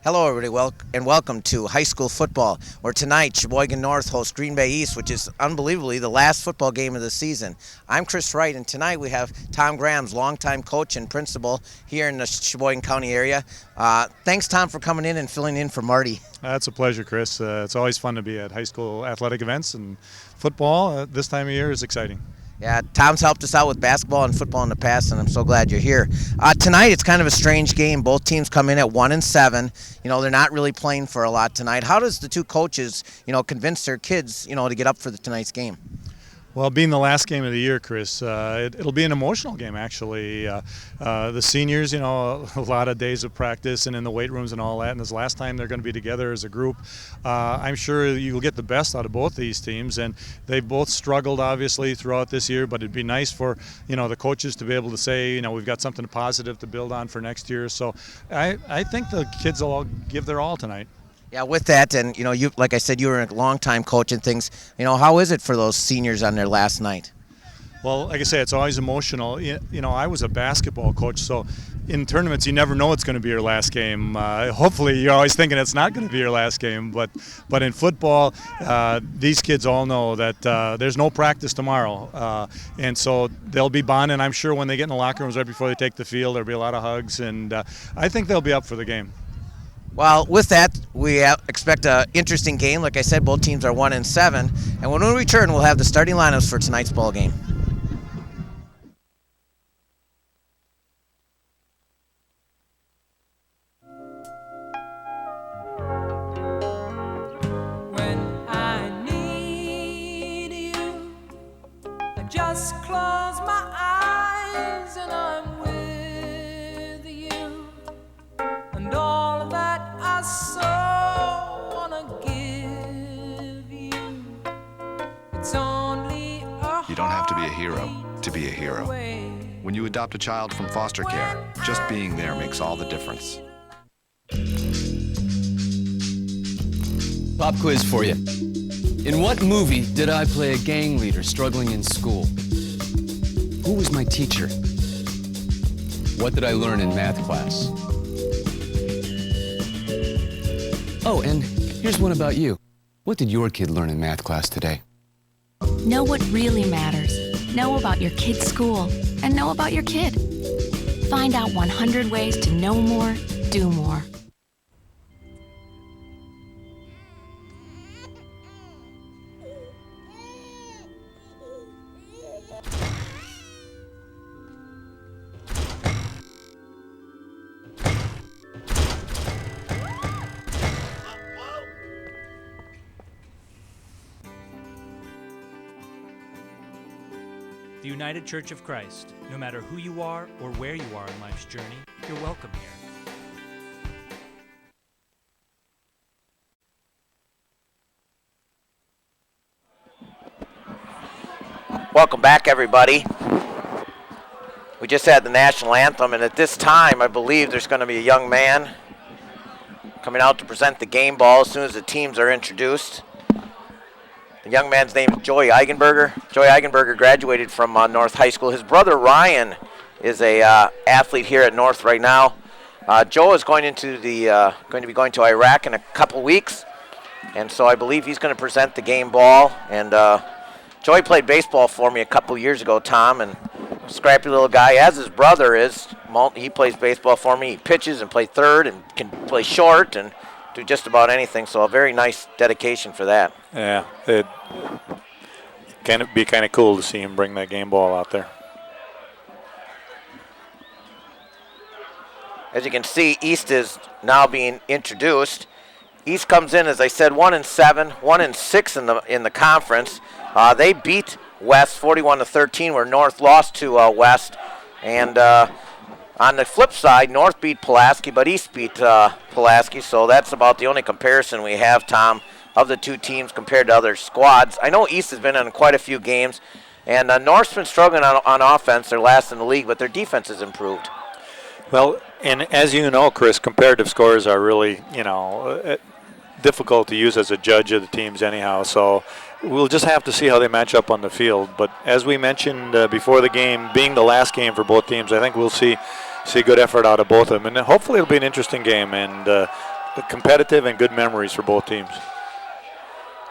Hello, everybody, and welcome to high school football, where tonight Sheboygan North hosts Green Bay East, which is unbelievably the last football game of the season. I'm Chris Wright, and tonight we have Tom Graham's longtime coach and principal here in the Sheboygan County area. Thanks, Tom, for coming in and filling in for Marty. That's a pleasure, Chris. It's always fun to be at high school athletic events, and football this time of year is exciting. Yeah, Tom's helped us out with basketball and football in the past, and I'm so glad you're here. Tonight, it's kind of a strange game. Both teams come in at 1-7. They're not really playing for a lot tonight. How does the two coaches, convince their kids, to get up for tonight's game? Well, being the last game of the year, Chris, it'll be an emotional game, actually. The seniors, a lot of days of practice and in the weight rooms and all that, and this last time they're going to be together as a group. I'm sure you'll get the best out of both these teams, and they've both struggled, obviously, throughout this year, but it'd be nice for, the coaches to be able to say, we've got something positive to build on for next year. So I think the kids will all give their all tonight. Yeah, with that, and you, like I said, you were a long-time coach and things. How is it for those seniors on their last night? Well, like I say, it's always emotional. I was a basketball coach, so in tournaments you never know it's going to be your last game. Hopefully, you're always thinking it's not going to be your last game. But in football, these kids all know that there's no practice tomorrow, and so they'll be bonding. I'm sure when they get in the locker rooms right before they take the field, there'll be a lot of hugs, and I think they'll be up for the game. Well, with that, we expect an interesting game. Like I said, both teams are 1-7. And when we return, we'll have the starting lineups for tonight's ball game. When I need you, I just close my eyes and I'm with you. And all that I so wanna give you, it's only a You don't have to be a hero to be a hero. When you adopt a child from foster care, just being there makes all the difference. Pop quiz for you. In what movie did I play a gang leader struggling in school? Who was my teacher? What did I learn in math class? Oh, and here's one about you. What did your kid learn in math class today? Know what really matters. Know about your kid's school and know about your kid. Find out 100 ways to know more, do more. The United Church of Christ. No matter who you are or where you are in life's journey, you're welcome here. Welcome back, everybody. We just had the national anthem, and at this time, I believe there's going to be a young man coming out to present the game ball as soon as the teams are introduced. The young man's name is Joey Eigenberger. Joey Eigenberger graduated from North High School. His brother Ryan is a athlete here at North right now. Joe is going to be going to Iraq in a couple weeks, and so I believe he's going to present the game ball. And Joey played baseball for me a couple years ago, Tom, and a scrappy little guy, as his brother is. He plays baseball for me. He pitches and plays third and can play short and do just about anything, so a very nice dedication for that. Yeah, it can be kind of cool to see him bring that game ball out there. As you can see, East is now being introduced. East comes in, as I said, 1-7, 1-6 in the conference. They beat West 41-13, where North lost to West, and on the flip side, North beat Pulaski, but East beat Pulaski, so that's about the only comparison we have, Tom, of the two teams compared to other squads. I know East has been in quite a few games, and North's been struggling on offense. They're last in the league, but their defense has improved. Well, and as you know, Chris, comparative scores are really, difficult to use as a judge of the teams anyhow, so we'll just have to see how they match up on the field. But as we mentioned before the game, being the last game for both teams, I think we'll see good effort out of both of them. And hopefully it'll be an interesting game. And competitive and good memories for both teams.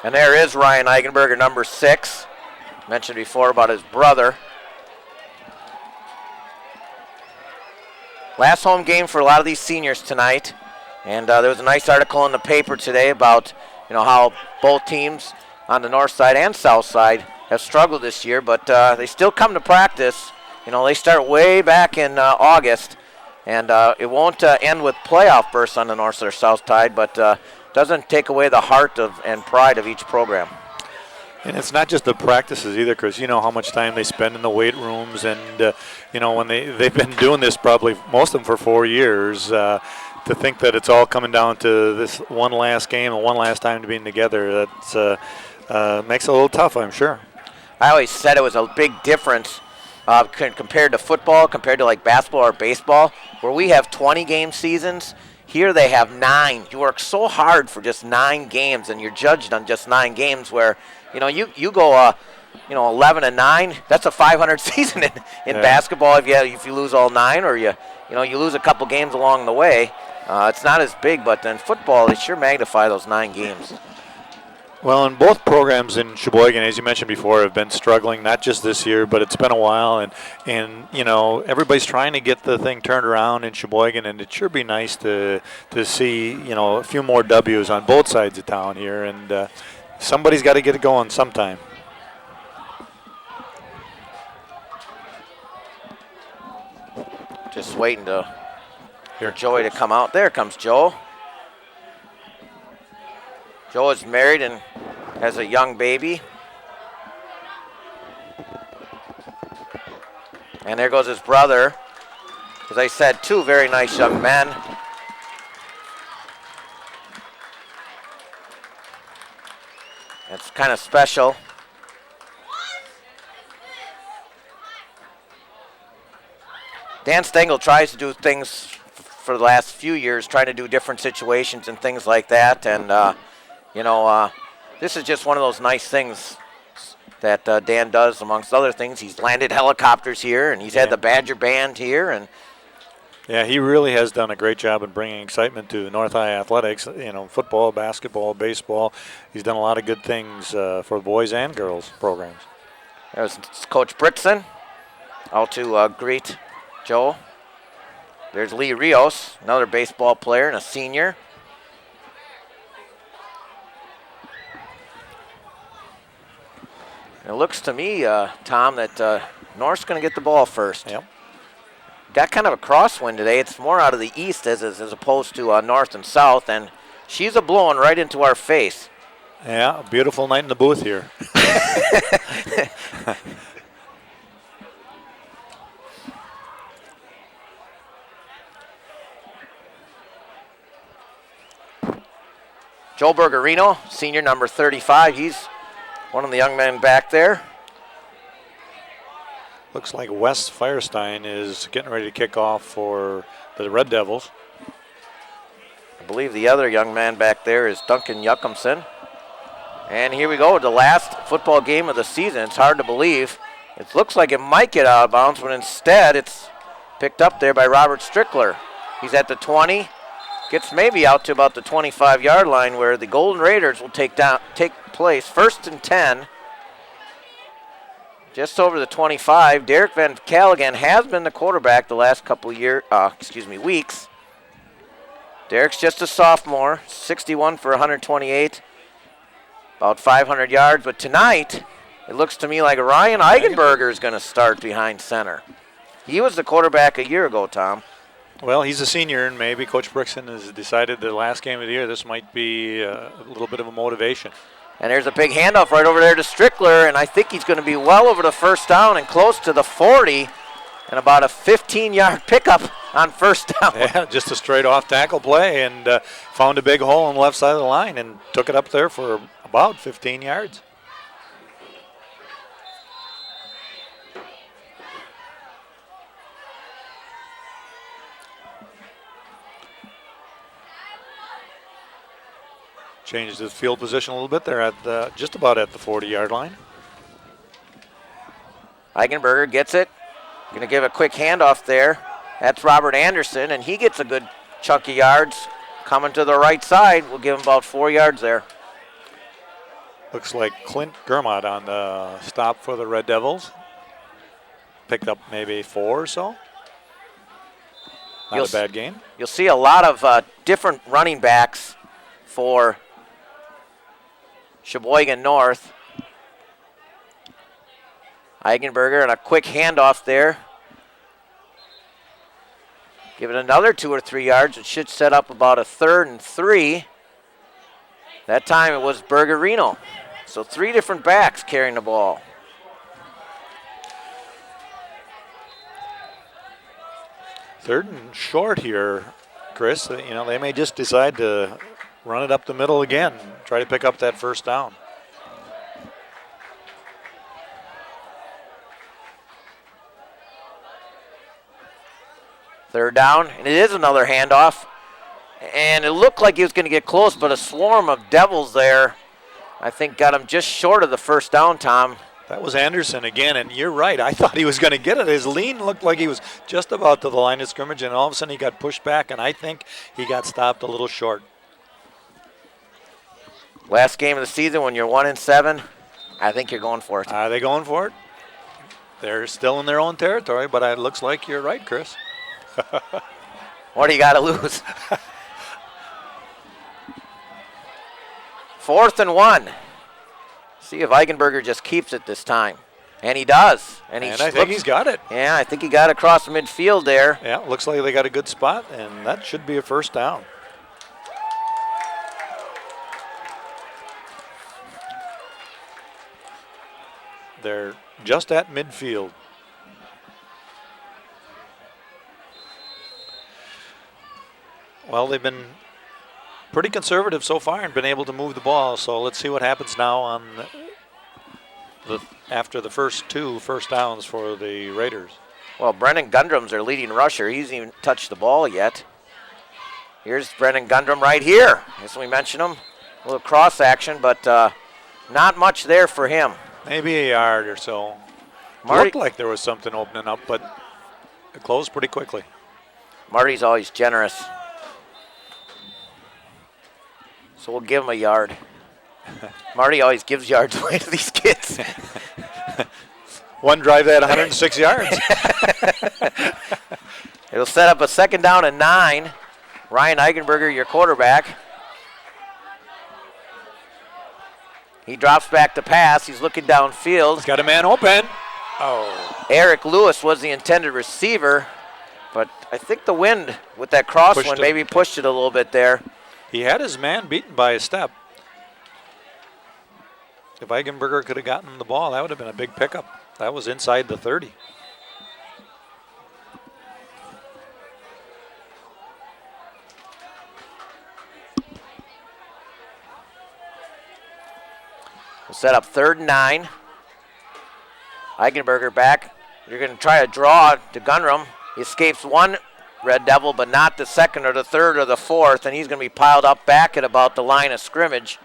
And there is Ryan Eigenberger, number 6. Mentioned before about his brother. Last home game for a lot of these seniors tonight. And there was a nice article in the paper today about how both teams on the north side and south side have struggled this year, but they still come to practice. They start way back in August, and it won't end with playoff bursts on the north or south side, but doesn't take away the heart and pride of each program. And it's not just the practices either, Chris. You know how much time they spend in the weight rooms, and when they've been doing this probably most of them for 4 years. To think that it's all coming down to this one last game and one last time to being together, that makes it a little tough, I'm sure. I always said it was a big difference compared to football, compared to like basketball or baseball, where we have 20-game seasons. Here they have 9. You work so hard for just 9 games, and you're judged on just 9 games. Where you go 11-9. That's a 500 season in basketball if you lose all 9, or you lose a couple games along the way. It's not as big, but in football they sure magnify those 9 games. Well, and both programs in Sheboygan, as you mentioned before, have been struggling, not just this year, but it's been a while. And everybody's trying to get the thing turned around in Sheboygan, and it sure be nice to see, a few more W's on both sides of town here. And somebody's got to get it going sometime. Just waiting for Joey to come out. There comes Joe. Joe is married and has a young baby. And there goes his brother. As I said, 2 very nice young men. It's kind of special. Dan Stengel tries to do things for the last few years, trying to do different situations and things like that. And, this is just one of those nice things that Dan does, amongst other things. He's landed helicopters here, and he's had the Badger Band here. And yeah, he really has done a great job in bringing excitement to North High athletics, football, basketball, baseball. He's done a lot of good things for boys and girls programs. There's Coach Brickson out to greet Joe. There's Lee Rios, another baseball player and a senior. It looks to me, Tom, that North's going to get the ball first. Yep. Got kind of a crosswind today. It's more out of the east as opposed to north and south, and she's blowing right into our face. Yeah, a beautiful night in the booth here. Joe Bergerino, senior number 35. He's one of the young men back there. Looks like Wes Firestein is getting ready to kick off for the Red Devils. I believe the other young man back there is Duncan Yuckumson. And here we go, the last football game of the season. It's hard to believe. It looks like it might get out of bounds, but instead it's picked up there by Robert Strickler. He's at the 20. Gets maybe out to about the 25-yard line, where the Golden Raiders will take place. 1st and 10. Just over the 25. Derek Van Callaghan has been the quarterback the last couple weeks. Derek's just a sophomore, 61 for 128, about 500 yards. But tonight, it looks to me like Ryan Eigenberger is going to start behind center. He was the quarterback a year ago, Tom. Well, he's a senior, and maybe Coach Brickson has decided the last game of the year this might be a little bit of a motivation. And there's a big handoff right over there to Strickler, and I think he's going to be well over the first down and close to the 40, and about a 15-yard pickup on first down. Yeah, just a straight-off tackle play, and found a big hole on the left side of the line and took it up there for about 15 yards. Changed the field position a little bit there at just about at the 40-yard line. Eigenberger gets it. Going to give a quick handoff there. That's Robert Anderson, and he gets a good chunk of yards. coming to the right side. We'll give him about 4 yards there. Looks like Clint Gurmott on the stop for the Red Devils. Picked up maybe 4 or so. Not a bad game. You'll see a lot of different running backs for Sheboygan North. Eigenberger and a quick handoff there. Give it another 2 or 3 yards. It should set up about a 3rd and 3. That time it was Bergerino. So 3 different backs carrying the ball. Third and short here, Chris. You know, they may just decide to run it up the middle again, try to pick up that first down. Third down, and it is another handoff. And it looked like he was going to get close, but a swarm of Devils there, I think, got him just short of the first down, Tom. That was Anderson again, and you're right. I thought he was going to get it. His lean looked like he was just about to the line of scrimmage, and all of a sudden he got pushed back, and I think he got stopped a little short. Last game of the season, when you're 1-7, I think you're going for it. Are they going for it? They're still in their own territory, but it looks like you're right, Chris. What do you got to lose? 4th and 1. See if Eigenberger just keeps it this time. And he does. And I think he's got it. Yeah, I think he got across the midfield there. Yeah, looks like they got a good spot, and that should be a first down. They're just at midfield. Well, they've been pretty conservative so far and been able to move the ball. So let's see what happens now on after the first 2 first downs for the Raiders. Well, Brennan Gundrum's their leading rusher. He hasn't even touched the ball yet. Here's Brennan Gundrum right here. As we mentioned him, a little cross action, but not much there for him. Maybe a yard or so. Marty, looked like there was something opening up, but it closed pretty quickly. Marty's always generous. So we'll give him a yard. Marty always gives yards away to these kids. One drive they had 106 yards. It'll set up a 2nd down and 9. Ryan Eigenberger, your quarterback. He drops back to pass. He's looking downfield. He's got a man open. Oh. Eric Lewis was the intended receiver, but I think the wind with that crosswind maybe pushed it a little bit there. He had his man beaten by a step. If Eigenberger could have gotten the ball, that would have been a big pickup. That was inside the 30. We'll set up 3rd and 9. Eigenberger back. You're going to try a draw to Gundrum. He escapes one Red Devil, but not the 2nd or the 3rd or the 4th, and he's going to be piled up back at about the line of scrimmage.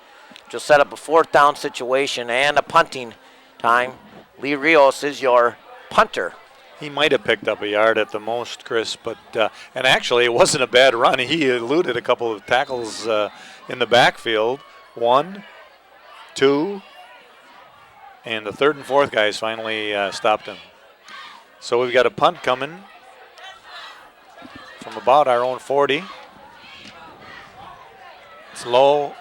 Just set up a 4th down situation and a punting time. Lee Rios is your punter. He might have picked up a yard at the most, Chris, but and actually it wasn't a bad run. He eluded a couple of tackles in the backfield. 1, 2, and the 3rd and 4th guys finally stopped him. So we've got a punt coming from about our own 40. It's low,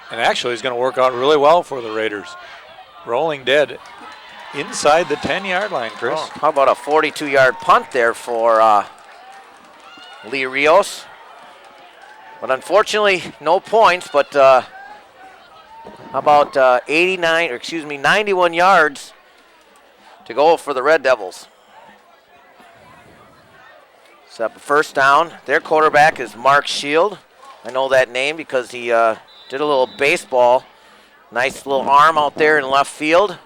and actually it's going to work out really well for the Raiders. Rolling dead inside the 10-yard line, Chris. Oh, how about a 42-yard punt there for Lee Rios? But unfortunately, no points, but how about 91 yards to go for the Red Devils. Set up a 1st down. Their quarterback is Mark Shield. I know that name because he did a little baseball. Nice little arm out there in left field.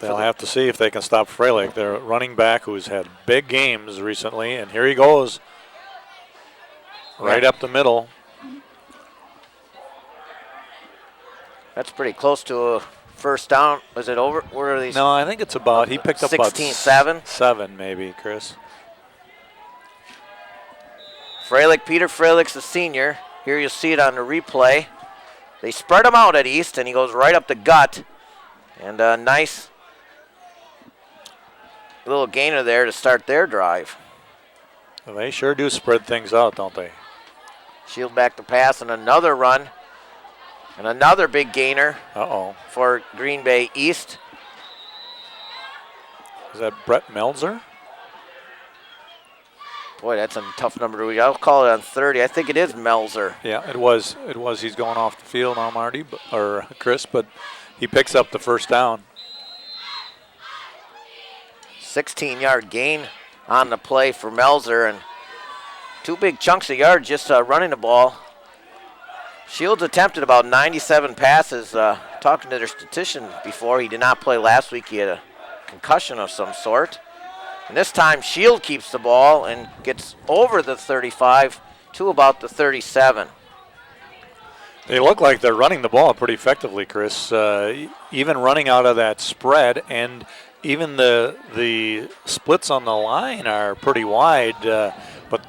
They'll have to see if they can stop Freilich, their running back who's had big games recently. And here he goes. Right up the middle. That's pretty close to a 1st down. Was it over? Where are these? No, I think it's about, he picked up 16-7? 7 maybe, Chris. Freilich, Peter Freilich's the senior. Here you'll see it on the replay. They spread him out at East, and he goes right up the gut. And a nice little gainer there to start their drive. Well, they sure do spread things out, don't they? Shield back to pass, and another run. And another big gainer for Green Bay East. Is that Brett Melzer? Boy, that's a tough number to read. I'll call it on 30. I think it is Melzer. Yeah, it was. He's going off the field now, Marty, or Chris, but he picks up the first down. 16-yard gain on the play for Melzer, and 2 big chunks of yards just running the ball. Shields attempted about 97 passes. Talking to their statistician before, he did not play last week. He had a concussion of some sort. And this time, Shield keeps the ball and gets over the 35 to about the 37. They look like they're running the ball pretty effectively, Chris. Even running out of that spread, and even the splits on the line are pretty wide. But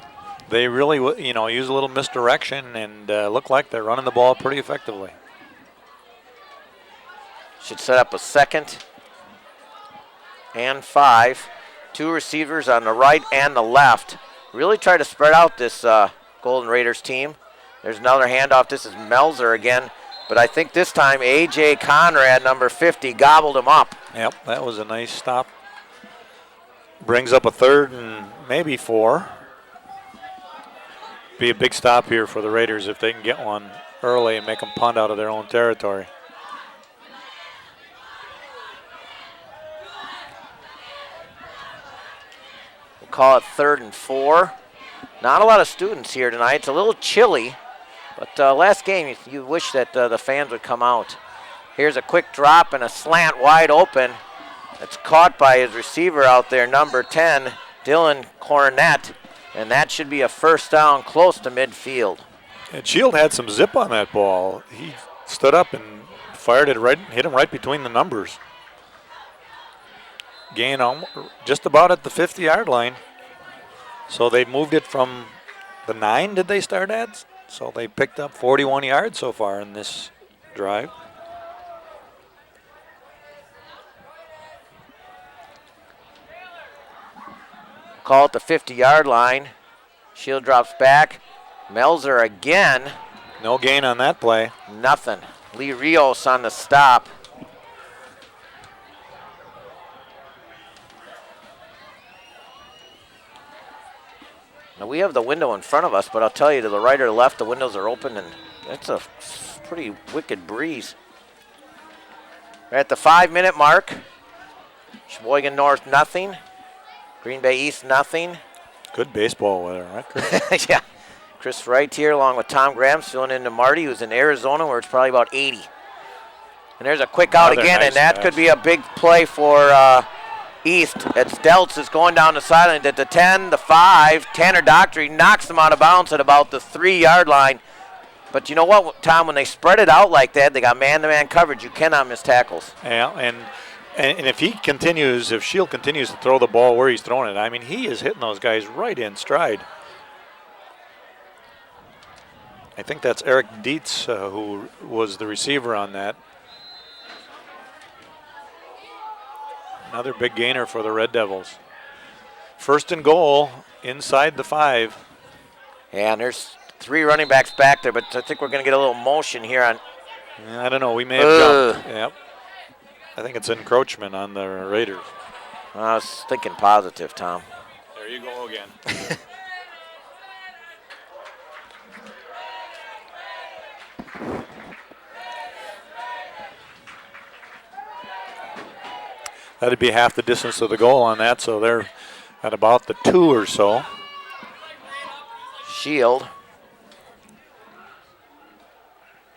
they really, use a little misdirection and look like they're running the ball pretty effectively. Should set up a 2nd and 5. 2 receivers on the right and the left. Really try to spread out this Golden Raiders team. There's another handoff. This is Melzer again. But I think this time A.J. Conrad, number 50, gobbled him up. Yep, that was a nice stop. Brings up a 3rd and maybe 4. Be a big stop here for the Raiders if they can get one early and make them punt out of their own territory. Call it 3rd and 4. Not a lot of students here tonight. It's a little chilly, but last game you wish that the fans would come out. Here's a quick drop and a slant wide open. It's caught by his receiver out there, number 10, Dylan Cornett, and that should be a first down close to midfield. And Shield had some zip on that ball. He stood up and fired it right, hit him right between the numbers. Gain just about at the 50-yard line. So they moved it from the 9, did they start at? So they picked up 41 yards so far in this drive. Call it the 50-yard line. Shield drops back. Melzer again. No gain on that play. Nothing. Lee Rios on the stop. Now we have the window in front of us, but I'll tell you, to the right or the left, the windows are open, and it's a pretty wicked breeze. We're at the 5-minute mark. Sheboygan North, nothing. Green Bay East, nothing. Good baseball weather, right, Chris? Yeah. Chris Wright here, along with Tom Grams, filling in to Marty, who's in Arizona, where it's probably about 80. And there's a quick out again, nice, and that could be a big play for East. It's Deltz is going down the sideline at the 10, the 5. Tanner Dockery knocks them out of bounds at about the 3-yard line. But you know what, Tom, when they spread it out like that, they got man-to-man coverage. You cannot miss tackles. Yeah, and if Shield continues to throw the ball where he's throwing it, I mean, he is hitting those guys right in stride. I think that's Eric Dietz who was the receiver on that. Another big gainer for the Red Devils. 1st and goal inside the 5. Yeah, and there's 3 running backs back there, but I think we're going to get a little motion here on. I don't know. We may have jumped. Yep. I think it's encroachment on the Raiders. I was thinking positive, Tom. There you go again. That'd be half the distance to the goal on that, so they're at about the 2 or so. Shield.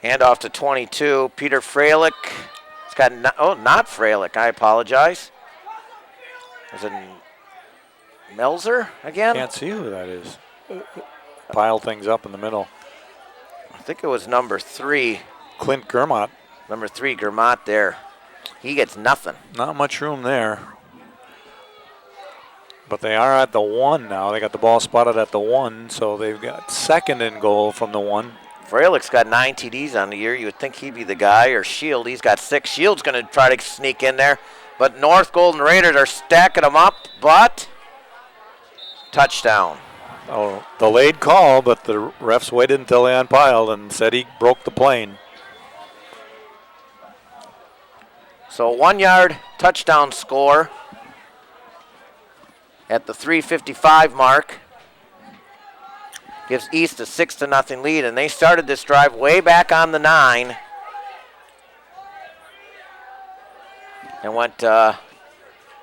Handoff to 22. Peter Freilich. It's got not Freilich. I apologize. Is it Melzer again? Can't see who that is. Pile things up in the middle. I think it was number 3. Clint Germott. Number 3, Germott there. He gets nothing. Not much room there. But they are at the 1 now. They got the ball spotted at the 1, so they've got 2nd and goal from the 1. Freilic's got 9 TDs on the year. You would think he'd be the guy, or Shield. He's got 6. Shield's going to try to sneak in there. But North Golden Raiders are stacking them up, but touchdown. Oh, delayed call, but the refs waited until they unpiled and said he broke the plane. So a 1-yard touchdown score at the 3:55 mark. Gives East a 6-0 lead, and they started this drive way back on the 9 and went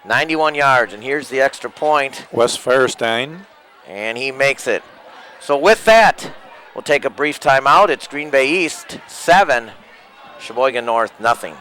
91 yards. And here's the extra point. Wes Fairstein. And he makes it. So with that, we'll take a brief timeout. It's Green Bay East 7, Sheboygan North 0.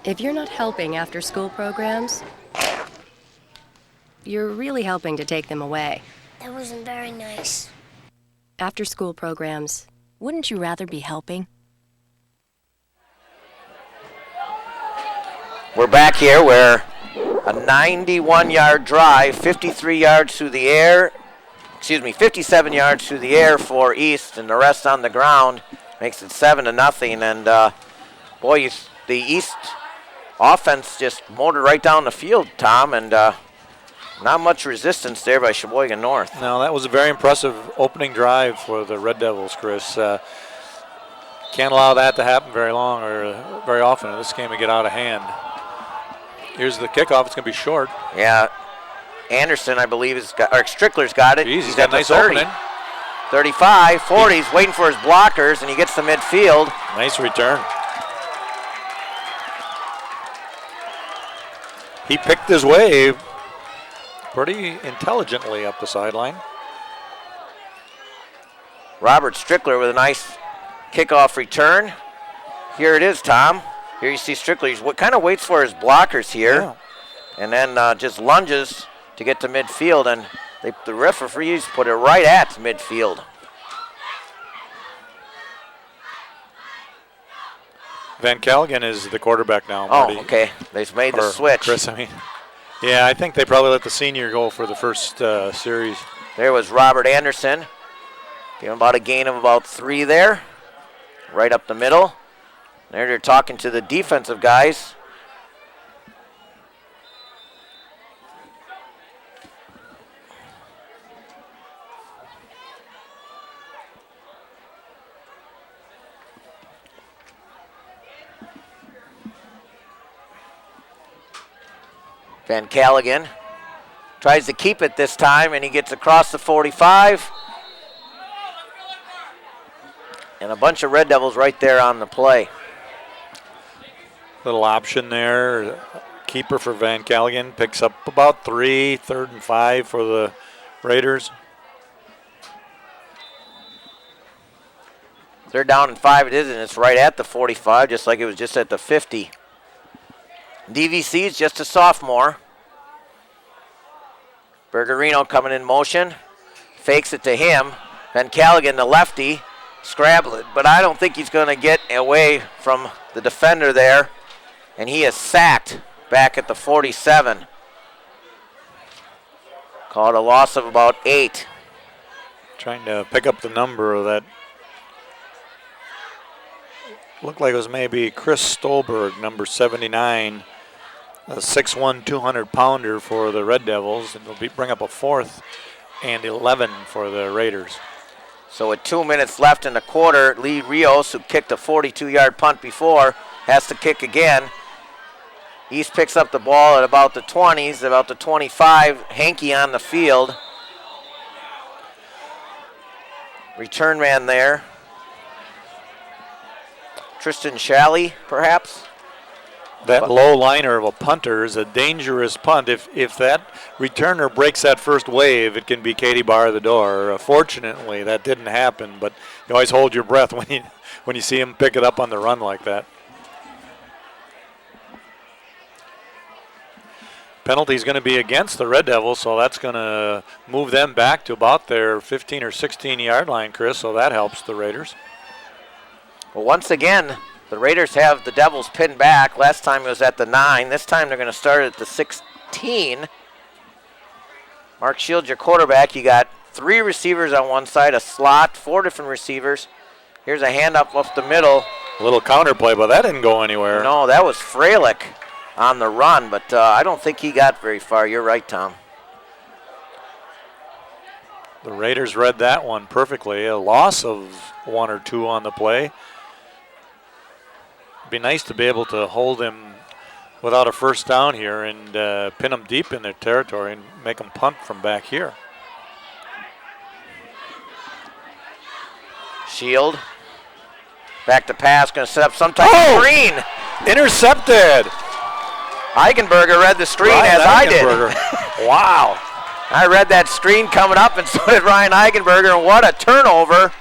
If you're not helping after-school programs, you're really helping to take them away. That wasn't very nice. After-school programs, Wouldn't you rather be helping? We're back here where a 91-yard drive, 53 yards through the air, 57 yards through the air for East, and the rest on the ground makes it 7-0. And boy, the East offense just motored right down the field, Tom, and not much resistance there by Sheboygan North. No, that was a very impressive opening drive for the Red Devils, Chris. Can't allow that to happen very long or very often in this game to get out of hand. Here's the kickoff. It's going to be short. Yeah. Anderson, I believe, Strickler's got it. Jeez, he's got a nice 30. opening. 35, 40. He's waiting for his blockers, and he gets to midfield. Nice return. He picked his way pretty intelligently up the sideline. Robert Strickler with a nice kickoff return. Here it is, Tom. Here you see Strickler. He kind of waits for his blockers here, Yeah. and then just lunges to get to midfield, and the referees put it right at midfield. Van Callaghan is the quarterback now, Marty. Oh, okay. They've made the switch. Chris, I mean. Yeah, I think they probably let the senior go for the first series. There was Robert Anderson. Gave him about a gain of about 3 there. Right up the middle. There they're talking to the defensive guys. Van Callaghan tries to keep it this time, and he gets across the 45. And a bunch of Red Devils right there on the play. Little option there. Keeper for Van Callaghan picks up about 3, 3rd and 5 for the Raiders. 3rd down and 5 it is, and it's right at the 45, just like it was just at the 50. DVC is just a sophomore. Bergerino coming in motion. Fakes it to him. Van Callaghan, the lefty, scramble it, but I don't think he's going to get away from the defender there. And he is sacked back at the 47. Called a loss of about 8. Trying to pick up the number of that. Looked like it was maybe Chris Stolberg, number 79. A 6'1", 200-pounder for the Red Devils, and it'll bring up a 4th and 11 for the Raiders. So with 2 minutes left in the quarter, Lee Rios, who kicked a 42-yard punt before, has to kick again. East picks up the ball at about the 20s, about the 25. Hankey on the field. Return man there. Tristan Shalley, perhaps? That low liner of a punter is a dangerous punt. If that returner breaks that first wave, it can be Katie bar the door. Fortunately, that didn't happen, but you always hold your breath when you see him pick it up on the run like that. Penalty is going to be against the Red Devils, so that's going to move them back to about their 15 or 16-yard line, Chris, so that helps the Raiders. Well, once again, the Raiders have the Devils pinned back. Last time it was at the 9. This time they're going to start at the 16. Mark Shields, your quarterback. You got 3 receivers on one side, a slot, 4 different receivers. Here's a handoff up the middle. A little counter play, but that didn't go anywhere. No, that was Freilich on the run, but I don't think he got very far. You're right, Tom. The Raiders read that one perfectly. A loss of 1 or 2 on the play. It'd be nice to be able to hold him without a first down here and pin them deep in their territory and make them punt from back here. Shield. Back to pass, going to set up some type of screen. Intercepted. Eigenberger read the screen Ryan as I Eigenberger. did. Wow. I read that screen coming up, and so did Ryan Eigenberger, and what a turnover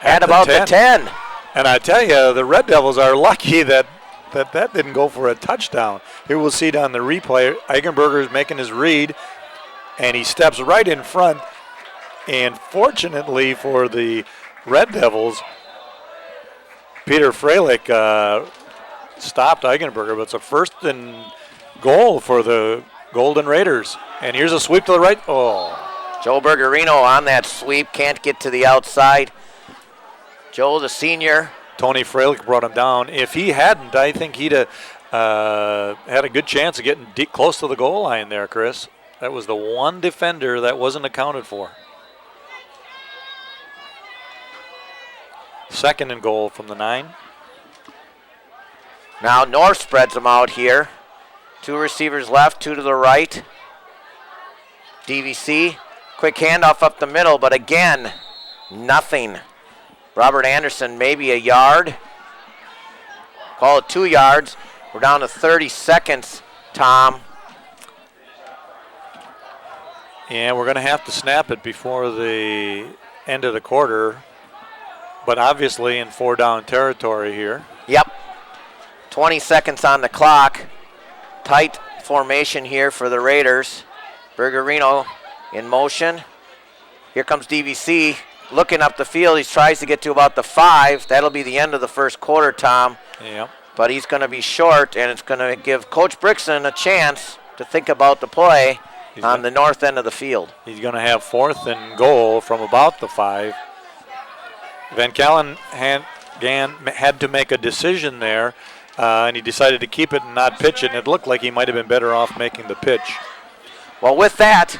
at about the 10. And I tell you, the Red Devils are lucky that didn't go for a touchdown. Here we'll see it on the replay. Eigenberger is making his read, and he steps right in front. And fortunately for the Red Devils, Peter Freilich stopped Eigenberger, but it's a 1st and goal for the Golden Raiders. And here's a sweep to the right. Oh. Joe Bergerino on that sweep, can't get to the outside. Joe, the senior. Tony Freilich brought him down. If he hadn't, I think he'd have had a good chance of getting deep, close to the goal line there, Chris. That was the one defender that wasn't accounted for. 2nd and goal from the 9. Now North spreads them out here. 2 receivers left, 2 to the right. DVC, quick handoff up the middle, but again, nothing. Robert Anderson, maybe a yard. Call it 2 yards. We're down to 30 seconds, Tom. Yeah, we're going to have to snap it before the end of the quarter, but obviously in 4-down territory here. Yep. 20 seconds on the clock. Tight formation here for the Raiders. Bergerino in motion. Here comes DVC looking up the field. He tries to get to about the 5. That'll be the end of the first quarter, Tom. Yep. But he's going to be short, and it's going to give Coach Brixton a chance to think about the play on the north end of the field. He's going to have 4th and goal from about the 5. Van Callen had to make a decision there, and he decided to keep it and not pitch it, and it looked like he might have been better off making the pitch. Well, with that,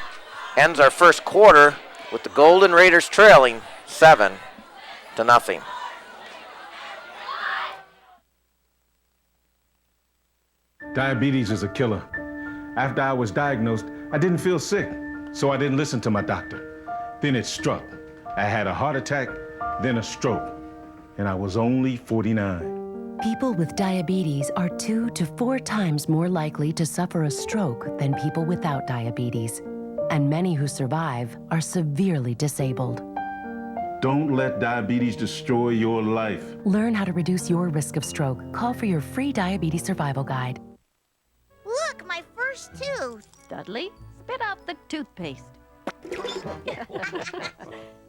ends our first quarter with the Golden Raiders trailing 7-0. Diabetes is a killer. After I was diagnosed, I didn't feel sick, so I didn't listen to my doctor. Then it struck. I had a heart attack, then a stroke, and I was only 49. People with diabetes are 2 to 4 times more likely to suffer a stroke than people without diabetes. And many who survive are severely disabled. Don't let diabetes destroy your life. Learn how to reduce your risk of stroke. Call for your free diabetes survival guide. Look, my first tooth. Dudley, spit out the toothpaste.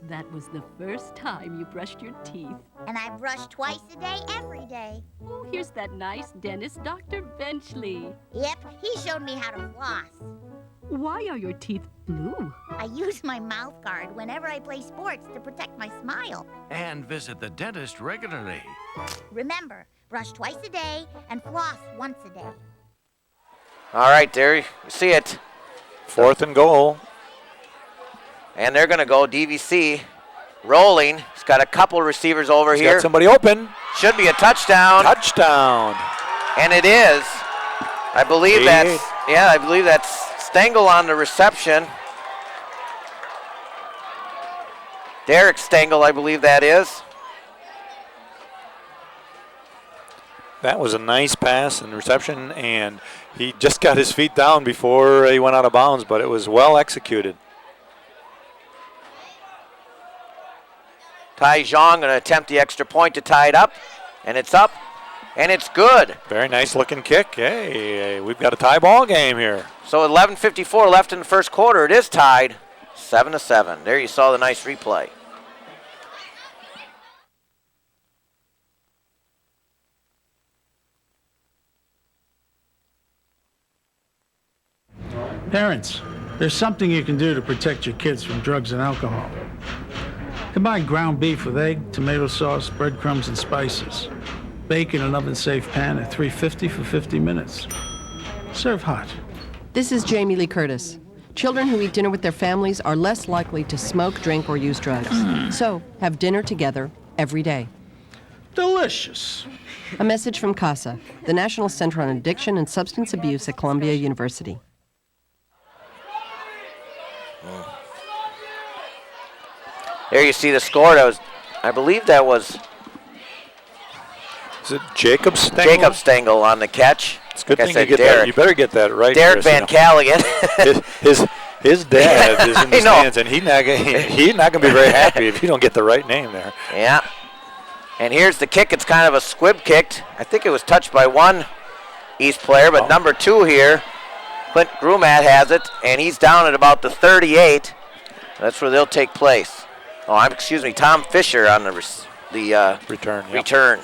That was the first time you brushed your teeth. And I brush twice a day, every day. Oh, here's that nice dentist, Dr. Benchley. Yep, he showed me how to floss. Why are your teeth blue? I use my mouth guard whenever I play sports to protect my smile. And visit the dentist regularly. Remember, brush twice a day and floss once a day. All right, there you see it. 4th and goal. And they're going to go DVC rolling. He's got a couple receivers over He's here. got somebody open. Should be a touchdown. Touchdown. And it is. I believe that's Stengel on the reception. Derek Stengel, I believe that is. That was a nice pass and reception, and he just got his feet down before he went out of bounds, but it was well executed. Ty Zhang going to attempt the extra point to tie it up, and it's up. And it's good. Very nice looking kick. Hey, we've got a tie ball game here. So 11:54 left in the first quarter. It is tied 7-7. There you saw the nice replay. Parents, there's something you can do to protect your kids from drugs and alcohol. Combine ground beef with egg, tomato sauce, breadcrumbs, and spices. Bake in an oven-safe pan at 350 for 50 minutes. Serve hot. This is Jamie Lee Curtis. Children who eat dinner with their families are less likely to smoke, drink, or use drugs. So, have dinner together every day. Delicious. A message from CASA, the National Center on Addiction and Substance Abuse at Columbia University. There you see the score. That was, I believe that was. Is it Jacob Stengel? Jacob Stengel on the catch. It's a good Like thing I you get said, that. You better get that right. Derek Chris, Van Calligan. his dad is in the stands, and he's not going to be very happy if you don't get the right name there. Yeah. And here's the kick. It's kind of a squib kick. I think it was touched by one East player, but number 2 here, Clint Grumat has it, and he's down at about the 38. That's where they'll take place. Oh, excuse me, Tom Fisher on the return. Yep. Return.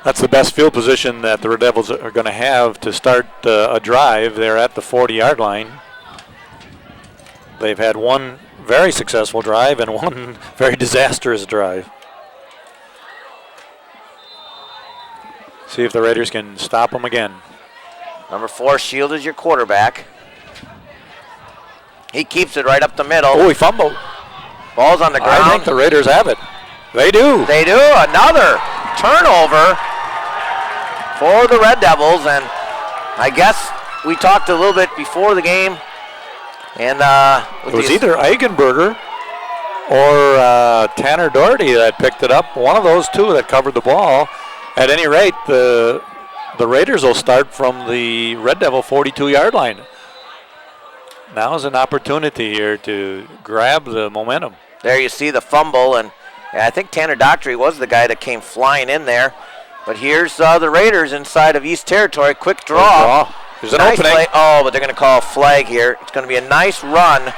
That's the best field position that the Red Devils are going to have to start a drive. They're at the 40-yard line. They've had one very successful drive and one very disastrous drive. See if the Raiders can stop them again. Number 4, Shield is your quarterback. He keeps it right up the middle. Oh, he fumbled. Ball's on the ground. I think the Raiders have it. They do. They do. Another turnover for the Red Devils. And I guess we talked a little bit before the game. And it was either Eigenberger or Tanner Doherty that picked it up. One of those two that covered the ball. At any rate, the Raiders will start from the Red Devil 42-yard line. Now is an opportunity here to grab the momentum. There you see the fumble, and I think Tanner Dockery was the guy that came flying in there. But here's the Raiders inside of East Territory. Quick draw. There's an opening. Play. Oh, but they're going to call a flag here. It's going to be a nice run,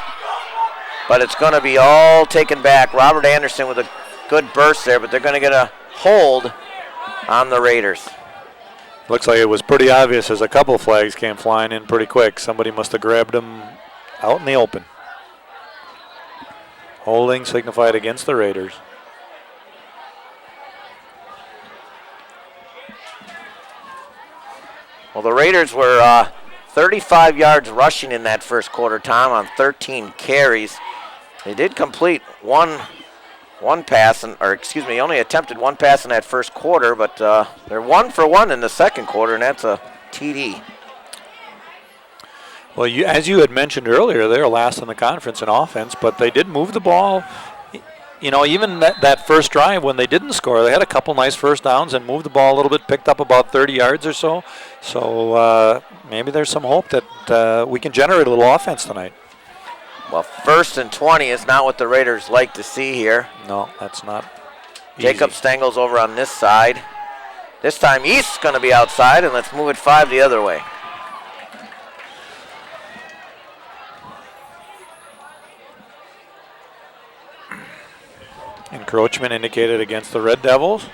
but it's going to be all taken back. Robert Anderson with a good burst there, but they're going to get a hold on the Raiders. Looks like it was pretty obvious as a couple flags came flying in pretty quick. Somebody must have grabbed them out in the open. Holding signified against the Raiders. Well, the Raiders were 35 yards rushing in that first quarter, Tom, on 13 carries. They did complete one pass, only attempted one pass in that first quarter, but they're 1 for 1 in the second quarter, and that's a TD. Well, as you had mentioned earlier, they were last in the conference in offense, but they did move the ball. You know, even that first drive when they didn't score, they had a couple nice first downs and moved the ball a little bit, picked up about 30 yards or so. So maybe there's some hope that we can generate a little offense tonight. Well, 1st and 20 is not what the Raiders like to see here. No, that's not easy. Jacob Stengel's over on this side. This time East's going to be outside, and let's move it 5 the other way. Encroachment indicated against the Red Devils.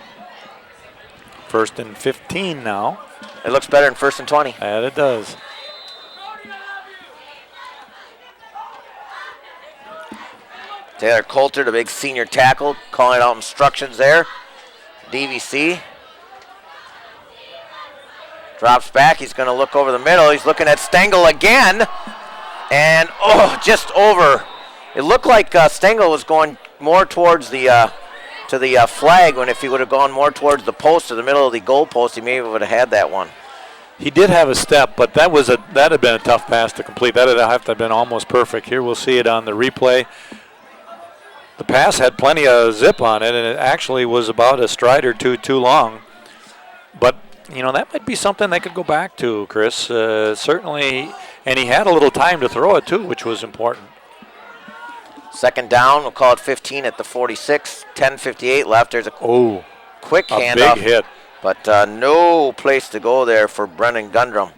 1st and 15 now. It looks better in 1st and 20. And it does. Taylor Coulter, the big senior tackle, calling out instructions there. DVC. Drops back. He's going to look over the middle. He's looking at Stengel again. And, just over. It looked like Stengel was going more towards the flag, when if he would have gone more towards the post or the middle of the goal post, he maybe would have had that one. He did have a step, but that had been a tough pass to complete. That would have to have been almost perfect. Here we'll see it on the replay. The pass had plenty of zip on it, and it actually was about a stride or two too long. But, you know, that might be something they could go back to, Chris. Certainly, and he had a little time to throw it, too, which was important. 2nd down, we'll call it 15 at the 46. 10:58 left. There's a quick handoff. Big hit. But no place to go there for Brennan Gundrum.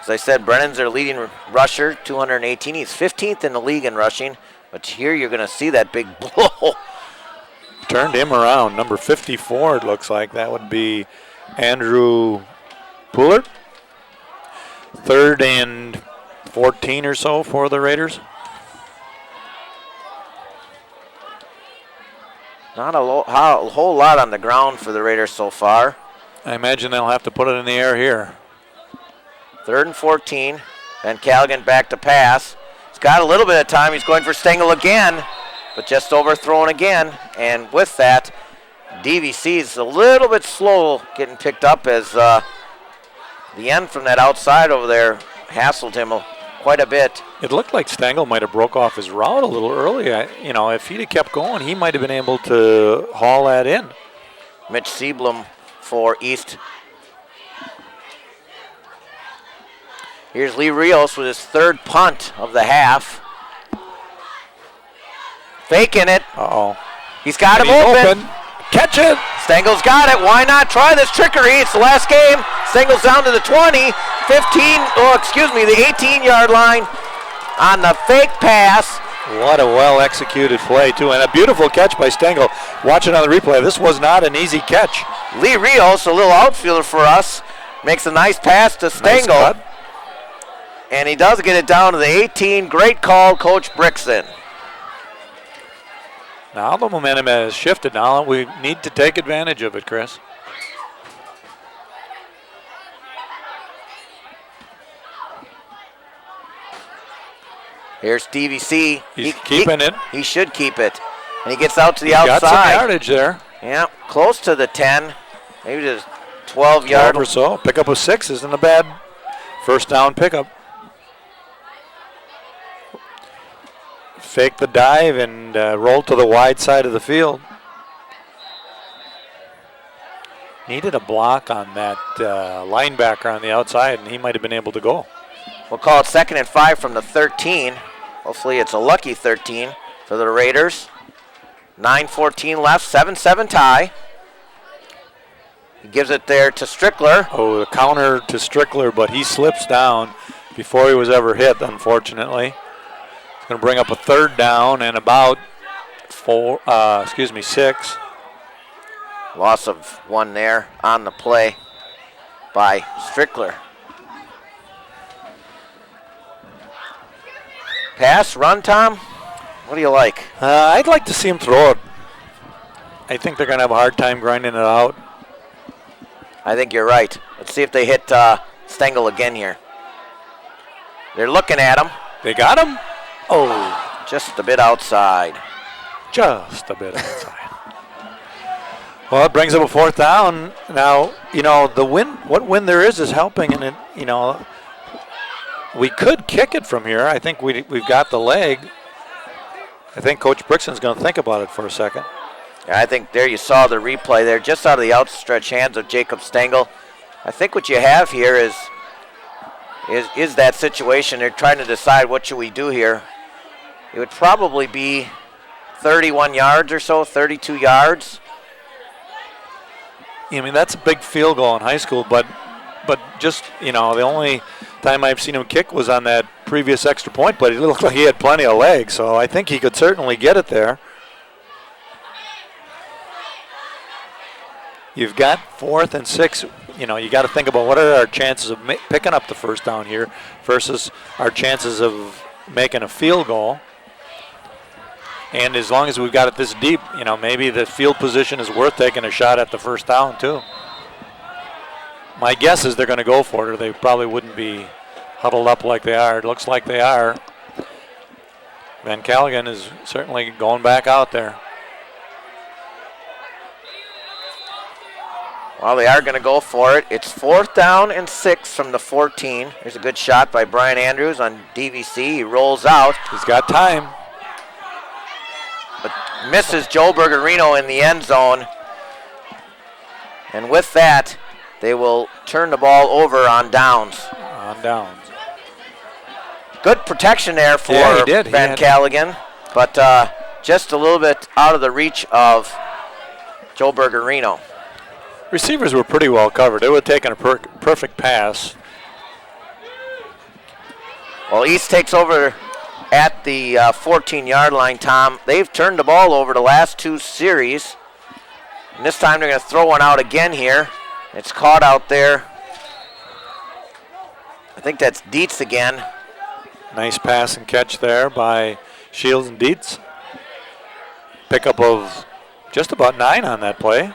As I said, Brennan's their leading rusher, 218. He's 15th in the league in rushing. But here you're going to see that big blow. Turned him around. Number 54, it looks like. That would be Andrew Poulard. 3rd and 14 or so for the Raiders. Not a whole lot on the ground for the Raiders so far. I imagine they'll have to put it in the air here. 3rd and 14. Van Callaghan back to pass. He's got a little bit of time. He's going for Stengel again, but just overthrown again. And with that, DVC is a little bit slow getting picked up as the end from that outside over there hassled him quite a bit. It looked like Stengel might have broke off his route a little early. You know, if he'd have kept going, he might have been able to haul that in. Mitch Sieblum for East. Here's Lee Rios with his 3rd punt of the half. Faking it. Uh-oh. He's got him open. Catch it. Stengel's got it. Why not try this trickery? It's the last game. Stengel's down to the 20, 15, the 18-yard line on the fake pass. What a well-executed play, too, and a beautiful catch by Stengel. Watch it on the replay. This was not an easy catch. Lee Rios, a little outfielder for us, makes a nice pass to Stengel. Nice cut. And he does get it down to the 18. Great call, Coach Brixton. Now the momentum has shifted. Now we need to take advantage of it, Chris. Here's DVC. He's keeping it. He should keep it. And he gets out to the He's outside. got some yardage there. Yeah, close to the 10. Maybe the 12-yard. 12 or so. Pickup of 6 isn't a bad first down pickup. Fake the dive and roll to the wide side of the field. Needed a block on that linebacker on the outside, and he might have been able to go. We'll call it 2nd and 5 from the 13. Hopefully it's a lucky 13 for the Raiders. 9:14 left, 7-7 tie. He gives it there to Strickler. Oh, the counter to Strickler, but he slips down before he was ever hit, unfortunately. It's going to bring up a 3rd down and about 6. Loss of 1 there on the play by Strickler. Pass, run, Tom? What do you like? I'd like to see him throw it. I think they're going to have a hard time grinding it out. I think you're right. Let's see if they hit Stengel again here. They're looking at him. They got him? Oh, just a bit outside. Just a bit outside. Well, it brings up a 4th down. Now, you know, the wind, what wind there is helping, and it, you know, we could kick it from here. I think we've got the leg. I think Coach Brixton's going to think about it for a second. Yeah, I think there you saw the replay there, just out of the outstretched hands of Jacob Stengel. I think what you have here is that situation. They're trying to decide what should we do here. It would probably be 31 yards or so, 32 yards. I mean, that's a big field goal in high school, but just, you know, the only time I've seen him kick was on that previous extra point, but it looked like he had plenty of legs, so I think he could certainly get it there. You've got 4th and 6. You know, you got to think about what are our chances of picking up the first down here versus our chances of making a field goal. And as long as we've got it this deep, you know, maybe the field position is worth taking a shot at the first down too. My guess is they're going to go for it, or they probably wouldn't be huddled up like they are. It looks like they are. Van Callaghan is certainly going back out there. Well, they are going to go for it. It's 4th down and 6 from the 14. There's a good shot by Brian Andrews on DVC. He rolls out. He's got time. But misses Joe Bergerino in the end zone. And with that, they will turn the ball over on downs. On downs. Good protection there for Van Callaghan, but just a little bit out of the reach of Joe Bergerino. Receivers were pretty well covered. They would have taken a perfect pass. Well, East takes over at the 14-yard line, Tom. They've turned the ball over the last 2 series. And this time they're going to throw one out again here. It's caught out there. I think that's Dietz again. Nice pass and catch there by Shields and Dietz. Pickup of just about 9 on that play.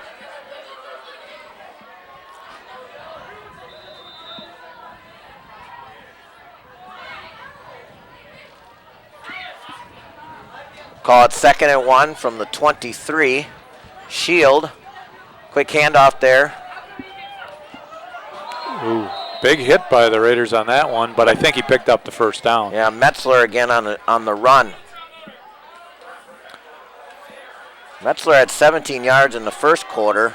Call it 2nd and 1 from the 23. Shield, quick handoff there. Ooh, big hit by the Raiders on that one, but I think he picked up the first down. Yeah, Metzler again on the run. Metzler had 17 yards in the first quarter.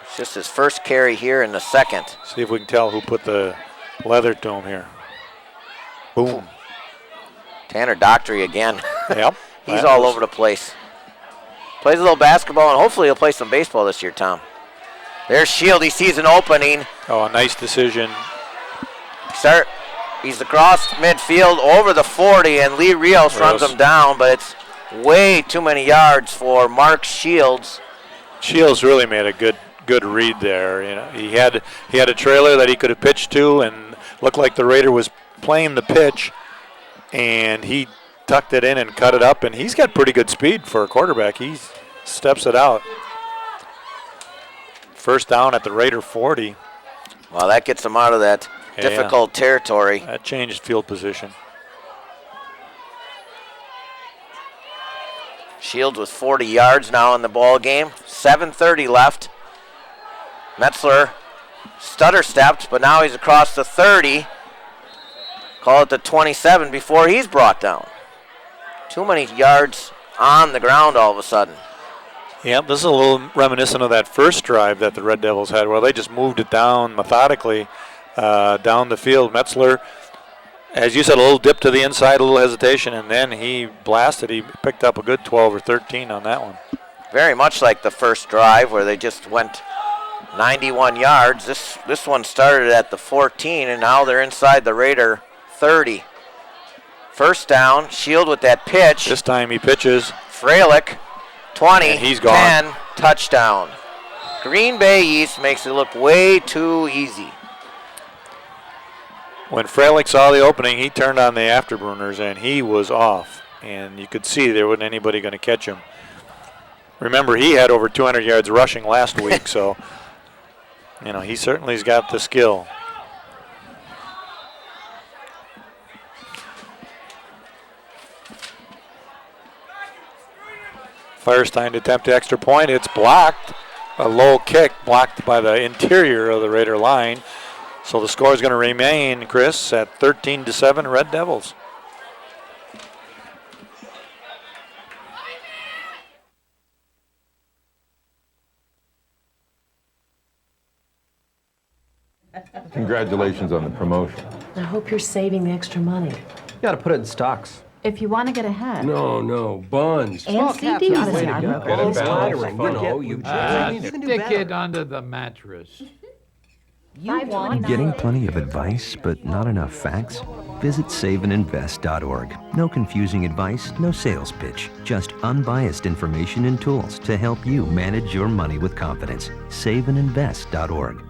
It's just his first carry here in the second. See if we can tell who put the leather to him here. Boom. Tanner Dockery again. Yep. He's all over the place. Plays a little basketball, and hopefully he'll play some baseball this year, Tom. There's Shield. He sees an opening. Oh, a nice decision. He's across midfield over the 40, and Lee Rios runs him down, but it's way too many yards for Mark Shields. Shields really made a good read there. You know, he had a trailer that he could have pitched to, and looked like the Raider was playing the pitch, and he tucked it in and cut it up, and he's got pretty good speed for a quarterback. He steps it out. First down at the Raider 40. Well, that gets him out of that difficult territory. That changed field position. Shields with 40 yards now in the ball game. 7:30 left. Metzler stutter stepped, but now he's across the 30. Call it the 27 before he's brought down. Too many yards on the ground all of a sudden. Yeah, this is a little reminiscent of that first drive that the Red Devils had, where they just moved it down methodically down the field. Metzler, as you said, a little dip to the inside, a little hesitation, and then he blasted. He picked up a good 12 or 13 on that one. Very much like the first drive where they just went 91 yards. This one started at the 14, and now they're inside the Raider 30. First down, Shield with that pitch. This time he pitches. Freilich, 20, and he's gone. 10, touchdown. Green Bay East makes it look way too easy. When Freilich saw the opening, he turned on the afterburners, and he was off. And you could see there wasn't anybody going to catch him. Remember, he had over 200 yards rushing last week, so you know he certainly's got the skill. Firestein to attempt the extra point. It's blocked. A low kick blocked by the interior of the Raider line. So the score is going to remain, Chris, at 13-7 Red Devils. Congratulations on the promotion. I hope you're saving the extra money. You got to put it in stocks. If you want to get ahead. No, buns. And CDs. Stick it under the mattress. Getting plenty of advice, but not enough facts? Visit saveandinvest.org. No confusing advice, no sales pitch. Just unbiased information and tools to help you manage your money with confidence. Saveandinvest.org.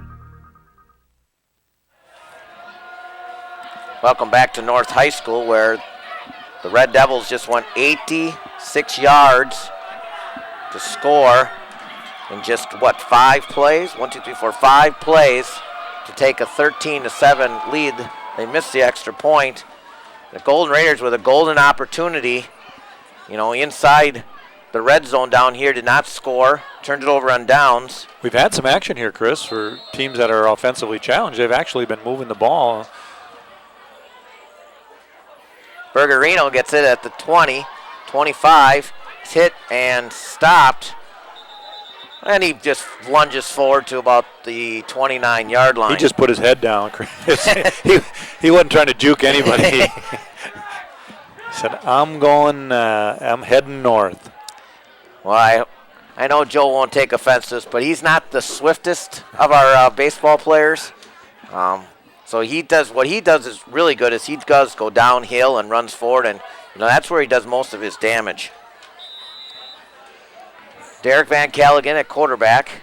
Welcome back to North High School, where the Red Devils just went 86 yards to score in just, 5 plays? 5 plays to take a 13-7 lead. They missed the extra point. The Golden Raiders with a golden opportunity, inside the red zone down here, did not score, turned it over on downs. We've had some action here, Chris, for teams that are offensively challenged. They've actually been moving the ball. Bergerino gets it at the 20, 25. It's hit and stopped. And he just lunges forward to about the 29-yard line. He just put his head down, Chris. he wasn't trying to juke anybody. He said, I'm heading north. Well, I I know Joe won't take offense to this, but he's not the swiftest of our baseball players. So what he does is really good. Is he does go downhill and runs forward, and that's where he does most of his damage. Derek Van Callaghan at quarterback.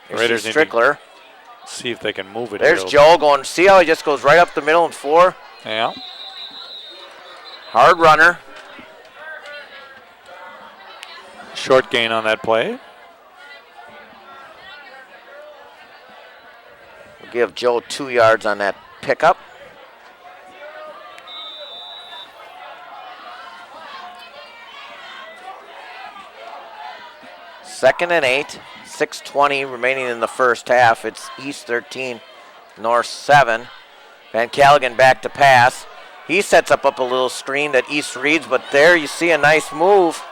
Here's Strickler. See if they can move it. There's Joe going. See how he just goes right up the middle and 4. Yeah. Hard runner. Short gain on that play. We'll give Joe 2 yards on that pickup. Second and 8, 6:20 remaining in the first half. It's East 13, North 7. Van Callaghan back to pass. He sets up a little screen that East reads, but there you see a nice move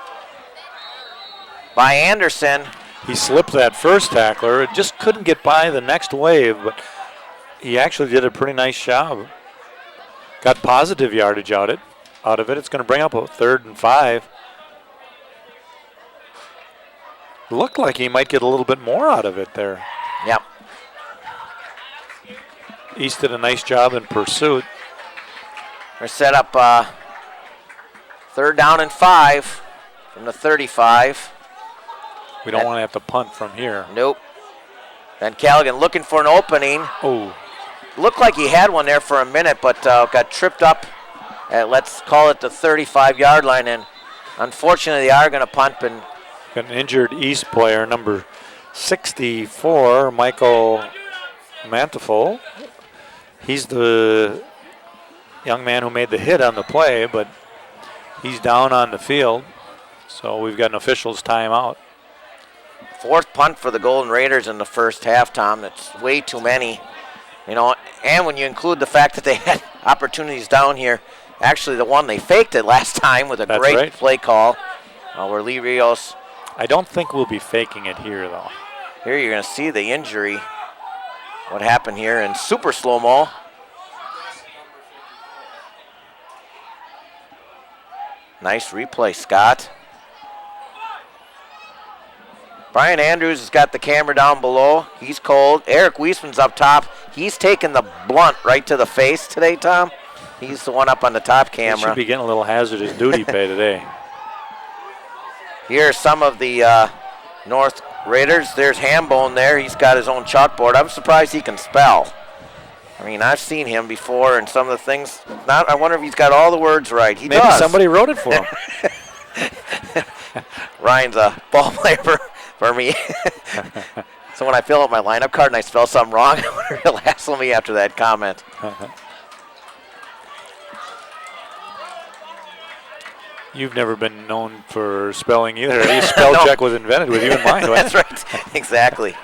by Anderson. He slipped that first tackler. It just couldn't get by the next wave, but he actually did a pretty nice job. Got positive yardage out of it. It's going to bring up a 3rd and 5. Looked like he might get a little bit more out of it there. Yep. East did a nice job in pursuit. We're set up 3rd down and 5 from the 35. We don't want to have to punt from here. Nope. Van Callaghan looking for an opening. Oh. Looked like he had one there for a minute, but got tripped up at, let's call it, the 35-yard line. And unfortunately, they are going to punt. And got an injured East player, number 64, Michael Mantefol. He's the young man who made the hit on the play, but he's down on the field. So we've got an official's timeout. 4th punt for the Golden Raiders in the first half, Tom. That's way too many. And when you include the fact that they had opportunities down here, actually the one they faked it last time with a great play call where Lee Rios. I don't think we'll be faking it here, though. Here you're going to see the injury. What happened here in super slow-mo. Nice replay, Scott. Brian Andrews has got the camera down below. He's cold. Eric Wiesman's up top. He's taken the blunt right to the face today, Tom. He's the one up on the top camera. He should be getting a little hazardous duty pay today. Here are some of the North Raiders. There's Hambone there. He's got his own chalkboard. I'm surprised he can spell. I mean, I've seen him before and some of the things. I wonder if he's got all the words right. He does. Maybe somebody wrote it for him. Ryan's a ball player for me. So when I fill out my lineup card and I spell something wrong, I wonder if he'll hassle me after that comment. You've never been known for spelling either. Your spell check was invented with you in mind. That's right. Exactly.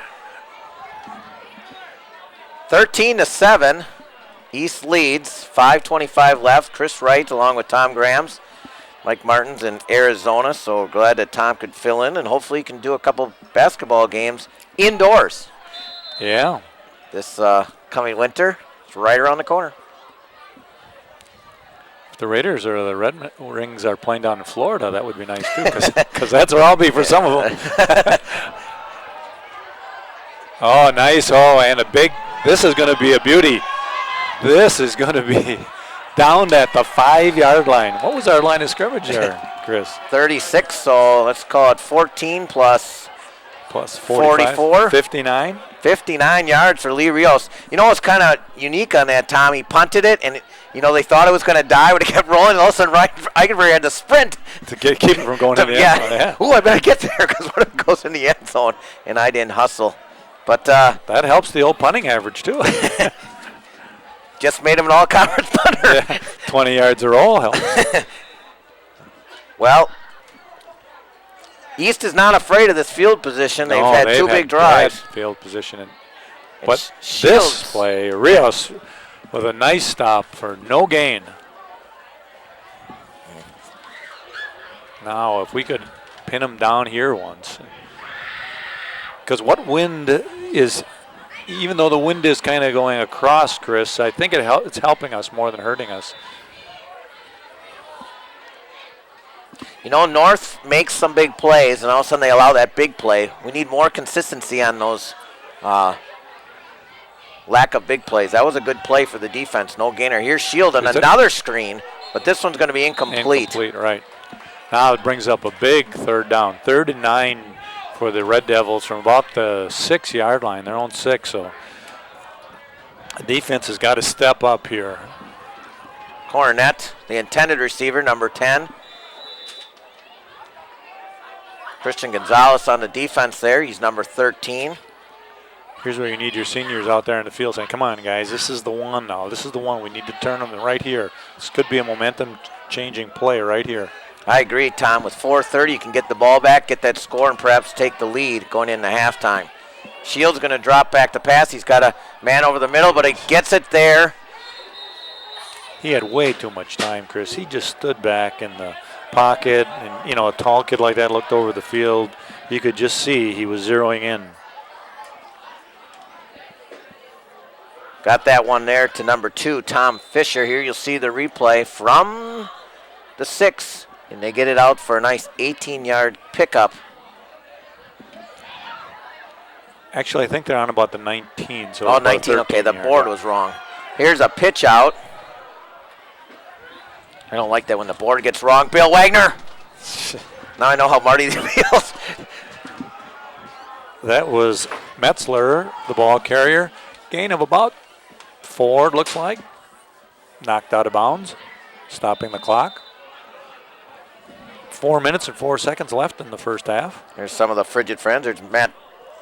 13-7. East leads. 5:25 left. Chris Wright along with Tom Grahams. Mike Martin's in Arizona, so we're glad that Tom could fill in, and hopefully he can do a couple basketball games indoors. Yeah. This coming winter, it's right around the corner. If the Raiders or the Red Wings are playing down in Florida, that would be nice too, because that's where I'll be for some of them. Oh, nice. Oh, and this is going to be a beauty. This is going to be down at the 5-yard line. What was our line of scrimmage there, Chris? 36, so let's call it 14 plus 44. 59. 59 yards for Lee Rios. You know what's kind of unique on that, Tom? He punted it, and they thought it was going to die, but it kept rolling, and all of a sudden Ryan Eichenberg had to sprint. To keep it from going in the end zone. Yeah. Ooh, I better get there, because what if it goes in the end zone? And I didn't hustle. But that helps the old punting average, too. Just made him an all-conference punter. Yeah, 20 yards a roll helps. Well, East is not afraid of this field position. They've had two big drives. Field position. But this play, Rios with a nice stop for no gain. Now, if we could pin him down here once. Because what wind is, even though the wind is kind of going across, Chris, I think it's helping us more than hurting us. You know, North makes some big plays, and all of a sudden they allow that big play. We need more consistency on those lack of big plays. That was a good play for the defense. No gainer. Here's Shield on another screen, but this one's going to be incomplete. Incomplete, right. Now it brings up a big third down. 3rd and 9 for the Red Devils from about the 6-yard line, their own 6. So the defense has got to step up here. Cornet, the intended receiver, number 10. Christian Gonzalez on the defense there. He's number 13. Here's where you need your seniors out there in the field saying, come on, guys, this is the one now. This is the one. We need to turn them right here. This could be a momentum-changing play right here. I agree, Tom. With 4:30, you can get the ball back, get that score, and perhaps take the lead going into halftime. Shields going to drop back to pass. He's got a man over the middle, but he gets it there. He had way too much time, Chris. He just stood back in the pocket, and, you know, a tall kid like that looked over the field. You could just see he was zeroing in. Got that one there to number 2, Tom Fisher. Here you'll see the replay from the 6. And they get it out for a nice 18-yard pickup. Actually, I think they're on about the 19. So oh, 19, okay, the board was wrong. Here's a pitch out. I don't like that when the board gets wrong. Bill Wagner. Now I know how Marty feels. That was Metzler, the ball carrier. Gain of about 4, it looks like. Knocked out of bounds, stopping the clock. 4 minutes and 4 seconds left in the first half. There's some of the frigid friends. There's Matt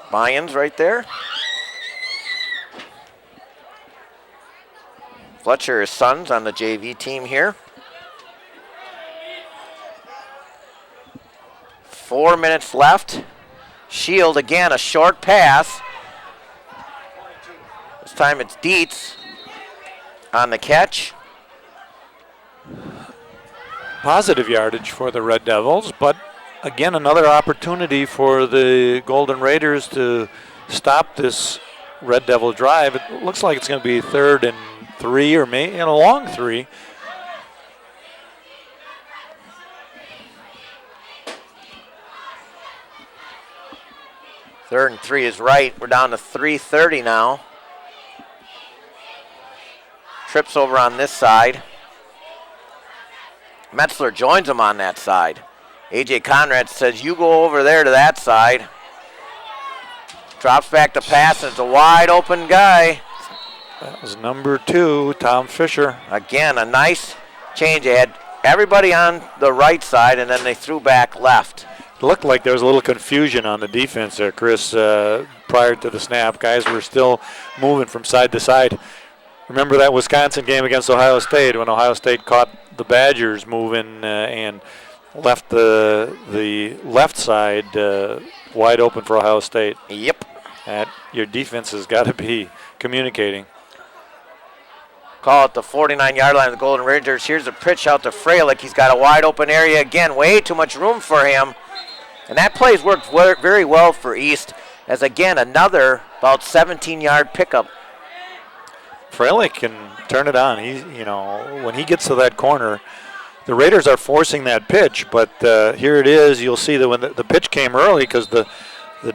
Byans right there. Fletcher, his son's on the JV team here. 4 minutes left. Shield again, a short pass. This time it's Dietz on the catch. Positive yardage for the Red Devils, but again, another opportunity for the Golden Raiders to stop this Red Devil drive. It looks like it's going to be 3rd and 3 or maybe a long 3. Third and 3 is right. We're down to 3:30 now. Trips over on this side. Metzler joins him on that side. A.J. Conrad says, you go over there to that side. Drops back to pass, and it's a wide open guy. That was number 2, Tom Fisher. Again, a nice change. They had everybody on the right side, and then they threw back left. It looked like there was a little confusion on the defense there, Chris, prior to the snap. Guys were still moving from side to side. Remember that Wisconsin game against Ohio State when Ohio State caught the Badgers moving and left the left side wide open for Ohio State. Yep. Your defense has got to be communicating. Call it the 49-yard line of the Golden Raiders. Here's a pitch out to Freilich. He's got a wide open area again. Way too much room for him. And that play's worked very well for East as, again, another about 17-yard pickup. Freilich can turn it on. When he gets to that corner, the Raiders are forcing that pitch, but here it is. You'll see that when the pitch came early because the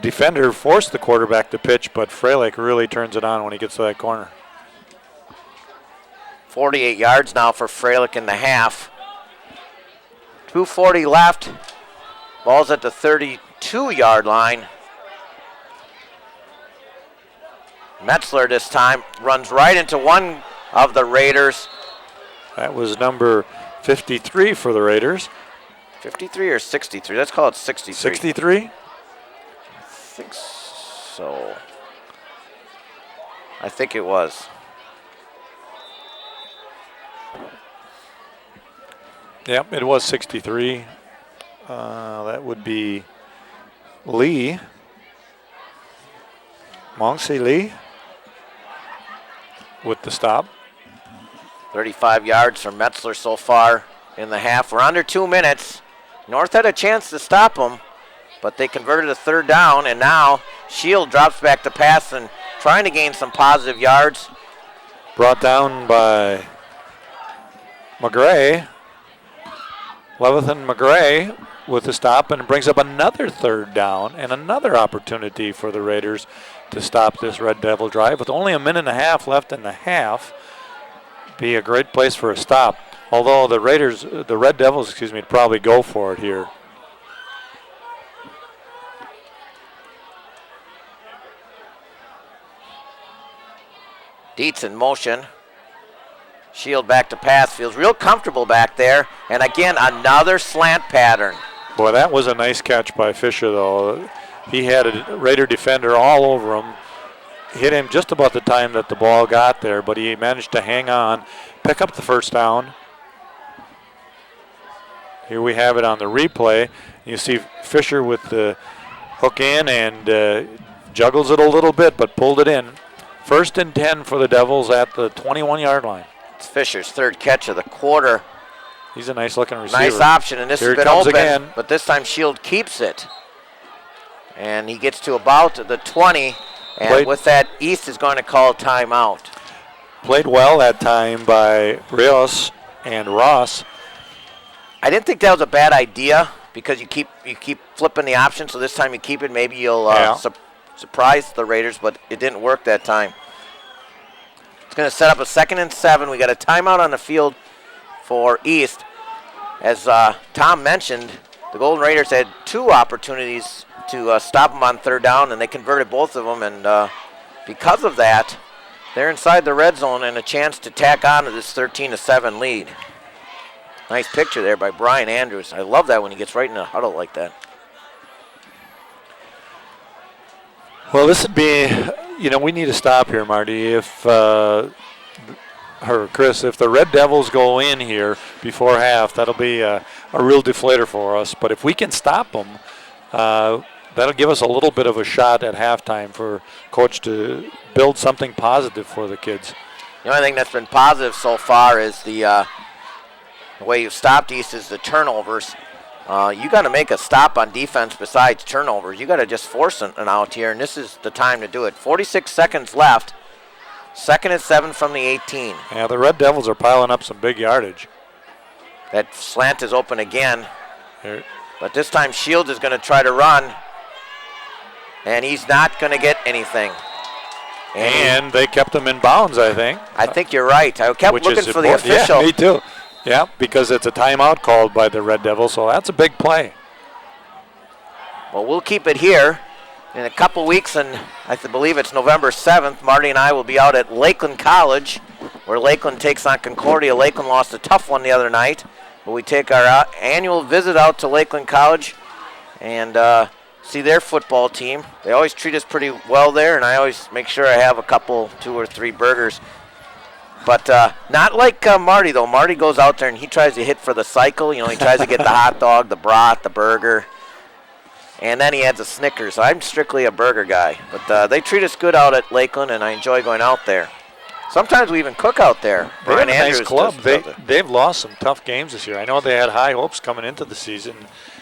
defender forced the quarterback to pitch, but Freilich really turns it on when he gets to that corner. 48 yards now for Freilich in the half. 2:40 left. Ball's at the 32-yard line. Metzler this time runs right into one of the Raiders. That was number 53 for the Raiders. 53 or 63? Let's call it 63. 63? I think so. I think it was. Yep, it was 63. That would be Lee. Monksy Lee with the stop. 35 yards from Metzler so far in the half. We're under 2 minutes. North had a chance to stop them, but they converted a third down, and now Shield drops back to pass and trying to gain some positive yards. Brought down by McGray. Levithan McGray with the stop, and it brings up another third down and another opportunity for the Raiders to stop this Red Devil drive with only a minute and a half left in the half. Be a great place for a stop. Although the Red Devils, probably go for it here. Dietz in motion. Shield back to pass. Feels real comfortable back there. And again, another slant pattern. Boy, that was a nice catch by Fisher, though. He had a Raider defender all over him. Hit him just about the time that the ball got there, but he managed to hang on, pick up the first down. Here we have it on the replay. You see Fisher with the hook in and juggles it a little bit, but pulled it in. 1st and 10 for the Devils at the 21-yard line. It's Fisher's third catch of the quarter. He's a nice-looking receiver. Nice option, and this Here has been comes open, again. but this time Shield keeps it. And he gets to about the 20, and with that, East is going to call a timeout. Played well that time by Rios and Ross. I didn't think that was a bad idea because you keep flipping the option, so this time you keep it. Maybe you'll surprise the Raiders, but it didn't work that time. It's going to set up a 2nd and 7. We got a timeout on the field for East. As Tom mentioned, the Golden Raiders had 2 opportunities to stop them on 3rd down, and they converted both of them. And because of that, they're inside the red zone and a chance to tack on to this 13-7 lead. Nice picture there by Brian Andrews. I love that when he gets right in a huddle like that. Well, this would be, we need to stop here, Marty. If Chris, if the Red Devils go in here before half, that'll be a real deflator for us. But if we can stop them, that'll give us a little bit of a shot at halftime for Coach to build something positive for the kids. The only thing that's been positive so far is the way you've stopped East is the turnovers. You got to make a stop on defense besides turnovers. You got to just force an out here, and this is the time to do it. 46 seconds left. 2nd and 7 from the 18. Yeah, the Red Devils are piling up some big yardage. That slant is open again. Here. But this time Shields is going to try to run, and he's not going to get anything. And they kept him in bounds, I think. I think you're right. I kept looking for the official. Yeah, me too. Yeah, because it's a timeout called by the Red Devils, so that's a big play. Well, we'll keep it here. In a couple weeks, and I believe it's November 7th, Marty and I will be out at Lakeland College, where Lakeland takes on Concordia. Lakeland lost a tough one the other night, but we take our annual visit out to Lakeland College and see their football team. They always treat us pretty well there, and I always make sure I have a couple, 2 or 3 burgers. But not like Marty, though. Marty goes out there and he tries to hit for the cycle. He tries to get the hot dog, the brat, the burger. And then he adds a Snickers. I'm strictly a burger guy. But they treat us good out at Lakeland, and I enjoy going out there. Sometimes we even cook out there. They have a Andrews nice club. They've lost some tough games this year. I know they had high hopes coming into the season.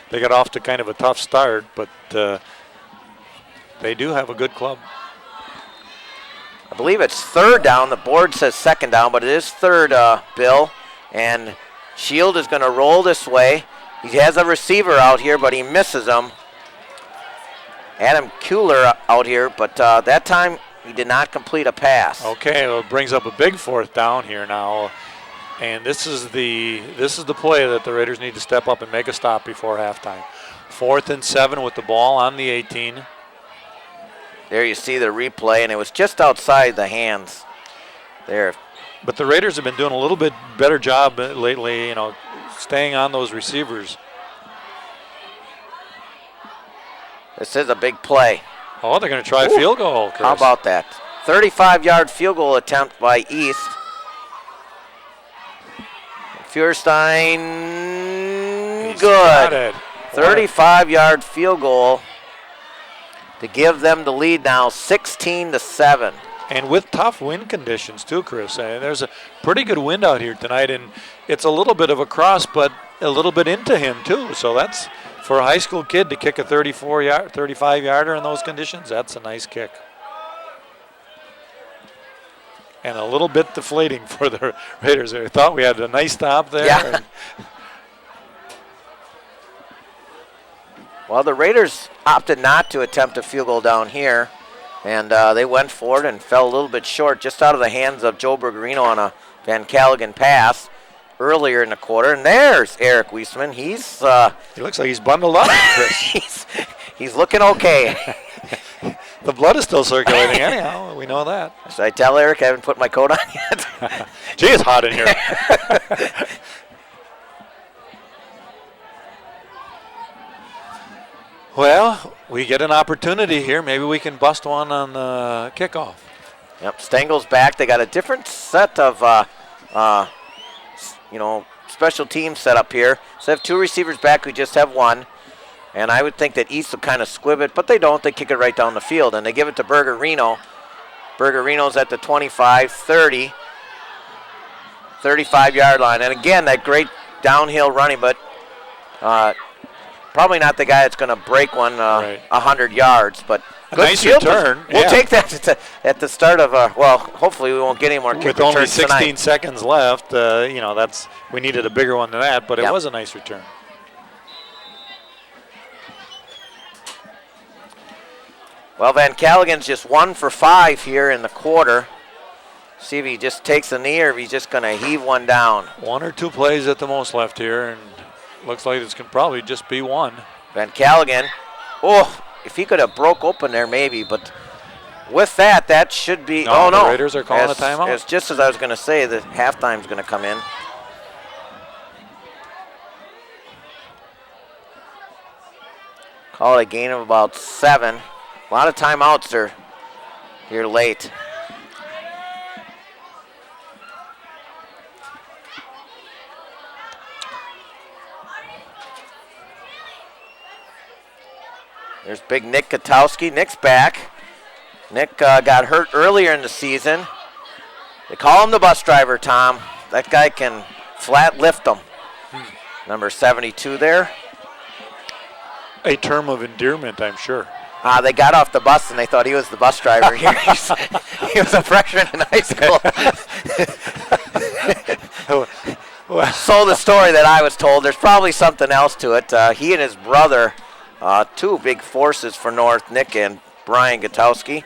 They got off to kind of a tough start, but they do have a good club. I believe it's 3rd down. The board says 2nd down, but it is 3rd, Bill. And Shield is going to roll this way. He has a receiver out here, but he misses him. Adam Kuehler out here, but that time he did not complete a pass. Okay, well, it brings up a big 4th down here now. And this is the play that the Raiders need to step up and make a stop before halftime. 4th and 7 with the ball on the 18. There you see the replay, and it was just outside the hands there. But the Raiders have been doing a little bit better job lately, staying on those receivers. This is a big play. Oh, they're going to try a field goal, Chris. How about that? 35-yard field goal attempt by East. Feuerstein, good. 35-yard field goal to give them the lead now, 16-7. And with tough wind conditions too, Chris. There's a pretty good wind out here tonight, and it's a little bit of a cross, but a little bit into him too. So that's, for a high school kid to kick a 35-yarder in those conditions, that's a nice kick. And a little bit deflating for the Raiders. I thought we had a nice stop there. Yeah. Well, the Raiders opted not to attempt a field goal down here, and they went for it and fell a little bit short, just out of the hands of Joe Bergerino on a Van Callaghan pass earlier in the quarter. And there's Eric Weisman. He looks like he's bundled up, Chris. he's looking okay. The blood is still circulating anyhow. We know that. Should I tell Eric I haven't put my coat on yet? Gee, it's hot in here. Well, we get an opportunity here. Maybe we can bust one on the kickoff. Yep, Stengel's back. They got a different set of, special teams set up here. So they have 2 receivers back. We just have 1. And I would think that East will kind of squib it, but they don't. They kick it right down the field, and they give it to Bergerino. Bergerino's at the 25, 30, 35-yard line. And again, that great downhill running, but probably not the guy that's going to break one 100 yards, but a good nice field return. We'll take that at the start of hopefully we won't get any more kick with only returns 16 tonight. seconds left. We needed a bigger one than that, but it was a nice return. Well, Van Callaghan's just 1 for 5 here in the quarter. See if he just takes a knee or if he's just going to heave one down. 1 or 2 plays at the most left here, and looks like it's going to probably just be 1. Van Callaghan, if he could have broke open there maybe, but with that should be, the Raiders are calling a timeout. It's just as I was going to say, the halftime's going to come in. Call it a gain of about 7. A lot of timeouts are here late. There's big Nick Katowski. Nick's back. Nick got hurt earlier in the season. They call him the bus driver, Tom. That guy can flat lift them. Number 72 there. A term of endearment, I'm sure. They got off the bus and they thought he was the bus driver here. He was a freshman in high school. So the story that I was told, there's probably something else to it. He and his brother, 2 big forces for North, Nick and Brian Gutowski.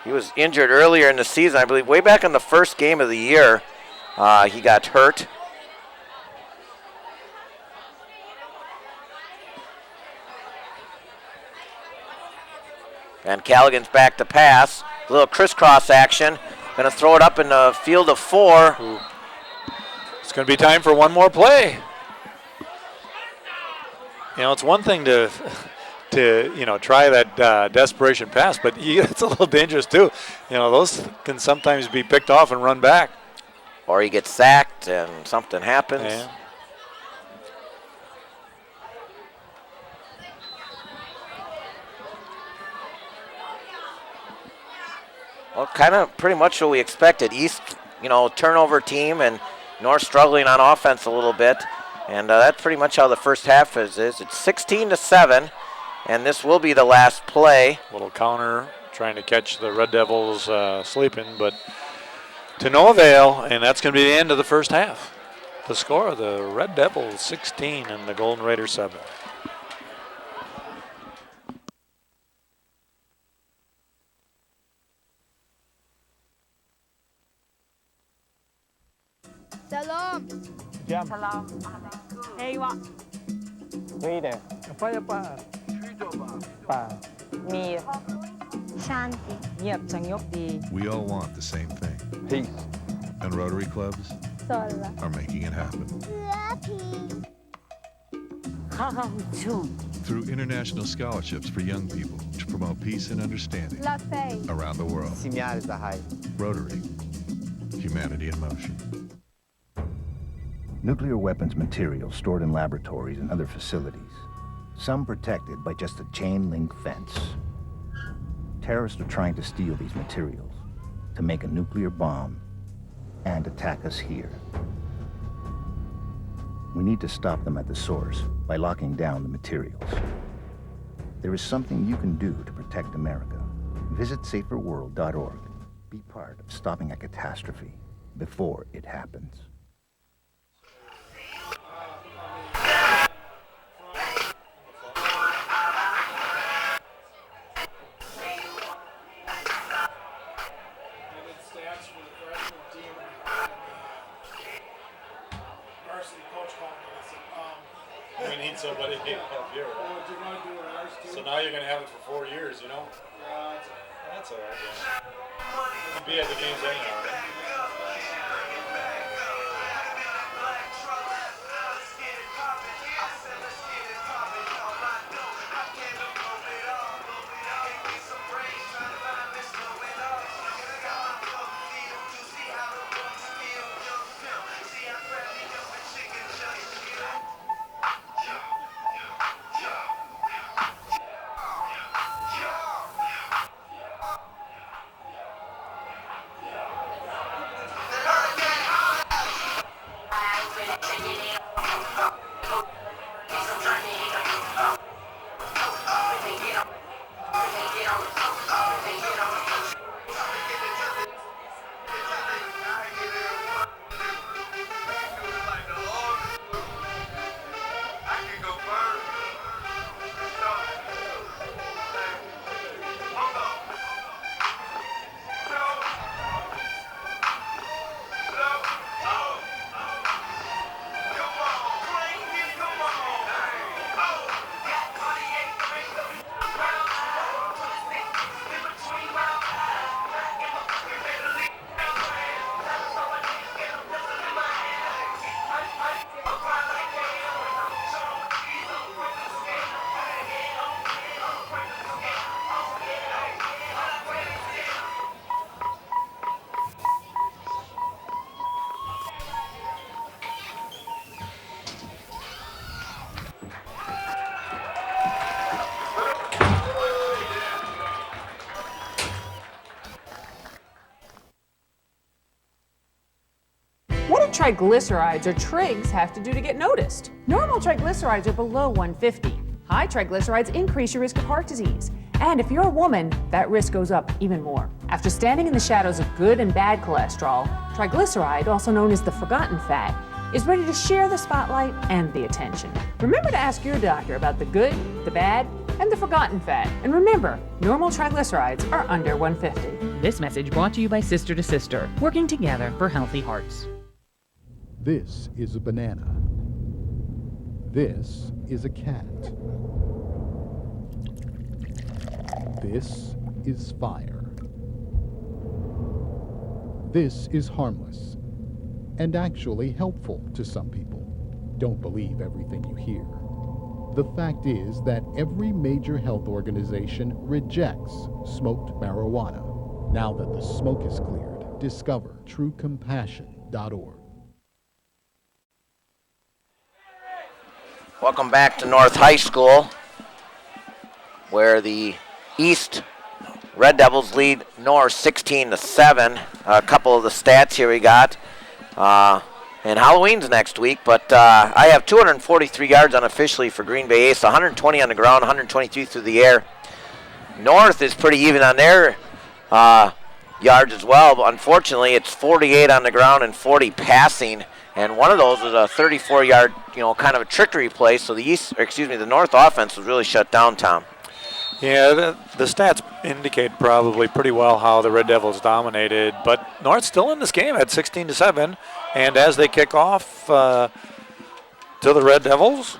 He was injured earlier in the season, I believe, way back in the first game of the year. He got hurt. And Callaghan's back to pass. A little crisscross action. Going to throw it up in the field of 4. It's going to be time for one more play. It's one thing to try that desperation pass, but it's a little dangerous too. Those can sometimes be picked off and run back. Or he gets sacked and something happens. Yeah. Well, kind of pretty much what we expected. East, turnover team, and North struggling on offense a little bit. And that's pretty much how the first half is. It's 16-7, and this will be the last play. Little counter, trying to catch the Red Devils sleeping, but to no avail, and that's going to be the end of the first half. The score, the Red Devils 16 and the Golden Raiders 7. Salam. Jam. Salam. Ewa. Rede. Apa? Pa. Mir. Shanti. Nhiệt sangok di. We all want the same thing. Peace. And Rotary clubs Sola. are making it happen. Lucky. Through international scholarships for young people to promote peace and understanding La paix. around the world. Rotary. Humanity in motion. Nuclear weapons materials stored in laboratories and other facilities, some protected by just a chain-link fence. Terrorists are trying to steal these materials to make a nuclear bomb and attack us here. We need to stop them at the source by locking down the materials. There is something you can do to protect America. Visit saferworld.org. Be part of stopping a catastrophe before it happens. varsity coach called me and said, We need somebody to help here. what you want to do a varsity? So now you're going to have it for 4 years, you know? Yeah, That's all right, yeah. You'll be at the games anyhow, right? What do triglycerides or trigs have to do to get noticed? Normal triglycerides are below 150. High triglycerides increase your risk of heart disease. And if you're a woman, that risk goes up even more. After standing in the shadows of good and bad cholesterol, triglyceride, also known as the forgotten fat, is ready to share the spotlight and the attention. Remember to ask your doctor about the good, the bad, and the forgotten fat. And remember, normal triglycerides are under 150. This message brought to you by Sister to Sister, working together for healthy hearts. This is a banana. This is a cat. This is fire. This is harmless and actually helpful to some people. Don't believe everything you hear. The fact is that every major health organization rejects smoked marijuana. Now that the smoke is cleared, discover truecompassion.org. Welcome back to North High School, where the East Red Devils lead North 16-7. A couple of the stats here we got. And Halloween's next week, but I have 243 yards unofficially for Green Bay Ace, 120 on the ground, 123 through the air. North is pretty even on their yards as well, but unfortunately it's 48 on the ground and 40 passing. And one of those was a 34-yard, kind of a trickery play. So the North offense was really shut down, Tom. Yeah, the stats indicate probably pretty well how the Red Devils dominated, but North's still in this game at 16-7. And as they kick off to the Red Devils,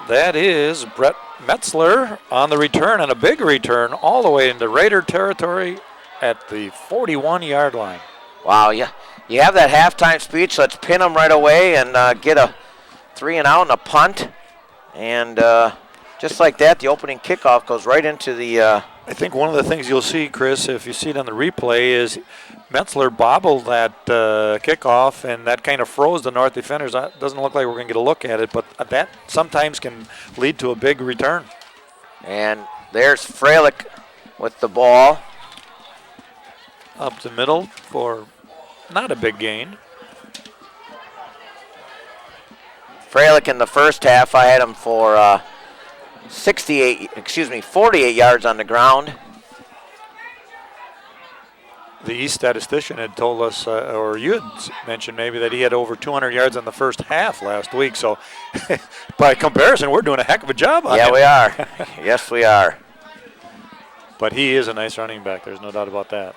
that is Brett Metzler on the return, and a big return all the way into Raider territory at the 41-yard line. Wow, yeah. You have that halftime speech. Let's pin them right away and get a 3-and-out and a punt. And just like that, the opening kickoff goes right into the... I think one of the things you'll see, Chris, if you see it on the replay, is Metzler bobbled that kickoff, and that kind of froze the North defenders. It doesn't look like we're going to get a look at it, but that sometimes can lead to a big return. And there's Freilich with the ball. Up the middle for not a big gain. Freilich in the first half, I had him for 48 yards on the ground. The East statistician had told us, or you had mentioned maybe, that he had over 200 yards in the first half last week. So by comparison, we're doing a heck of a job on him. Yeah, we are. Yes, we are. But he is a nice running back. There's no doubt about that.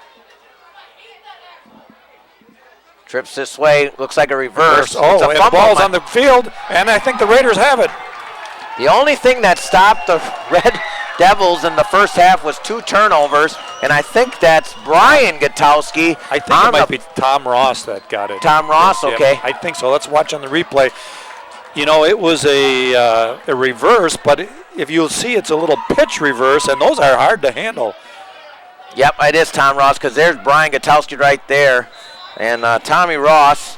Trips this way. Looks like a reverse. Oh, It's a and the fumble. ball's on the field, and I think the Raiders have it. The only thing that stopped the Red Devils in the first half was 2 turnovers, and I think that's Brian Gutowski. I think it might be Tom Ross that got it. Tom Ross, okay. I think so. Let's watch on the replay. You know, it was a reverse, but if you'll see, it's a little pitch reverse, and those are hard to handle. Yep, it is Tom Ross, because there's Brian Gutowski right there. And Tommy Ross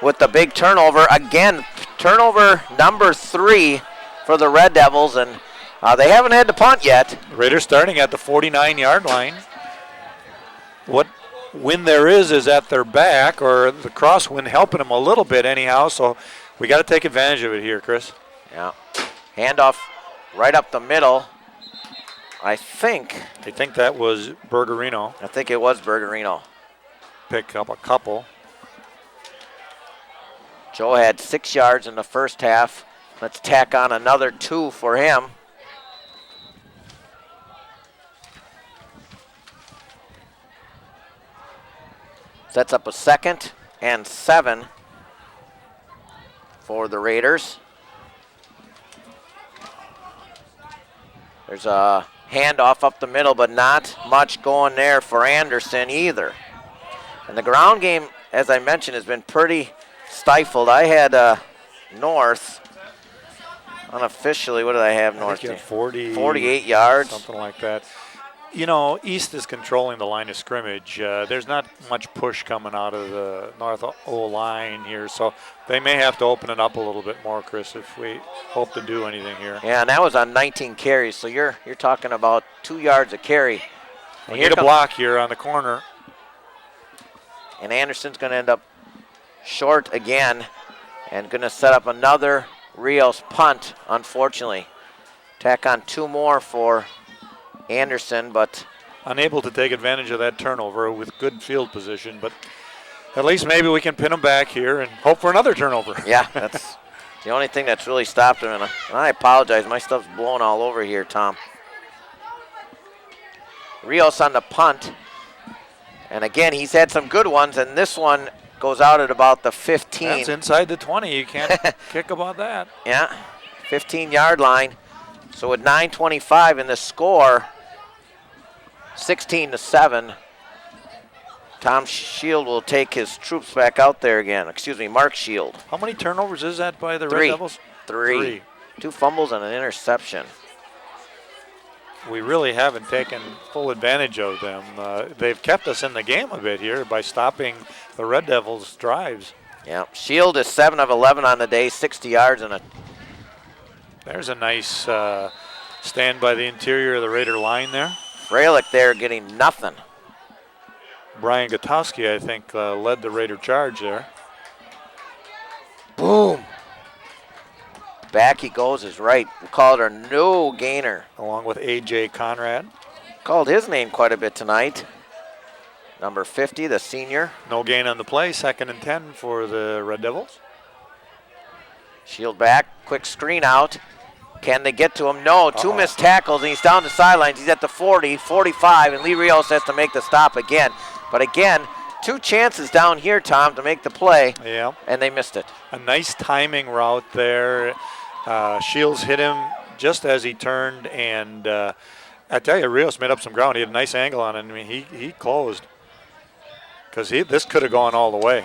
with the big turnover. Again, turnover number 3 for the Red Devils, and they haven't had to punt yet. Raiders starting at the 49-yard line. What wind there is at their back, or the crosswind helping them a little bit anyhow, so we got to take advantage of it here, Chris. Yeah. Handoff right up the middle. I think that was Bergerino. I think it was Bergerino. Pick up a couple. Joe had 6 yards in the first half. Let's tack on another 2 for him. Sets up a 2nd and 7 for the Raiders. There's a handoff up the middle, but not much going there for Anderson either. And the ground game, as I mentioned, has been pretty stifled. I had North, unofficially, what did I have North? I think you had 48 yards. Something like that. You know, East is controlling the line of scrimmage. There's not much push coming out of the North O-line here, so they may have to open it up a little bit more, Chris, if we hope to do anything here. Yeah, and that was on 19 carries, so you're talking about 2 yards a carry. We need a block here on the corner. And Anderson's going to end up short again and going to set up another Rios punt, unfortunately. Tack on 2 more for Anderson, but unable to take advantage of that turnover with good field position, but at least maybe we can pin them back here and hope for another turnover. Yeah, that's the only thing that's really stopped him. And I apologize, my stuff's blowing all over here, Tom. Rios on the punt. And again, he's had some good ones, and this one goes out at about the 15. That's inside the 20. You can't kick about that. Yeah, 15-yard line. So with 9:25 in the score, 16-7, Tom Shield will take his troops back out there again. Excuse me, Mark Shield. How many turnovers is that by the Red Devils? Three. 2 fumbles and an interception. We really haven't taken full advantage of them. They've kept us in the game a bit here by stopping the Red Devils' drives. Yeah, Shield is 7 of 11 on the day, 60 yards and a. There's a nice stand by the interior of the Raider line there. Fralick there getting nothing. Brian Gutowski, I think, led the Raider charge there. Boom. Back he goes is right. We called her no gainer. Along with A.J. Conrad. Called his name quite a bit tonight. Number 50, the senior. No gain on the play. 2nd and 10 for the Red Devils. Shield back. Quick screen out. Can they get to him? No. 2 missed tackles, and he's down the sidelines. He's at the 40, 45, and Lee Rios has to make the stop again. But again, 2 chances down here, Tom, to make the play. Yeah. And they missed it. A nice timing route there. Shields hit him just as he turned, and I tell you, Rios made up some ground. He had a nice angle on it. I mean, he closed because this could have gone all the way.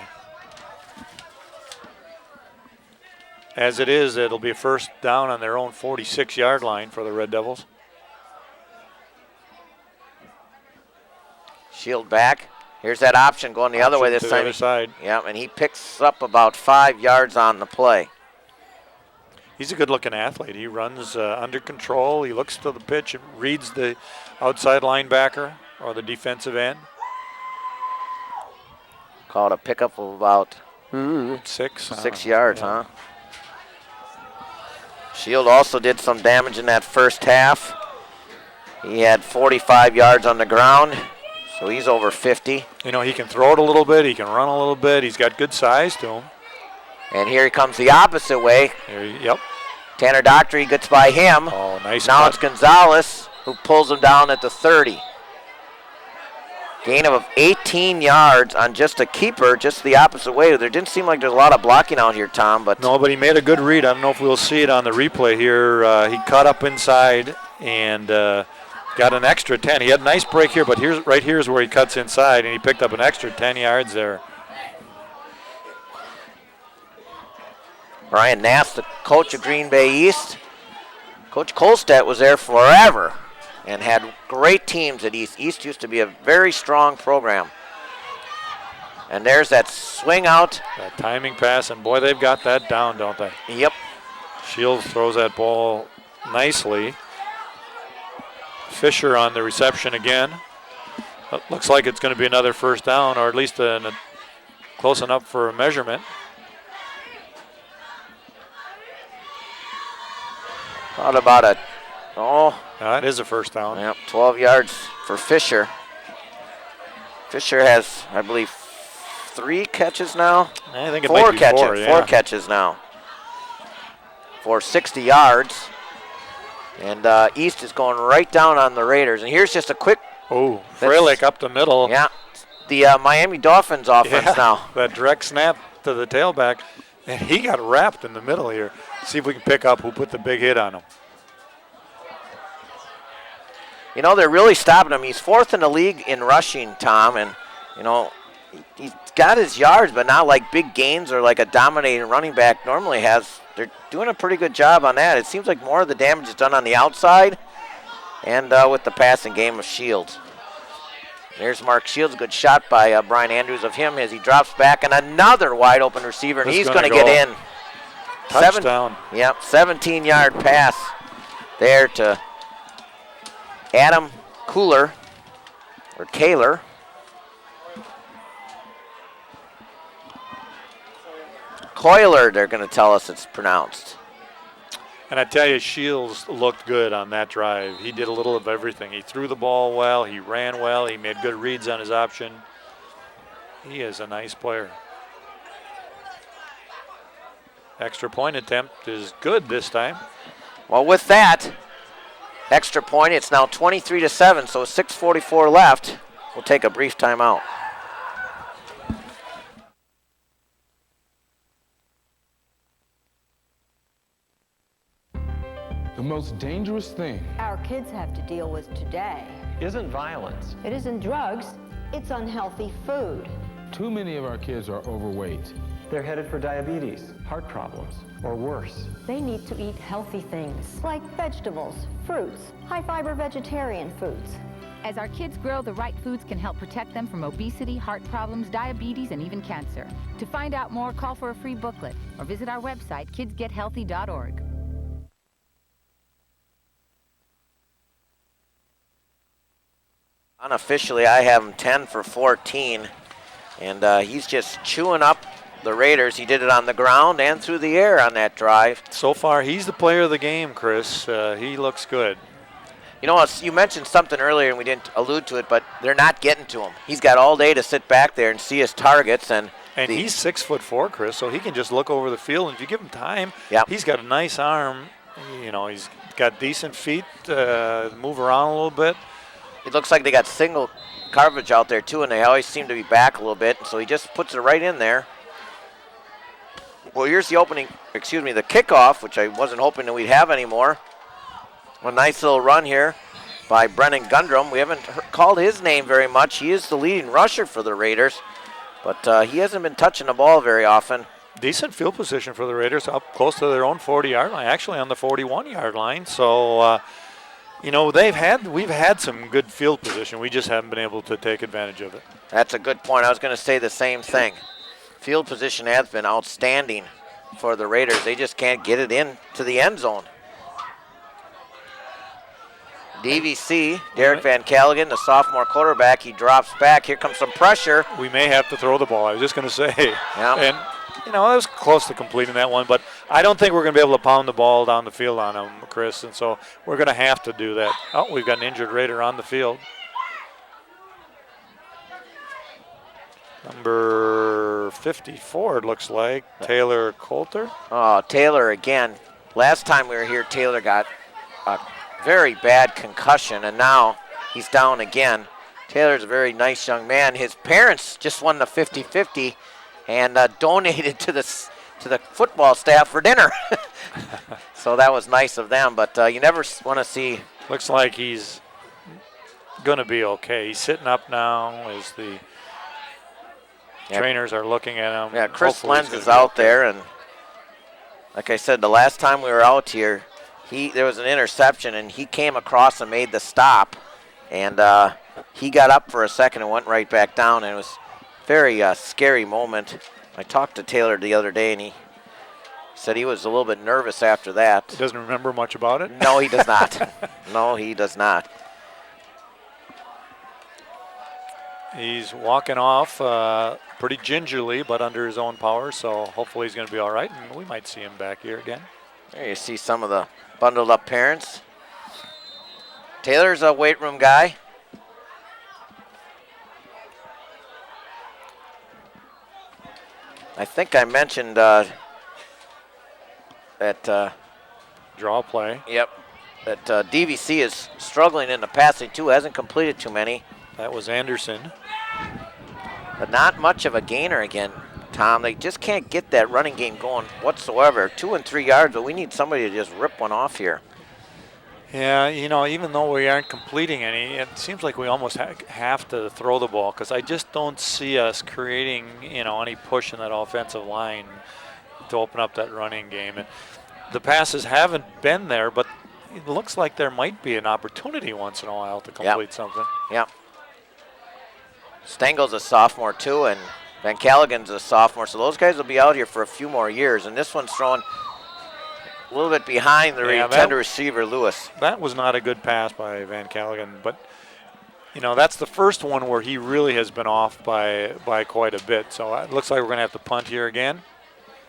As it is, it'll be a first down on their own 46-yard line for the Red Devils. Shield back. Here's that option going the other way this to time. The other side. Yeah, and he picks up about 5 yards on the play. He's a good-looking athlete. He runs under control. He looks to the pitch and reads the outside linebacker or the defensive end. Called a pickup of about 6 yards, huh? Shield also did some damage in that first half. He had 45 yards on the ground, so he's over 50. You know, he can throw it a little bit. He can run a little bit. He's got good size to him. And here he comes the opposite way. Yep. Tanner Dockery gets by him. Oh, nice Now cut. it's Gonzalez who pulls him down at the 30. Gain of 18 yards on just a keeper, just the opposite way. There didn't seem like there's a lot of blocking out here, Tom. But no, but he made a good read. I don't know if we'll see it on the replay here. He cut up inside and got an extra 10. He had a nice break here, but right here's where he cuts inside, and he picked up an extra 10 yards there. Brian Nass, the coach of Green Bay East. Coach Kolstadt was there forever and had great teams at East. East used to be a very strong program. And there's that swing out. That timing pass, and boy, they've got that down, don't they? Yep. Shields throws that ball nicely. Fisher on the reception again. Looks like it's going to be another first down, or at least close enough for a measurement. Thought about it. Oh. That is a first down. Yep, 12 yards for Fisher. Fisher has, I believe, 3 catches now. I think it might be 4, yeah. 4 catches now for 60 yards. And East is going right down on the Raiders. And here's just a quick. Oh, Freilich up the middle. Yeah, the Miami Dolphins offense now. That direct snap to the tailback. And he got wrapped in the middle here. See if we can pick up who put the big hit on him. You know, they're really stopping him. He's 4th in the league in rushing, Tom. And, you know, he's got his yards, but not like big gains or like a dominating running back normally has. They're doing a pretty good job on that. It seems like more of the damage is done on the outside and with the passing game of Shields. There's Mark Shields, good shot by Brian Andrews of him as he drops back, and another wide open receiver, and he's going to get in. Touchdown. 17-yard pass there to Adam Kohler, or Kaler. Coiler, they're going to tell us it's pronounced. And I tell you, Shields looked good on that drive. He did a little of everything. He threw the ball well. He ran well. He made good reads on his option. He is a nice player. Extra point attempt is good this time. Well, with that extra point, it's now 23-7, so 6:44 left. We'll take a brief timeout. The most dangerous thing our kids have to deal with today isn't violence. it isn't drugs, it's unhealthy food. Too many of our kids are overweight. They're headed for diabetes, heart problems, or worse. They need to eat healthy things like vegetables, fruits, high-fiber vegetarian foods. As our kids grow, the right foods can help protect them from obesity, heart problems, diabetes, and even cancer. To find out more, call for a free booklet or visit our website, kidsgethealthy.org. Unofficially, I have him 10 for 14, and he's just chewing up the Raiders. He did it on the ground and through the air on that drive. So far, he's the player of the game, Chris. He looks good. You know, you mentioned something earlier, and we didn't allude to it, but they're not getting to him. He's got all day to sit back there and see his targets. And he's 6'4", Chris, so he can just look over the field. And if you give him time, he's got a nice arm. You know, he's got decent feet, move around a little bit. It looks like they got single coverage out there, too, and they always seem to be back a little bit. So he just puts it right in there. Well, here's the the kickoff, which I wasn't hoping that we'd have anymore. A nice little run here by Brennan Gundrum. We haven't called his name very much. He is the leading rusher for the Raiders, but he hasn't been touching the ball very often. Decent field position for the Raiders, up close to their own 40-yard line, actually on the 41-yard line. So, you know, we've had some good field position. We just haven't been able to take advantage of it. That's a good point. I was going to say the same thing. Field position has been outstanding for the Raiders. They just can't get it in to the end zone. DVC, Derek Van Callaghan, the sophomore quarterback, he drops back. Here comes some pressure. We may have to throw the ball. I was just going to say. Yeah. And, you know, I was close to completing that one, but I don't think we're going to be able to pound the ball down the field on him, Chris, and so we're going to have to do that. Oh, we've got an injured Raider on the field. Number 54, it looks like, Taylor Coulter. Oh, Taylor again. Last time we were here, Taylor got a very bad concussion, and now he's down again. Taylor's a very nice young man. His parents just won the 50-50 and donated to the football staff for dinner. So that was nice of them, but you never want to see. Looks like he's going to be okay. He's sitting up now as the trainers are looking at him. Yeah, Chris Hopefully Lenz is out there, and like I said, the last time we were out here, there was an interception, and he came across and made the stop, and he got up for a second and went right back down, and it was a very scary moment. I talked to Taylor the other day, and he said he was a little bit nervous after that. He doesn't remember much about it? No, he does not. No, he does not. He's walking off pretty gingerly, but under his own power, so hopefully he's going to be all right, and we might see him back here again. There you see some of the bundled up parents. Taylor's a weight room guy. I think I mentioned that draw play. Yep. That DVC is struggling in the passing too, hasn't completed too many. That was Anderson. But not much of a gainer again, Tom. They just can't get that running game going whatsoever. 2 and 3 yards, but we need somebody to just rip one off here. Yeah, you know, even though we aren't completing any, it seems like we almost have to throw the ball because I just don't see us creating, any push in that offensive line to open up that running game. And the passes haven't been there, but it looks like there might be an opportunity once in a while to complete something. Yep. Stengel's a sophomore too, and Van Callaghan's a sophomore, so those guys will be out here for a few more years. And this one's thrown a little bit behind the tender receiver, Lewis. That was not a good pass by Van Callaghan, but that's the first one where he really has been off by quite a bit. So it looks like we're going to have to punt here again.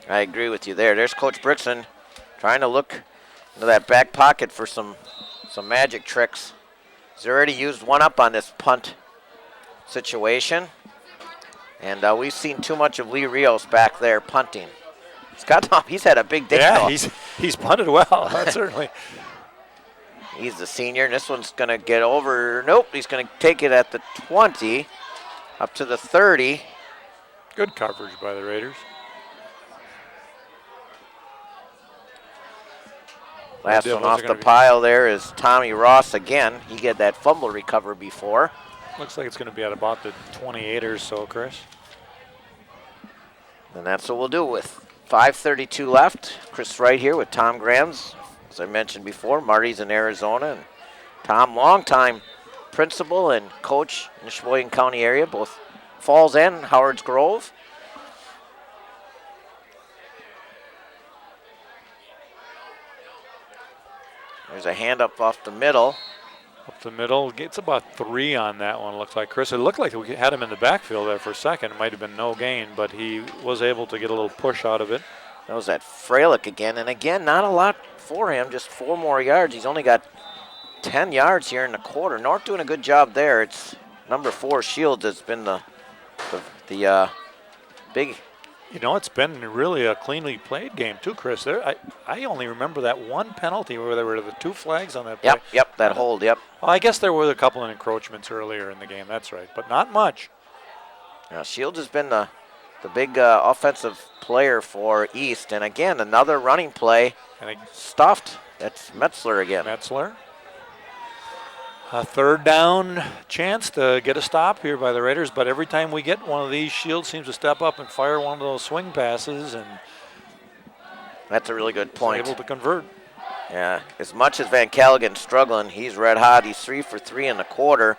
I agree with you there. There's Coach Brixton trying to look into that back pocket for some magic tricks. He's already used one up on this punt situation. And we've seen too much of Lee Rios back there punting. He's had a big day. Yeah, he's punted well, certainly. He's the senior, and this one's going to get over. Nope, he's going to take it at the 20, up to the 30. Good coverage by the Raiders. Last one off the pile there is Tommy Ross again. He get that fumble recover before. Looks like it's going to be at about the 28 or so, Chris. And that's what we'll do with 5:32 left. Chris right here with Tom Grams. As I mentioned before, Marty's in Arizona. And Tom, longtime principal and coach in the Sheboygan County area, both Falls and Howard's Grove. There's a hand up off the middle. Up the middle, gets about 3 on that one, looks like. Chris, it looked like we had him in the backfield there for a second. It might have been no gain, but he was able to get a little push out of it. That was that Freilich again. And again, not a lot for him, just 4 more yards. He's only got 10 yards here in the quarter. North doing a good job there. It's number 4, Shields, has been the big. It's been really a cleanly played game too, Chris. There, I only remember that one penalty where there were the 2 flags on that play. Yep, that hold, yep. Well, I guess there were a couple of encroachments earlier in the game, that's right, but not much. Now, Shields has been the big offensive player for East, and again, another running play. And stuffed. That's Metzler again. Metzler. A 3rd down chance to get a stop here by the Raiders, but every time we get one of these, Shields seems to step up and fire one of those swing passes, and that's a really good point. Able to convert. Yeah, as much as Van Callaghan's struggling, he's red hot. He's 3 for 3 in the quarter.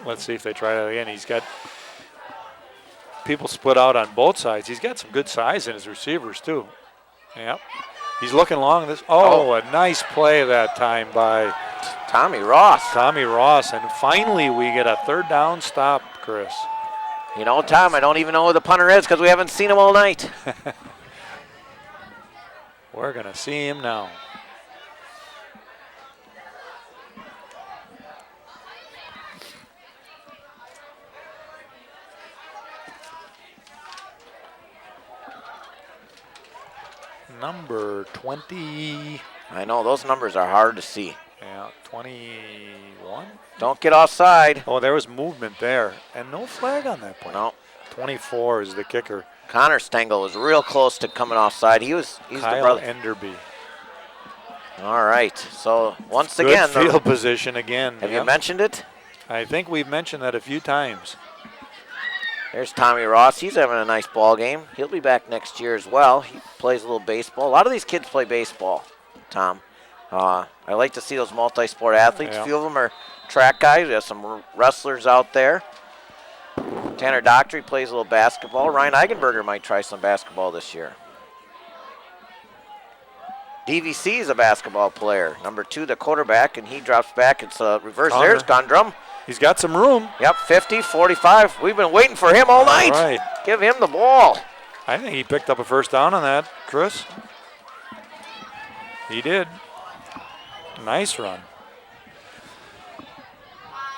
Let's see if they try that again. He's got people split out on both sides. He's got some good size in his receivers too. Yep. He's looking long this. A nice play that time by Tommy Ross. And finally we get a 3rd down stop, Chris. Tom, I don't even know who the punter is because we haven't seen him all night. We're going to see him now. Number 20. I know, those numbers are hard to see. Yeah, 21. Don't get offside. Oh, there was movement there, and no flag on that play. No. 24 is the kicker. Connor Stengel was real close to coming offside. He's the Kyle brother. Enderby. All right. So once Good again, field position again. Have Yep. you mentioned it? I think we've mentioned that a few times. There's Tommy Ross. He's having a nice ball game. He'll be back next year as well. He plays a little baseball. A lot of these kids play baseball, Tom. I like to see those multi-sport athletes. Yeah. A few of them are track guys. We have some wrestlers out there. Tanner Dockery plays a little basketball. Ryan Eigenberger might try some basketball this year. DVC is a basketball player. Number 2, the quarterback, and he drops back. It's a reverse. Connor. There's Gundrum. He's got some room. Yep, 50, 45. We've been waiting for him all night. All right. Give him the ball. I think he picked up a first down on that, Chris. He did. Nice run.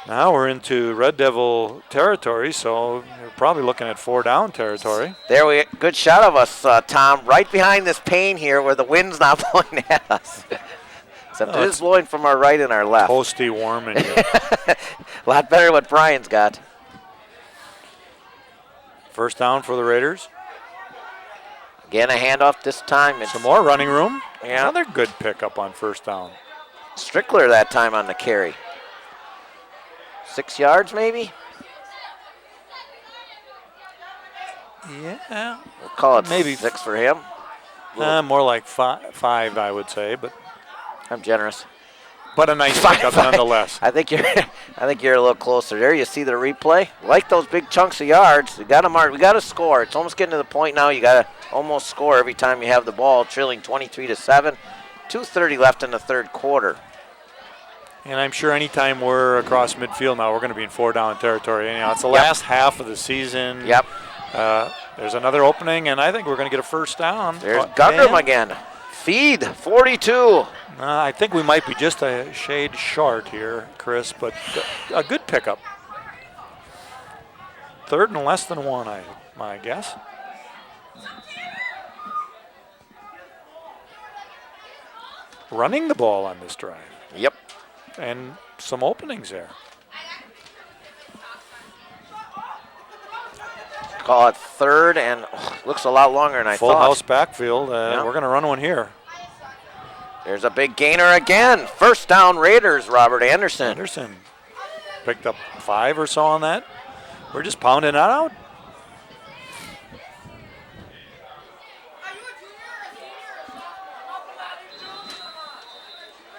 Now we're into Red Devil territory, so we're probably looking at 4-down territory. There we good shot of us, Tom, right behind this pane here where the wind's not blowing at us. Except it is blowing from our right and our left. Toasty warm in here. A lot better than what Brian's got. First down for the Raiders. Again, a handoff this time. It's some more running room. Yeah. Another good pickup on first down. Strickler that time on the carry. 6 yards maybe? Yeah. We'll call it maybe 6 for him. More like five, I would say, but I'm generous. But a nice pickup nonetheless. I think you're a little closer there. You see the replay? Like those big chunks of yards. We got to mark. We got to score. It's almost getting to the point now. You got to almost score every time you have the ball. Trailing 23-7. 2:30 left in the third quarter. And I'm sure anytime we're across midfield now, we're going to be in 4-down territory. Anyhow, it's the last half of the season. Yep. There's another opening, and I think we're going to get a first down. There's Gundrum again. Feed 42. I think we might be just a shade short here, Chris, but a good pickup. 3rd and less than 1, my guess. Running the ball on this drive. Yep. And some openings there. Call it 3rd and looks a lot longer than I thought. Full house backfield. Yeah. We're going to run one here. There's a big gainer again. First down Raiders, Robert Anderson. Anderson picked up 5 or so on that. We're just pounding that out.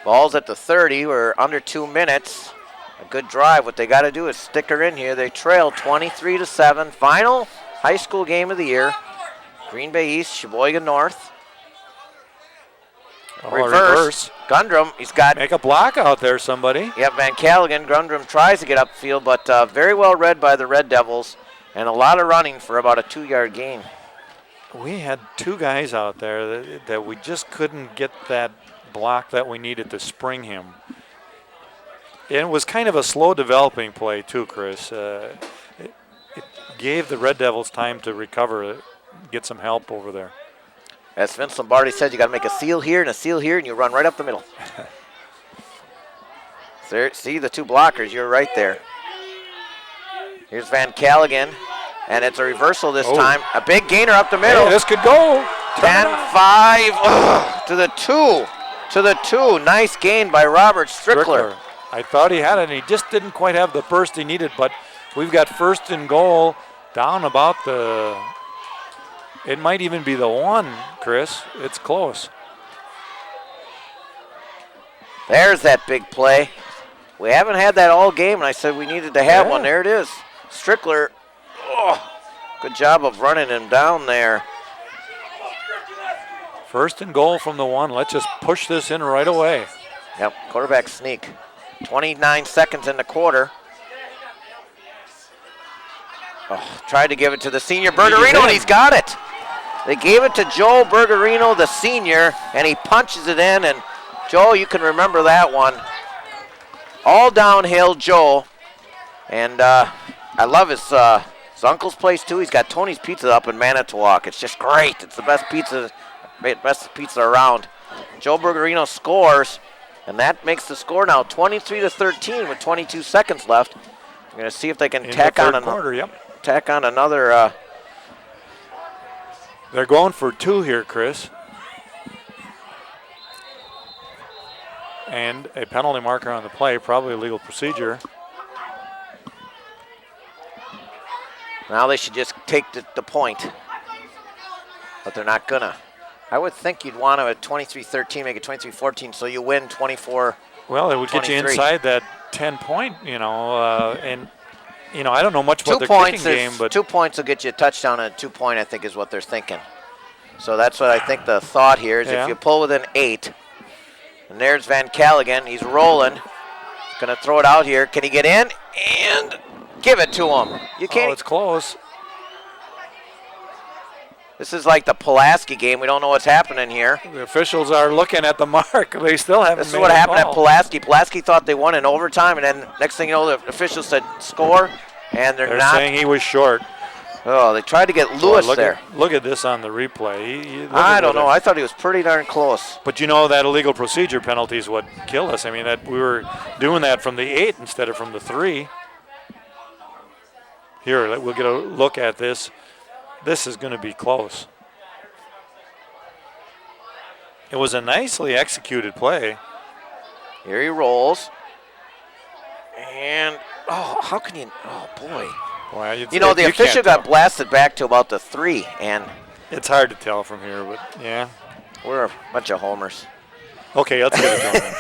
Ball's at the 30. We're under 2 minutes. A good drive. What they got to do is stick her in here. They trail 23-7. Final high school game of the year. Green Bay East, Sheboygan North. Reverse. Gundrum, he's got... Make a block out there, somebody. Yep, Van Callaghan. Gundrum tries to get upfield, but very well read by the Red Devils. And a lot of running for about a 2-yard gain. We had 2 guys out there that we just couldn't get that block that we needed to spring him. And it was kind of a slow developing play too, Chris. It gave the Red Devils time to recover, get some help over there. As Vince Lombardi said, you got to make a seal here and a seal here, and you run right up the middle. There, see the 2 blockers, you're right there. Here's Van Callaghan, and it's a reversal this time. A big gainer up the middle. Hey, this could go. 10-5 to the 2. To the 2. Nice gain by Robert Strickler. I thought he had it, and he just didn't quite have the burst he needed, but we've got 1st and goal down about the... It might even be the 1, Chris. It's close. There's that big play. We haven't had that all game, and I said we needed to have one. There it is. Strickler, good job of running him down there. 1st and goal from the 1. Let's just push this in right away. Yep, quarterback sneak. 29 seconds in the quarter. Tried to give it to the senior Bergerino, and he's got it. They gave it to Joe Bergerino, the senior, and he punches it in. And Joe, you can remember that one. All downhill, Joe. And I love his uncle's place too. He's got Tony's Pizza up in Manitowoc. It's just great. It's the best pizza around. Joe Bergerino scores. And that makes the score now 23-13 with 22 seconds left. We're going to see if they can tack on another. They're going for 2 here, Chris. And a penalty marker on the play, probably a legal procedure. Now they should just take the point. But they're not going to. I would think you'd want to at 23-13, make it 23-14, so you win 24. Well, it would get you inside that 10-point, and I don't know much about their kicking game, but 2 points will get you a touchdown, and a 2-point, I think, is what they're thinking. So that's what I think the thought here is. If you pull within 8, and there's Van Callaghan, he's rolling, going to throw it out here. Can he get in? And give it to him. You can't. Oh, it's close. This is like the Pulaski game. We don't know what's happening here. The officials are looking at the mark. They still haven't. This is what happened at Pulaski. Pulaski thought they won in overtime, and then next thing you know, the officials said score, and they're not. Saying he was short. Oh, they tried to get Lewis there. Look at this on the replay. I don't know. I thought he was pretty darn close. But that illegal procedure penalty is what killed us. I mean, that we were doing that from the 8 instead of from the 3. Here, we'll get a look at this. This is going to be close. It was a nicely executed play. Here he rolls. And, how can you, boy. Well, the official got blasted back to about the 3, and it's hard to tell from here, but yeah. We're a bunch of homers. Okay, let's get it going.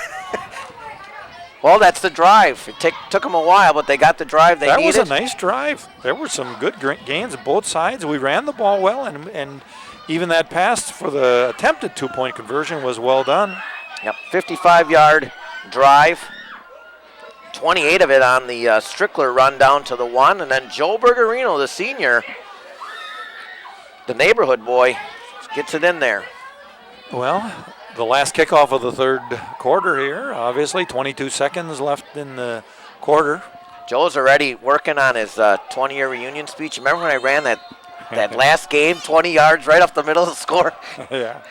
Well, that's the drive. It took them a while, but they got the drive they needed. That was a nice drive. There were some good gains on both sides. We ran the ball well, and even that pass for the attempted 2-point conversion was well done. Yep, 55-yard drive. 28 of it on the Strickler run down to the 1, and then Joe Bergerino, the senior, the neighborhood boy, gets it in there. Well, the last kickoff of the third quarter here, obviously 22 seconds left in the quarter. Joe's already working on his 20-year reunion speech. Remember when I ran that last game, 20 yards right up the middle of the score? Yeah.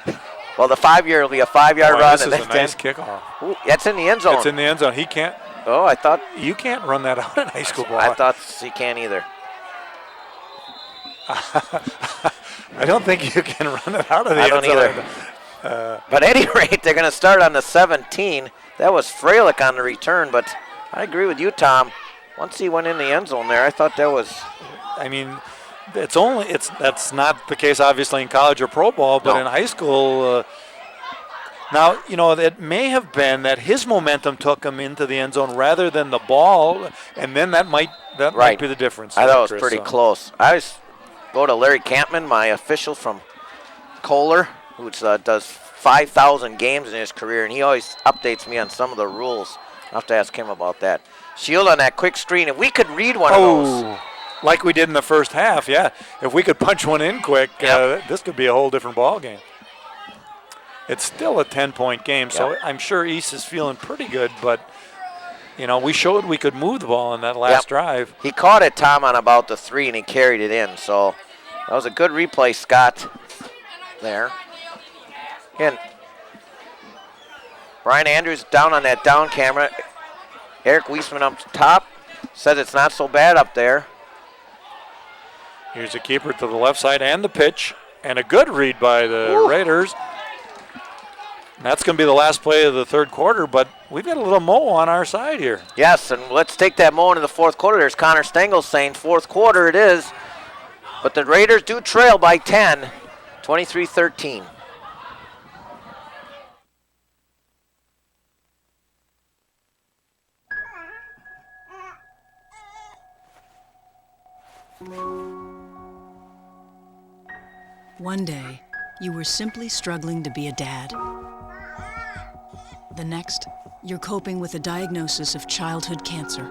Well, the 5-year will be a 5-yard run. This is a nice kickoff. Ooh, that's in the end zone. It's in the end zone. He can't. Oh, I thought. You can't run that out in high school ball. I thought he can't either. I don't think you can run it out of the end zone. I don't either. But at any rate, they're going to start on the 17. That was Freilich on the return, but I agree with you, Tom. Once he went in the end zone there, I thought that was. I mean, that's not the case, obviously, in college or pro ball, but in high school. Now, it may have been that his momentum took him into the end zone rather than the ball, and then that might be the difference. I thought it was pretty close. I always go to Larry Campman, my official from Kohler, who does 5,000 games in his career, and he always updates me on some of the rules. I'll have to ask him about that. Shield on that quick screen. If we could read one of those. Like we did in the first half, yeah. If we could punch one in quick, this could be a whole different ball game. It's still a 10-point game, so I'm sure East is feeling pretty good, but, we showed we could move the ball in that last drive. He caught it, Tom, on about the 3, and he carried it in, so that was a good replay, Scott, there. And Brian Andrews down on that down camera. Eric Wiesman up top says it's not so bad up there. Here's a keeper to the left side and the pitch, and a good read by the Raiders. And that's going to be the last play of the third quarter, but we've got a little mo on our side here. Yes, and let's take that mo into the fourth quarter. There's Connor Stengel saying fourth quarter it is, but the Raiders do trail by 10, 23-13. One day, you were simply struggling to be a dad. The next, you're coping with a diagnosis of childhood cancer.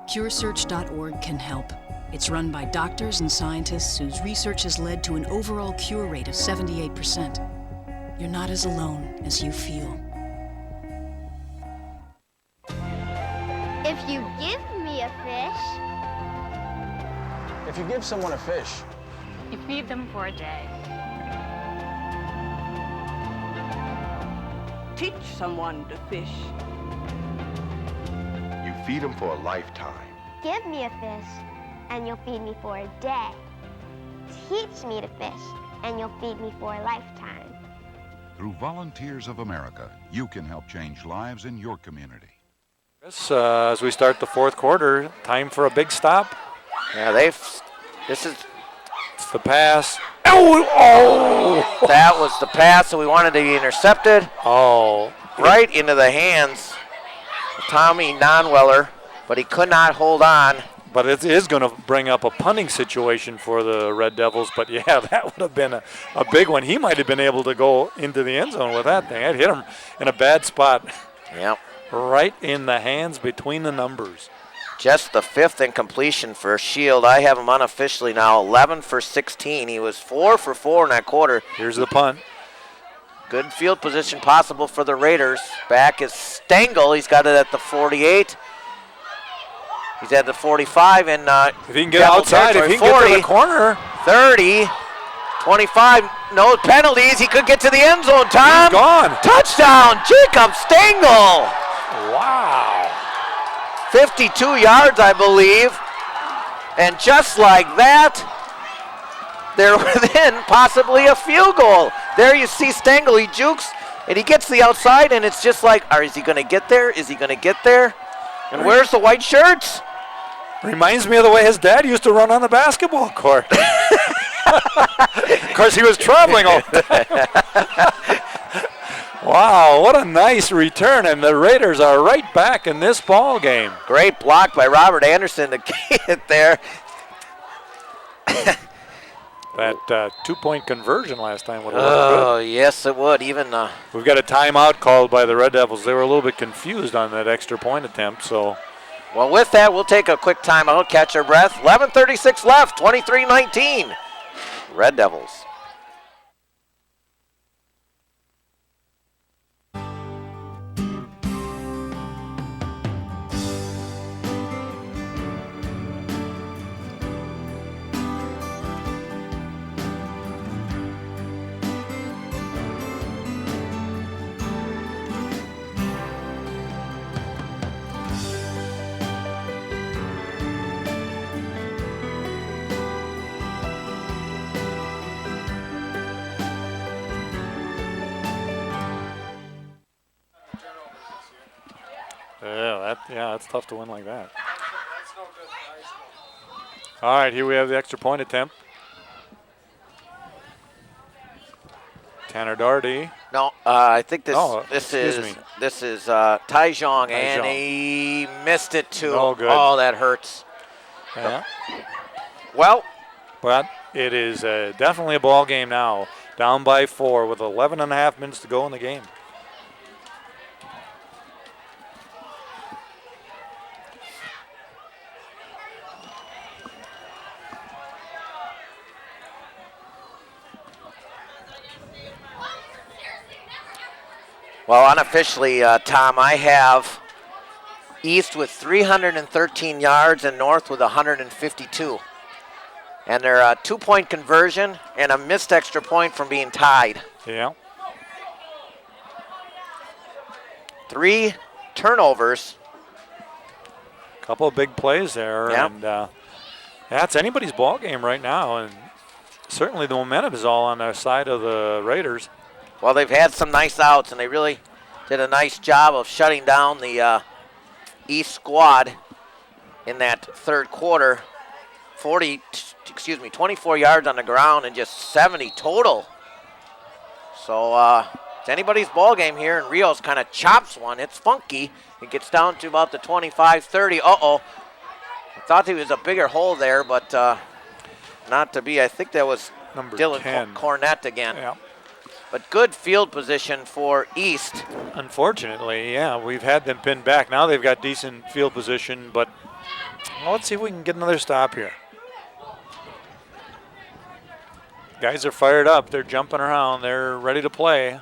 CureSearch.org can help. It's run by doctors and scientists whose research has led to an overall cure rate of 78%. You're not as alone as you feel. If you give me a fish. If you give someone a fish, You feed them for a day. teach someone to fish. You feed them for a lifetime. Give me a fish, and you'll feed me for a day. Teach me to fish, and you'll feed me for a lifetime. Through Volunteers of America, you can help change lives in your community. As we start the fourth quarter, time for a big stop. Yeah, it's the pass. Oh! That was the pass that we wanted to be intercepted. Oh. Right into the hands of Tommy Nonweller, but he could not hold on. But it is going to bring up a punting situation for the Red Devils. But, yeah, that would have been a big one. He might have been able to go into the end zone with that thing. I'd hit him in a bad spot. Yep. Right in the hands between the numbers. Just the 5th incompletion for Shield. I have him unofficially now 11 for 16. He was 4 for 4 in that quarter. Here's the punt. Good field position possible for the Raiders. Back is Stengel. He's got it at the 48. He's at the 45. And if he can get outside, if he can 40, get to the corner. 30, 25. No penalties. He could get to the end zone, Tom. He's gone. Touchdown, Jacob Stengel. Wow. 52 yards, I believe. And just like that, they're within possibly a field goal. There you see Stengel. He jukes, and he gets the outside, and it's just like, is he going to get there? Is he going to get there? And where's the white shirts? Reminds me of the way his dad used to run on the basketball court. Of course, he was traveling all the time. Wow, what a nice return, and the Raiders are right back in this ball game. Great block by Robert Anderson to get there. That two-point conversion last time would have looked good. Oh, yes, it would. Even we've got a timeout called by the Red Devils. They were a little bit confused on that extra point attempt, so. Well, with that, we'll take a quick timeout, catch our breath. 11:36 left, 23-19. Red Devils. Yeah, that's tough to win like that. All right, here we have the extra point attempt. Tanner Doherty. No, I think this is Tai Zhong, and he missed it too. No good. Oh, that hurts. Yeah. Well, but it is definitely a ball game now. Down by 4 with 11 and a half minutes to go in the game. Well, unofficially, Tom, I have East with 313 yards and North with 152. And they're a two-point conversion and a missed extra point from being tied. Yeah. 3 turnovers. Couple of big plays there. Yeah. And it's anybody's ball game right now. And certainly the momentum is all on the side of the Raiders. Well, they've had some nice outs, and they really did a nice job of shutting down the East squad in that third quarter. 24 yards on the ground and just 70 total. So it's anybody's ball game here, and Rios kind of chops one. It's funky. It gets down to about the 25-30. Uh-oh. I thought there was a bigger hole there, but not to be. I think that was number Dylan 10. Cornett again. Yeah. But good field position for East. Unfortunately, yeah, we've had them pinned back. Now they've got decent field position, but let's see if we can get another stop here. Guys are fired up. They're jumping around. They're ready to play.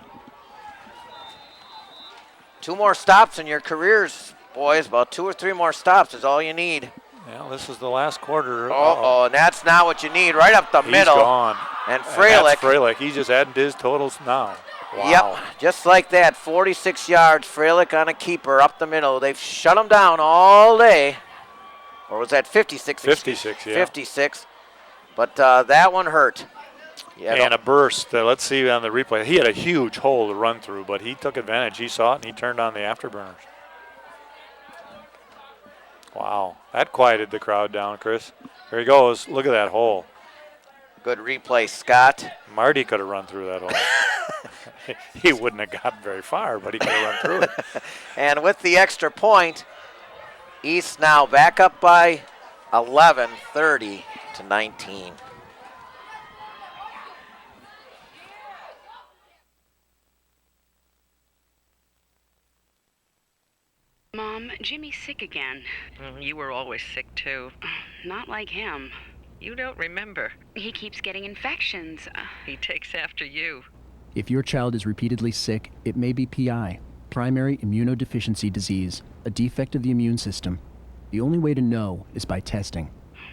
2 more stops in your careers, boys. About 2 or 3 more stops is all you need. Yeah, this is the last quarter. Uh-oh, and that's not what you need. Right up the middle. He's gone. And Freilich. That's Freilich. He's just adding to his totals now. Wow. Yep, just like that, 46 yards. Freilich on a keeper up the middle. They've shut him down all day. Or was that 56? 56, yeah. 56. But that one hurt. Yeah, and a burst. Let's see on the replay. He had a huge hole to run through, but he took advantage. He saw it, and he turned on the afterburners. Wow, that quieted the crowd down, Chris. There he goes. Look at that hole. Good replay, Scott. Marty could have run through that hole. He wouldn't have gotten very far, but he could have run through it. And with the extra point, East now back up by 11, 30 to 19. Mom, Jimmy's sick again. You were always sick, too. Not like him. You don't remember. He keeps getting infections. He takes after you. If your child is repeatedly sick, it may be PI, primary immunodeficiency disease, a defect of the immune system. The only way to know is by testing.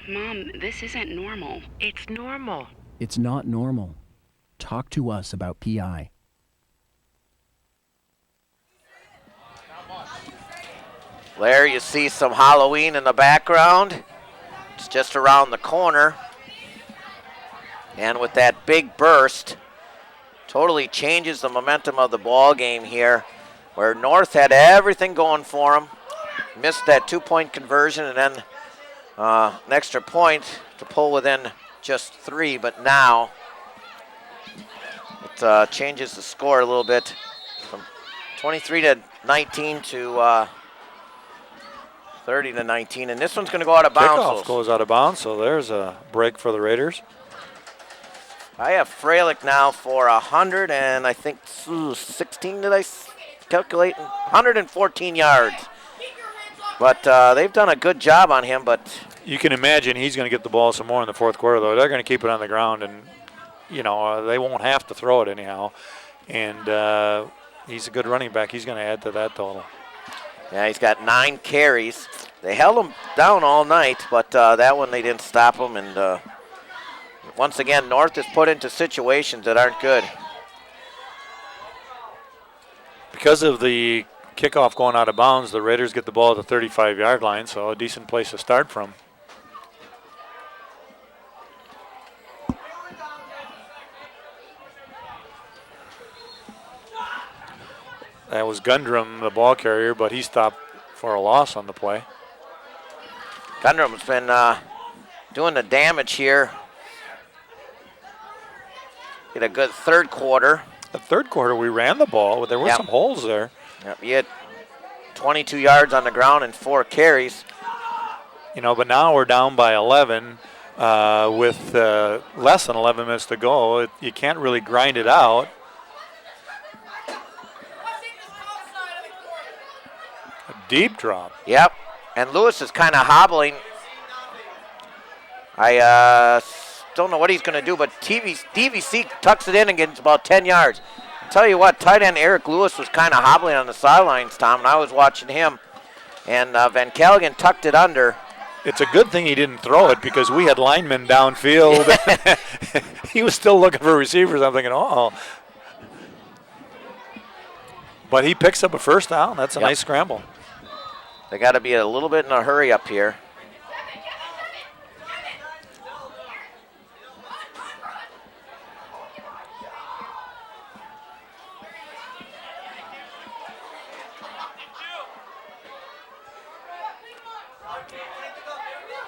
Mom, this isn't normal. It's normal. It's not normal. Talk to us about PI. There you see some Halloween in the background. It's just around the corner. And with that big burst, totally changes the momentum of the ball game here, where North had everything going for them. Missed that 2-point conversion and then an extra point to pull within just 3, but now it changes the score a little bit from 23 to 19 to 30 to 19, and this one's going to go out of bounds. Kickoff goes out of bounds, so there's a break for the Raiders. I have Freilich now for 100 and I think 16, did I calculate? 114 yards. But they've done a good job on him, but you can imagine he's going to get the ball some more in the fourth quarter, though. They're going to keep it on the ground, and, they won't have to throw it anyhow. And he's a good running back. He's going to add to that total. Yeah, he's got 9 carries. They held him down all night, but that one they didn't stop him. And once again, North is put into situations that aren't good. Because of the kickoff going out of bounds, the Raiders get the ball at the 35-yard line, so a decent place to start from. That was Gundrum, the ball carrier, but he stopped for a loss on the play. Gundrum's been doing the damage here. Get a good third quarter. The third quarter, we ran the ball, but there were some holes there. Yep, he had 22 yards on the ground and 4 carries. But now we're down by 11 with less than 11 minutes to go. You can't really grind it out. A deep drop. Yep, and Lewis is kind of hobbling. I don't know what he's going to do, but DVC tucks it in and gets about 10 yards. I'll tell you what, tight end Eric Lewis was kind of hobbling on the sidelines, Tom, and I was watching him. And Van Callaghan tucked it under. It's a good thing he didn't throw it because we had linemen downfield. He was still looking for receivers. I'm thinking, oh. But he picks up a first down. That's a nice scramble. They got to be a little bit in a hurry up here.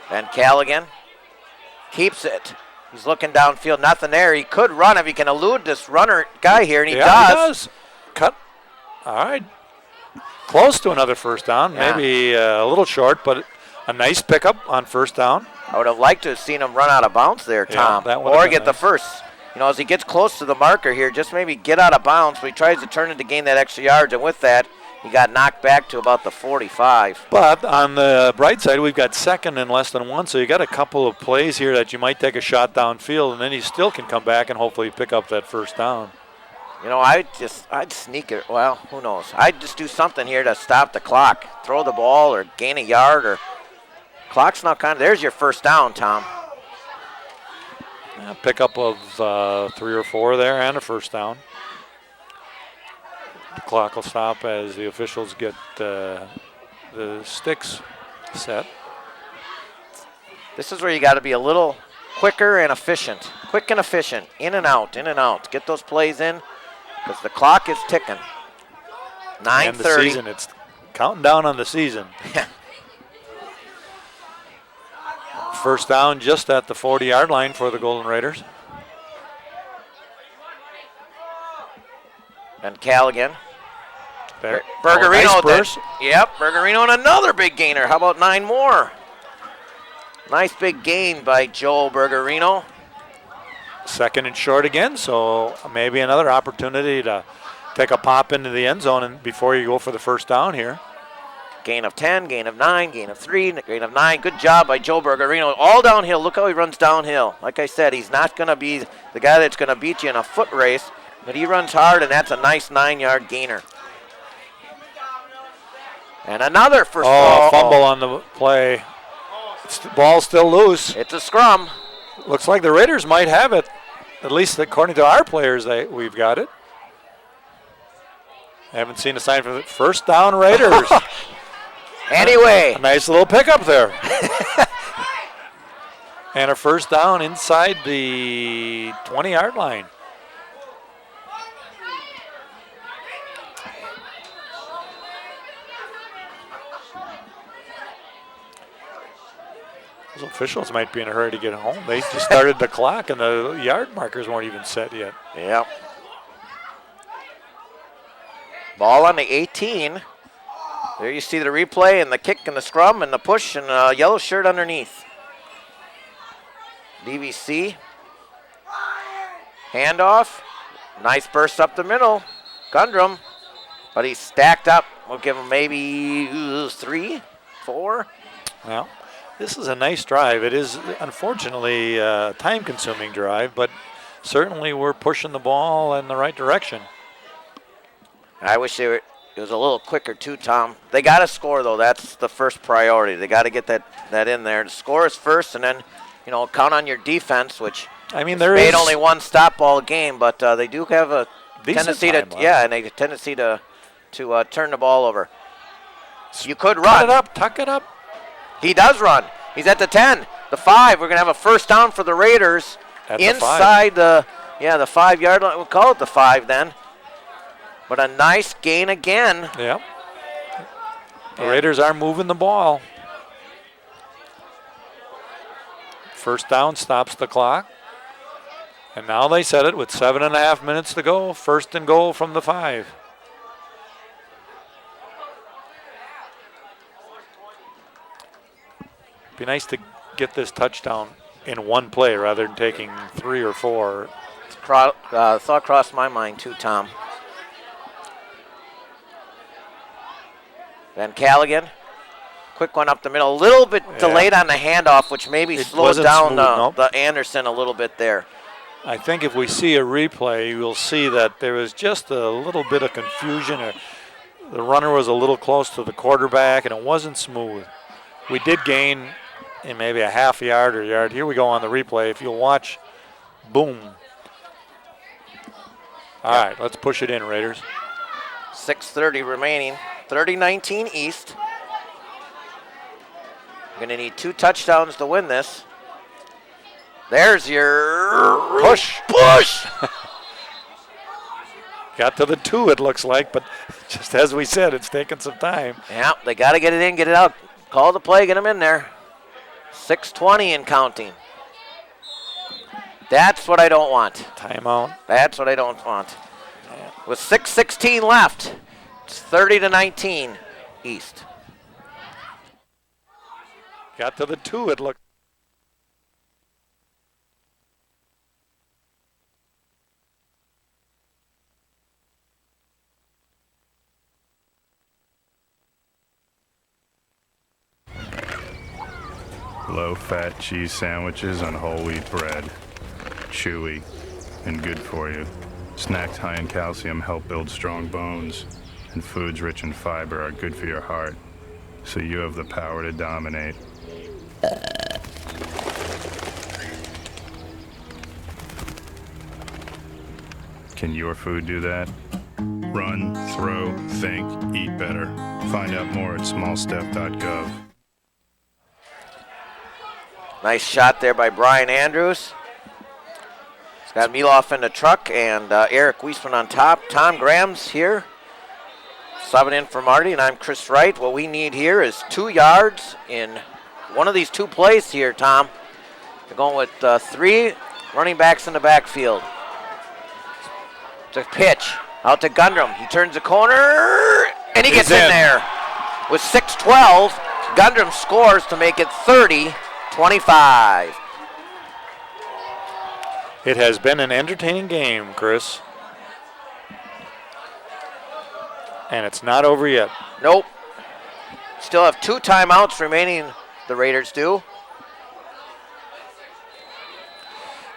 Van Callaghan keeps it. He's looking downfield, nothing there. He could run if he can elude this runner guy here, and he does. Cut. All right. Close to another first down. Yeah. Maybe a little short, but a nice pickup on first down. I would have liked to have seen him run out of bounds there, Tom, or get the first. As he gets close to the marker here, just maybe get out of bounds, but he tries to turn it to gain that extra yards, and with that, he got knocked back to about the 45. But on the bright side, we've got second and less than 1, so you got a couple of plays here that you might take a shot downfield, and then he still can come back and hopefully pick up that first down. I'd sneak it. Well, who knows? I'd just do something here to stop the clock. Throw the ball or gain a yard or clock's not there's your first down, Tom. Pickup of 3 or 4 there and a first down. The clock will stop as the officials get the sticks set. This is where you got to be a little quicker and efficient. Quick and efficient. In and out, in and out. Get those plays in because the clock is ticking. 9:30. And the season, it's counting down on the season. First down just at the 40-yard line for the Golden Raiders. And Callaghan. There. Bergerino. Nice burst. Yep, Bergerino and another big gainer. How about 9 more? Nice big gain by Joel Bergerino. Second and short again, so maybe another opportunity to take a pop into the end zone and before you go for the first down here. Gain of 10, gain of 9, gain of 3, gain of 9. Good job by Joe Bergerino. All downhill. Look how he runs downhill. Like I said, he's not going to be the guy that's going to beat you in a foot race, but he runs hard, and that's a nice 9-yard gainer. And another first ball. Fumble on the play. Ball's still loose. It's a scrum. Looks like the Raiders might have it. At least according to our players, we've got it. Haven't seen a sign for the first down Raiders. Anyway. A nice little pickup there. And a first down inside the 20-yard line. Those officials might be in a hurry to get home. They just started the clock and the yard markers weren't even set yet. Yep. Ball on the 18. There you see the replay and the kick and the scrum and the push and a yellow shirt underneath. DVC. Handoff. Nice burst up the middle. Gundrum. But he's stacked up. We'll give him maybe 3, 4. Well, this is a nice drive. It is unfortunately a time-consuming drive, but certainly we're pushing the ball in the right direction. I wish it was a little quicker too, Tom. They got to score, though. That's the first priority. They got to get that in there. The score is first, and then, count on your defense, which I mean, there made only one stop all game, but they do have a tendency to, and a tendency to turn the ball over. You could run. Tuck it up. He does run. He's at the 10, the 5. We're going to have a first down for the Raiders inside the 5-yard line. We'll call it the 5 then. But a nice gain again. Yep. The Raiders are moving the ball. First down stops the clock. And now they set it with 7.5 minutes to go. First and goal from the 5. Be nice to get this touchdown in one play rather than taking 3 or 4. Thought crossed my mind too, Tom. Then Callaghan, quick one up the middle, a little bit delayed on the handoff, which maybe slowed down the Anderson a little bit there. I think if we see a replay, you'll see that there was just a little bit of confusion. The runner was a little close to the quarterback, and it wasn't smooth. We did gain in maybe a half yard or yard. Here we go on the replay. If you'll watch, boom. All right, let's push it in, Raiders. 6:30 remaining. 30-19 East. You're going to need 2 touchdowns to win this. There's your push. Push! Got to the 2, it looks like, but just as we said, it's taking some time. Yeah, they got to get it in, get it out. Call the play, get them in there. 6:20 and counting. That's what I don't want. Timeout. That's what I don't want. With 6:16 left, it's 30-19 East. Got to the 2, it looked. Low-fat cheese sandwiches on whole wheat bread. Chewy and good for you. Snacks high in calcium help build strong bones. And foods rich in fiber are good for your heart. So you have the power to dominate. Can your food do that? Run, throw, think, eat better. Find out more at smallstep.gov. Nice shot there by Brian Andrews. He's got Miloff in the truck and Eric Wiesman on top. Tom Graham's here, subbing in for Marty, and I'm Chris Wright. What we need here is 2 yards in one of these 2 plays here, Tom. They're going with 3 running backs in the backfield. It's a pitch out to Gundram. He turns the corner, and he gets in there. With 6:12, Gundram scores to make it 30-25. It has been an entertaining game, Chris. And it's not over yet. Nope. Still have 2 timeouts remaining, the Raiders do.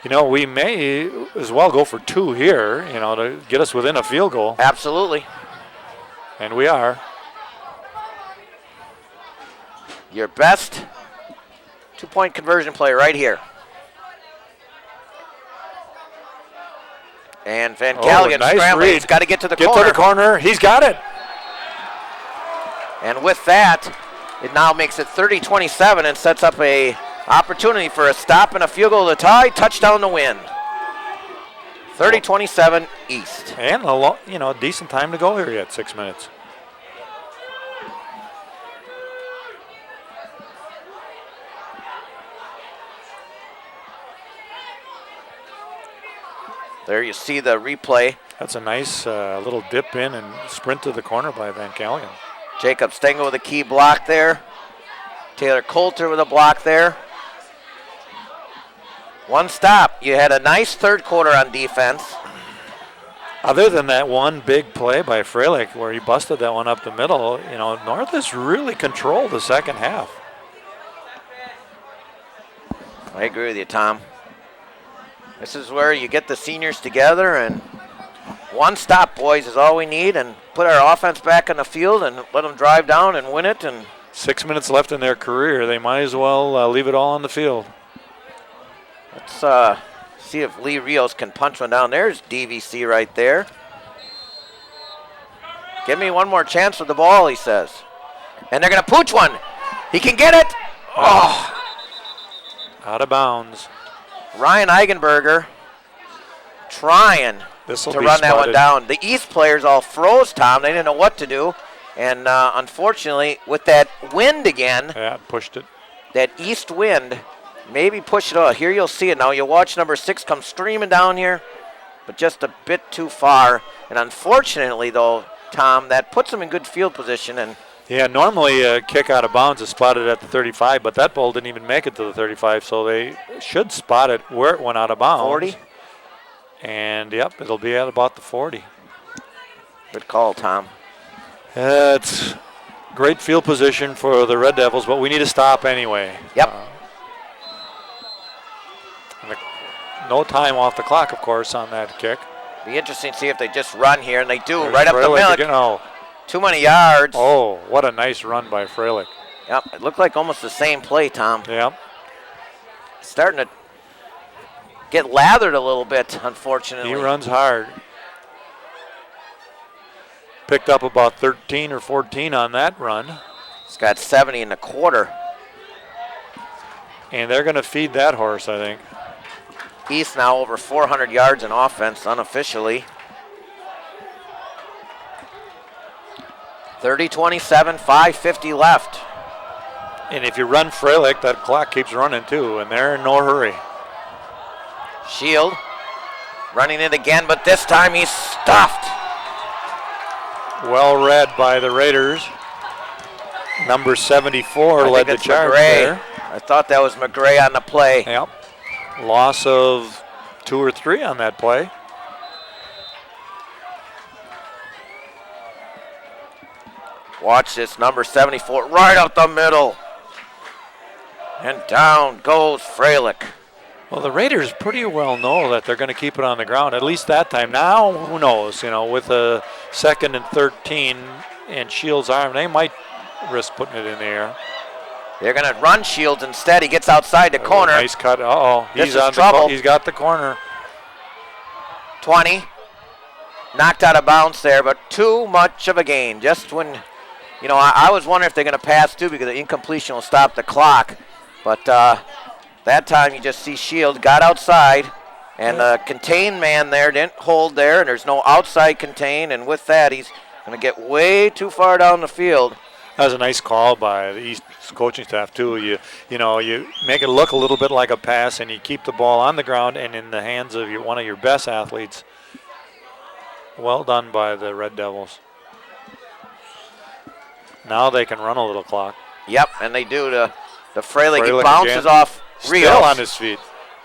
You know, we may as well go for 2 here, you know, to get us within a field goal. Absolutely. And we are. Your best 2-point conversion play right here. And Van Calligan nice scrambling. read. He's got to get to the corner. corner. Get to the corner. He's got it. And with that, it now makes it 30-27 and sets up a opportunity for a stop and a field goal to tie. Touchdown to win. 30-27 East. And a decent time to go here yet, 6 minutes. There you see the replay. That's a nice little dip in and sprint to the corner by Van Calligan. Jacob Stengel with a key block there. Taylor Coulter with a block there. 1 stop. You had a nice third quarter on defense. Other than that one big play by Freilich where he busted that one up the middle, you know, North has really controlled the second half. I agree with you, Tom. This is where you get the seniors together, and 1 stop, boys, is all we need, and put our offense back on the field and let them drive down and win it. And 6 minutes left in their career. They might as well leave it all on the field. let's see if Lee Rios can punch one down. There's DVC right there. Give me one more chance with the ball, he says. And they're going to pooch one. He can get it. Oh. Out of bounds. Ryan Eigenberger trying to run that one down. The East players all froze, Tom. They didn't know what to do. And unfortunately, with that wind again. Yeah, pushed it. That east wind maybe pushed it off. Here you'll see it now. You'll watch number 6 come streaming down here, but just a bit too far. And unfortunately, though, Tom, that puts them in good field position. And yeah, normally a kick out of bounds is spotted at the 35, but that ball didn't even make it to the 35, so they should spot it where it went out of bounds. 40? And, yep, it'll be at about the 40. Good call, Tom. It's great field position for the Red Devils, but we need to stop anyway. Yep. No time off the clock, of course, on that kick. Be interesting to see if they just run here, and they do. There's right up the middle. Oh. Too many yards. Oh, what a nice run by Freilich. Yep, it looked like almost the same play, Tom. Yep. Starting to get lathered a little bit, unfortunately. He runs hard. Picked up about 13 or 14 on that run. He's got 70 in the quarter. And they're going to feed that horse, I think. East now over 400 yards in offense, unofficially. 30-27, 5:50 left. And if you run Freilich, that clock keeps running too, and they're in no hurry. Shield running it again, but this time he's stuffed. Well read by the Raiders. Number 74 led the charge there. I thought that was McGray on the play. Yep. Loss of 2 or 3 on that play. Watch this, number 74, right up the middle. And down goes Freilich. Well, the Raiders pretty well know that they're going to keep it on the ground, at least that time. Now, who knows? You know, with a 2nd and 13 and Shields' arm, they might risk putting it in the air. They're going to run Shields instead. He gets outside the corner. Nice cut. Uh-oh. He's on trouble. He's got the corner. 20. knocked out of bounds there, but too much of a gain. Just when, you know, I was wondering if they're going to pass too because the incompletion will stop the clock. But that time you just see Shield got outside, and the contained man there didn't hold there, and there's no outside contain, and with that he's going to get way too far down the field. That was a nice call by the East coaching staff too. You make it look a little bit like a pass, and you keep the ball on the ground and in the hands of one of your best athletes. Well done by the Red Devils. Now they can run a little clock. Yep, and they do. The Freilich Freilich bounces again. off Rios. Still on his feet.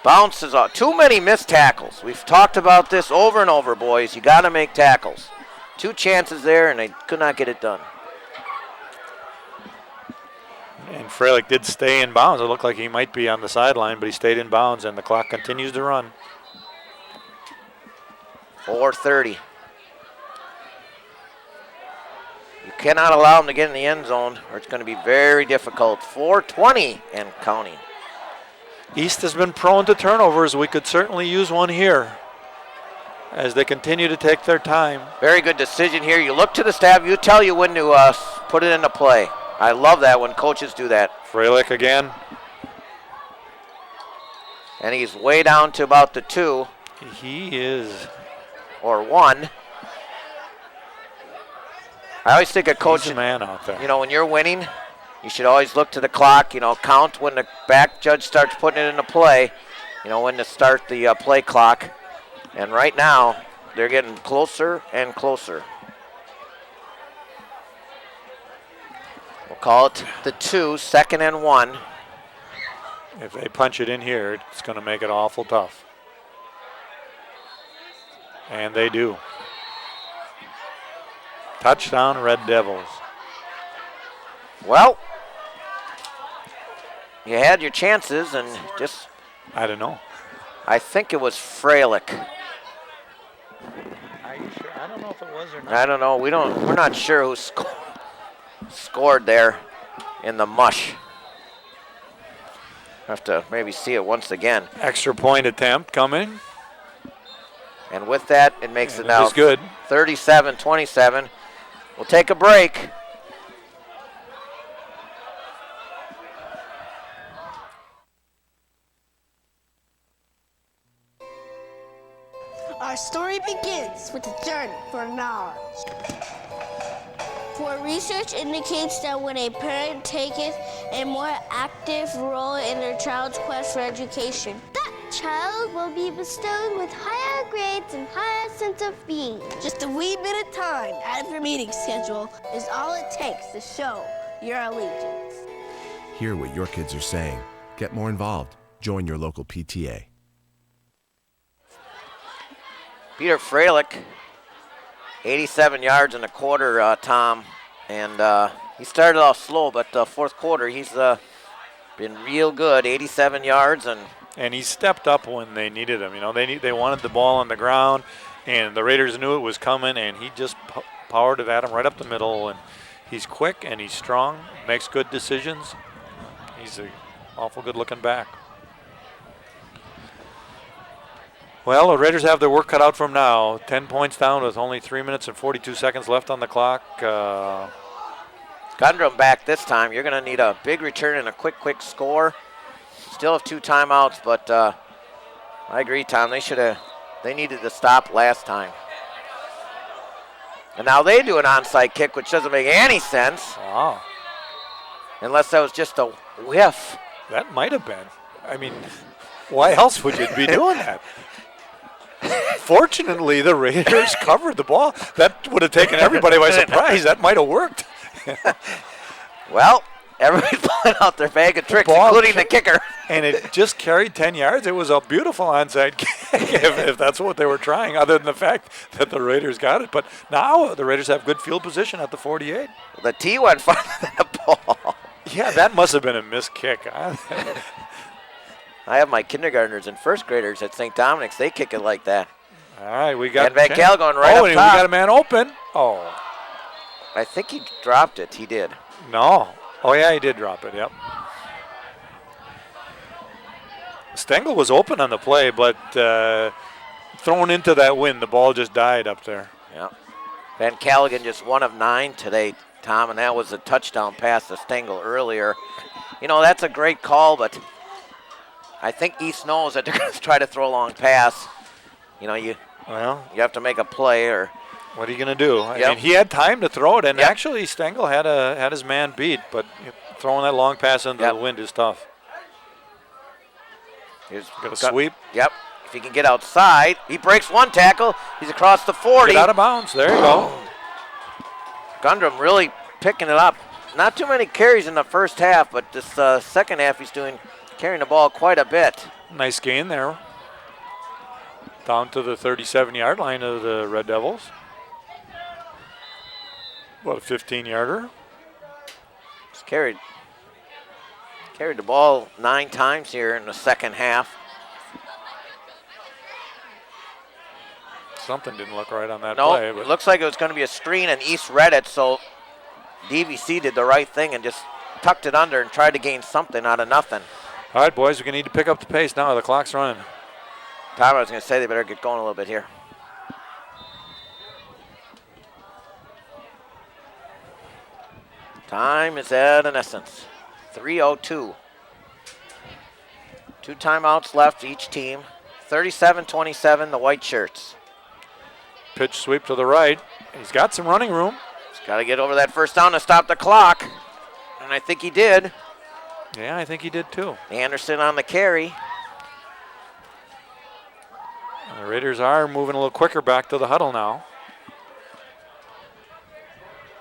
Bounces off. Too many missed tackles. We've talked about this over and over, boys. You got to make tackles. 2 chances there, and they could not get it done. And Freilich did stay in bounds. It looked like he might be on the sideline, but he stayed in bounds, and the clock continues to run. 4:30. You cannot allow them to get in the end zone, or it's going to be very difficult. 4:20 and counting. East has been prone to turnovers. We could certainly use one here as they continue to take their time. Very good decision here. You look to the staff. You tell you when to put it into play. I love that when coaches do that. Freilich again. And he's way down to about the 2. He is. Or 1. I always think a coach, He's a man out there. You know, when you're winning, you should always look to the clock, you know, count when the back judge starts putting it into play, you know, when to start the play clock. And right now, they're getting closer and closer. We'll call it the 2, 2nd and 1. If they punch it in here, it's going to make it awful tough. And they do. Touchdown, Red Devils. Well, you had your chances and just... I don't know. I think it was Freilich. Are you sure? I don't know if it was or not. I don't know. We're not sure who scored there in the mush. Have to maybe see it once again. Extra point attempt coming. And with that, it makes it now is good. 37-27. We'll take a break. Our story begins with a journey for knowledge. For research indicates that when a parent taketh a more active role in their child's quest for education, That child will be bestowed with higher grades and higher sense of being. just a wee bit of time out of your meeting schedule is all it takes to show your allegiance. Hear what your kids are saying. Get more involved. Join your local PTA. Peter Freilich, 87 yards in the quarter, Tom. And he started off slow, but fourth quarter, he's been real good, 87 yards. And he stepped up when they needed him. You know, they wanted the ball on the ground, and the Raiders knew it was coming, and he just powered it at him right up the middle. And he's quick, and he's strong, makes good decisions. He's an awful good-looking back. Well, the Raiders have their work cut out from now. 10 points down with only 3 minutes and 42 seconds left on the clock. Gundrum back this time. You're going to need a big return and a quick score. Still have 2 timeouts, but I agree, Tom. They needed to stop last time. And now they do an onside kick, which doesn't make any sense. Wow. Unless that was just a whiff. That might have been. I mean, why else would you be doing that? Fortunately, the Raiders covered the ball. That would have taken everybody by surprise. That might have worked. Well, everybody's pulling out their bag of tricks, including the kicker. And it just carried 10 yards. It was a beautiful onside kick, if that's what they were trying, other than the fact that the Raiders got it. But now the Raiders have good field position at the 48. The tee went farther than the ball. Yeah, that must have been a missed kick. I have my kindergartners and first graders at St. Dominic's. They kick it like that. All right, we got and Van Cal going right up and top. We got a man open. Oh. I think he dropped it. He did. No. Oh, yeah, he did drop it, yep. Stengel was open on the play, but thrown into that wind, the ball just died up there. Yeah. Van Callaghan just 1 of 9 today, Tom, and that was a touchdown pass to Stengel earlier. You know, that's a great call, but I think East knows that they're going to try to throw a long pass. You know, you have to make a play, or what are you going to do? I mean, he had time to throw it, and actually Stengel had his man beat, but throwing that long pass into the wind is tough. He's got a sweep. Yep. If he can get outside, he breaks one tackle. He's across the 40. Get out of bounds. There you go. Gundrum really picking it up. Not too many carries in the first half, but this second half he's carrying the ball quite a bit. Nice gain there. Down to the 37-yard line of the Red Devils. About a 15-yarder. He's carried the ball 9 times here in the second half. Something didn't look right on that No, play. But it looks like it was going to be a screen, and East read it, so DVC did the right thing and just tucked it under and tried to gain something out of nothing. All right, boys, we're going to need to pick up the pace now. The clock's running. Tom, I was going to say they better get going a little bit here. Time is at an essence. 3:02. 2 timeouts left each team. 37-27, the white shirts. Pitch sweep to the right. He's got some running room. He's got to get over that first down to stop the clock. And I think he did. Yeah, I think he did too. Anderson on the carry. And the Raiders are moving a little quicker back to the huddle now.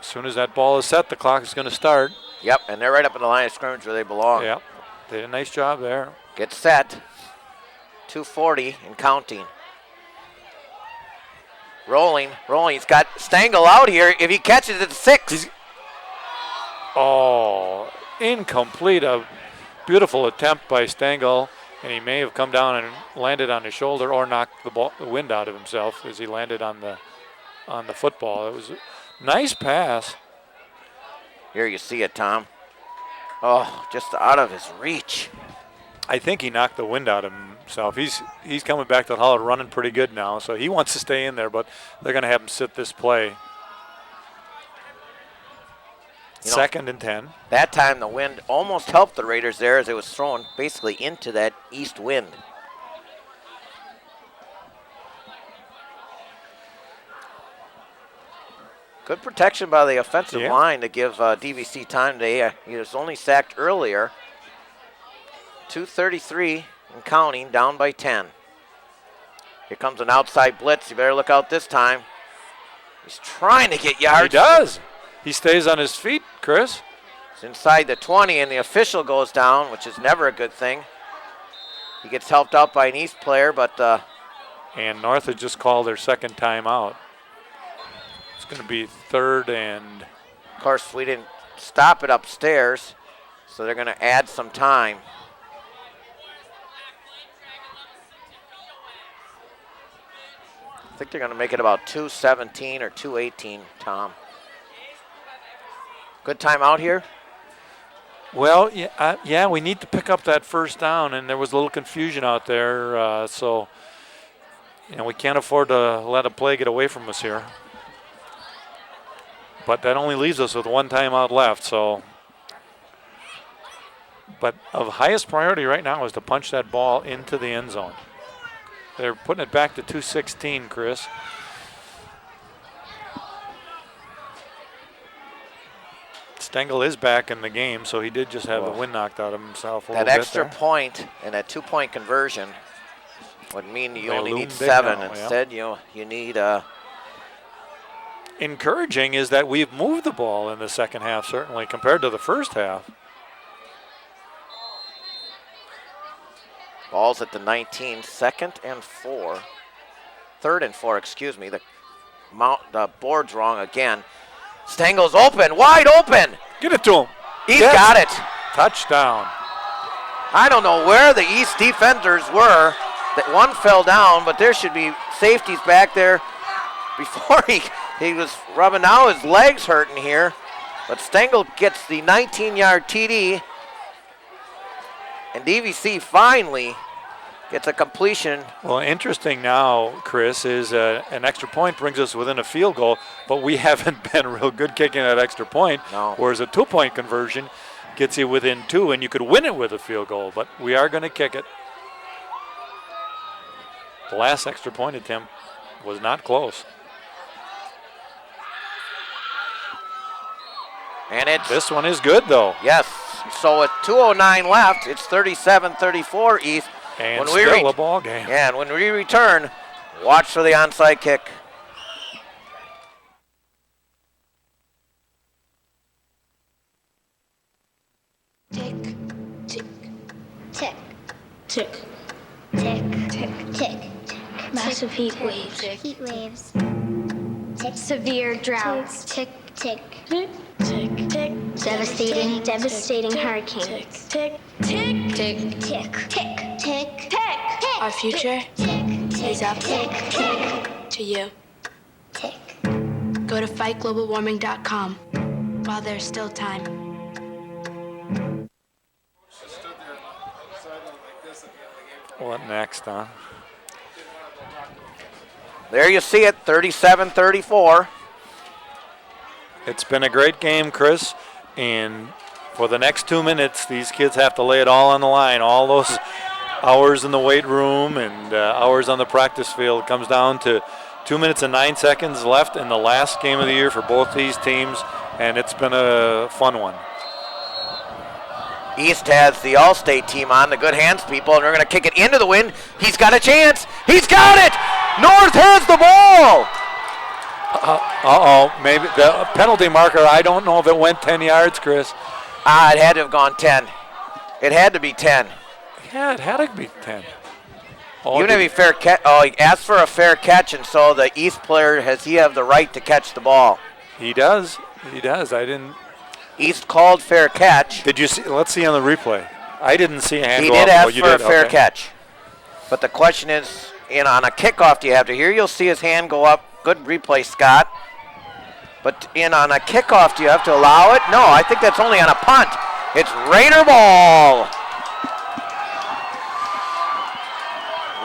As soon as that ball is set, the clock is going to start. Yep, and they're right up in the line of scrimmage where they belong. Yep, they did a nice job there. Get set. 2:40 and counting. Rolling. He's got Stengel out here. If he catches it, 6. Oh, incomplete. A beautiful attempt by Stengel, and he may have come down and landed on his shoulder or knocked the wind out of himself as he landed on the football. It was a nice pass. Here you see it, Tom. Oh, just out of his reach. I think he knocked the wind out of himself. He's coming back to the huddle running pretty good now, so he wants to stay in there, but they're going to have him sit this play. Second and 10. That time the wind almost helped the Raiders there as it was thrown basically into that east wind. Good protection by the offensive line to give DVC time today. He was only sacked earlier. 2:33 and counting, down by 10. Here comes an outside blitz. You better look out this time. He's trying to get yards. He does. He stays on his feet, Chris. It's inside the 20, and the official goes down, which is never a good thing. He gets helped out by an East player, but... and North has just called their second timeout. It's going to be 3rd and... Of course, we didn't stop it upstairs, so they're going to add some time. I think they're going to make it about 2:17 or 2:18, Tom. Good timeout here? Well, yeah, we need to pick up that first down, and there was a little confusion out there, so we can't afford to let a play get away from us here. But that only leaves us with 1 timeout left, so. But of highest priority right now is to punch that ball into the end zone. They're putting it back to 2:16, Chris. Stengel is back in the game, so he did just have the wind knocked out of himself a little bit. That extra there. point and that 2-point conversion would mean you They only loom need big 7. now, Instead, you need... Encouraging is that we've moved the ball in the second half, certainly, compared to the first half. Ball's at the 19, 2nd and 4. 3rd and 4, excuse me. The board's wrong again. Stengel's open, wide open. Get it to him. He's got it. Touchdown. I don't know where the East defenders were. That one fell down, but there should be safeties back there before he was rubbing. Now his leg's hurting here. But Stengel gets the 19-yard TD. And DVC finally gets a completion. Well, interesting now, Chris, is an extra point brings us within a field goal, but we haven't been real good kicking that extra point. No. Whereas a 2-point conversion gets you within 2, and you could win it with a field goal, but we are going to kick it. The last extra point attempt was not close. And this one is good, though. Yes. So with 2:09 left, it's 37-34 East. And still a ball game. Yeah, and when we return, watch for the onside kick. Tick, tick, tick, tick, tick, tick, tick. Massive heat waves. Heat waves. Tick. Severe droughts. Tick, tick, tick, tick, tick. Devastating hurricanes. Tick, tick, tick, tick, tick, tick, tick. Our future is up to you. Tick. Go to fightglobalwarming.com while there's still time. What next, huh? There you see it, 37-34. It's been a great game, Chris, and for the next 2 minutes, these kids have to lay it all on the line. All those hours in the weight room and hours on the practice field comes down to 2 minutes and 9 seconds left in the last game of the year for both these teams, and it's been a fun one. East has the All-State team on, the good hands people, and they're going to kick it into the wind. He's got a chance. He's got it. North has the ball. Maybe the penalty marker, I don't know if it went 10 yards, Chris. It had to have gone 10. It had to be 10. Yeah, it had to be 10. Even if he fair catch, he asked for a fair catch, and so the East player, has he have the right to catch the ball? He does. He does. I didn't. East called fair catch. Did you see? Let's see on the replay. I didn't see a hand He go did up. ask for a fair catch. But the question is, on a kickoff, do you have to? Here you'll see his hand go up. Good replay, Scott. But on a kickoff, do you have to allow it? No, I think that's only on a punt. It's Raider ball.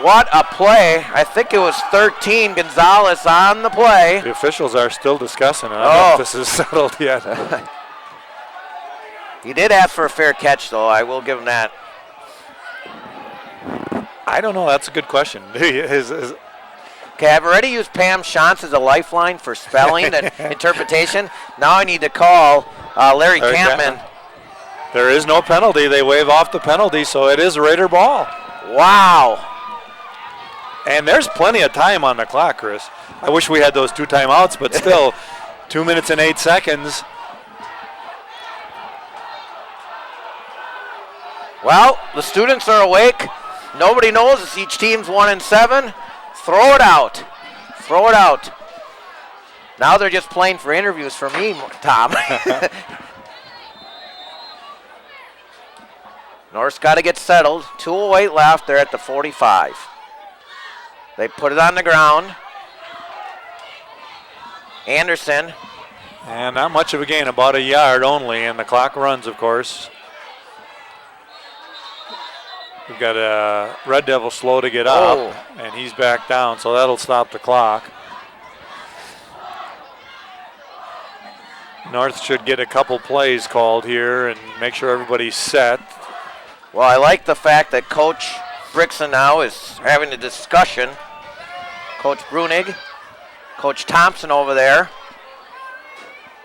What a play. I think it was 13, Gonzalez on the play. The officials are still discussing it. I don't know if this is settled yet. He did ask for a fair catch, though. I will give him that. I don't know. That's a good question. Okay, I've already used Pam Shantz as a lifeline for spelling and interpretation. Now I need to call Larry Campman. There is no penalty. They waive off the penalty, so it is Raider ball. Wow. And there's plenty of time on the clock, Chris. I wish we had those 2 timeouts, but still, 2 minutes and 8 seconds. Well, the students are awake. Nobody knows if each team's 1-7. Throw it out. Throw it out. Now they're just playing for interviews for me, Tom. North's got to get settled. 2:08 left. They're at the 45. They put it on the ground. Anderson. And not much of a gain, about a yard only, and the clock runs, of course. We've got a Red Devil slow to get up, and he's back down, so that'll stop the clock. North should get a couple plays called here and make sure everybody's set. Well, I like the fact that Coach Brixon now is having a discussion. Coach Brunig, Coach Thompson over there.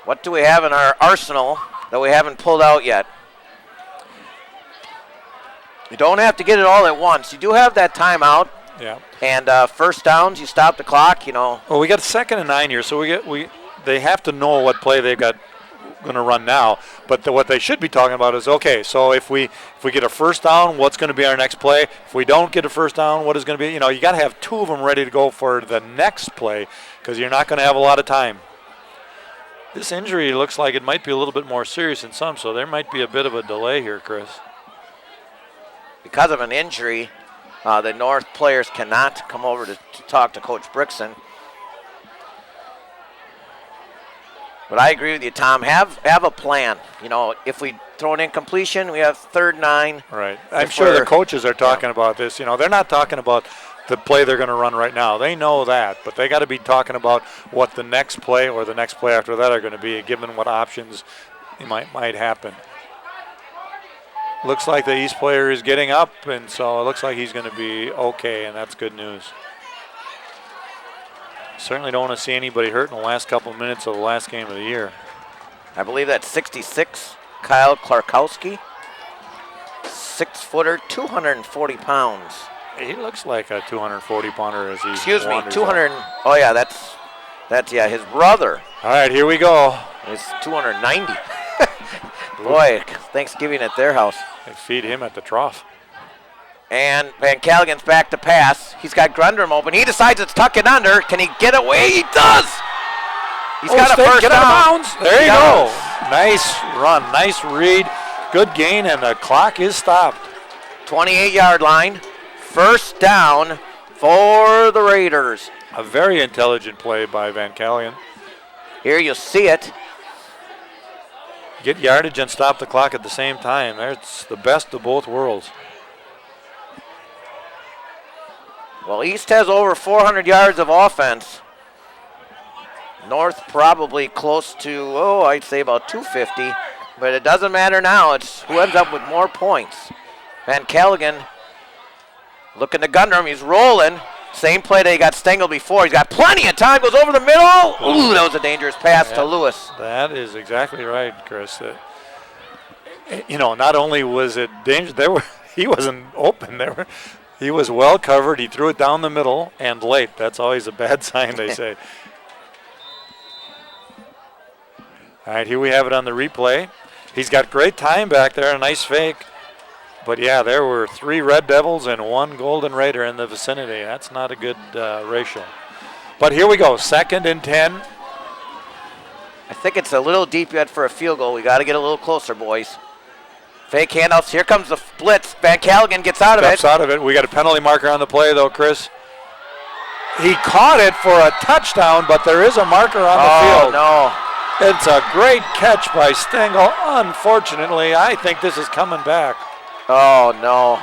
What do we have in our arsenal that we haven't pulled out yet? You don't have to get it all at once. You do have that timeout. Yeah. And first downs, you stop the clock, Well, we got 2nd and 9 here, so they have to know what play they've got going to run now. But what they should be talking about is, okay, so if we get a first down, what's going to be our next play? If we don't get a first down, what is going to be? You got to have 2 of them ready to go for the next play because you're not going to have a lot of time. This injury looks like it might be a little bit more serious in some, so there might be a bit of a delay here, Chris. Because of an injury, the North players cannot come over to talk to Coach Brixon. But I agree with you, Tom. Have a plan. If we thrown incompletion. We have 3rd 9. Right. I'm sure the coaches are talking about this. You know, they're not talking about the play they're going to run right now. They know that, but they got to be talking about what the next play or the next play after that are going to be, given what options might happen. Looks like the East player is getting up, and so it looks like he's going to be okay, and that's good news. Certainly don't want to see anybody hurt in the last couple of minutes of the last game of the year. I believe that's 66, Kyle Klarkowski. 6-footer, 240 pounds. He looks like a 240-pounder as he Excuse me, wanders 200. up. Oh, yeah, that's his brother. All right, here we go. Is 290. Boy, Thanksgiving at their house. They feed him at the trough. And Van Callaghan's back to pass. He's got Grundrum open. He decides it's tucking under. Can he get away? He does. He's got a first get down. out of bounds. There you go. Nice run, nice read, good gain, and the clock is stopped. 28-yard line. First down for the Raiders. A very intelligent play by Van Callaghan. Here you see it. Get yardage and stop the clock at the same time. That's the best of both worlds. Well, East has over 400 yards of offense. North probably close to, I'd say about 250. But it doesn't matter now. It's who ends up with more points. Van Callaghan looking to Gundrum. He's rolling. Same play that he got Stengel before. He's got plenty of time. Goes over the middle. Ooh, that was a dangerous pass to Lewis. That is exactly right, Chris. Not only was it dangerous, he wasn't open. He was well covered. He threw it down the middle and late. That's always a bad sign, they say. All right, here we have it on the replay. He's got great time back there, a nice fake. But, yeah, there were 3 Red Devils and 1 Golden Raider in the vicinity. That's not a good ratio. But here we go, 2nd and 10. I think it's a little deep yet for a field goal. We got to get a little closer, boys. Fake handoffs. Here comes the blitz. Van Callaghan gets out of it. Steps out of it. We got a penalty marker on the play, though, Chris. He caught it for a touchdown, but there is a marker on the field. Oh, no. It's a great catch by Stengel. Unfortunately, I think this is coming back. Oh, no.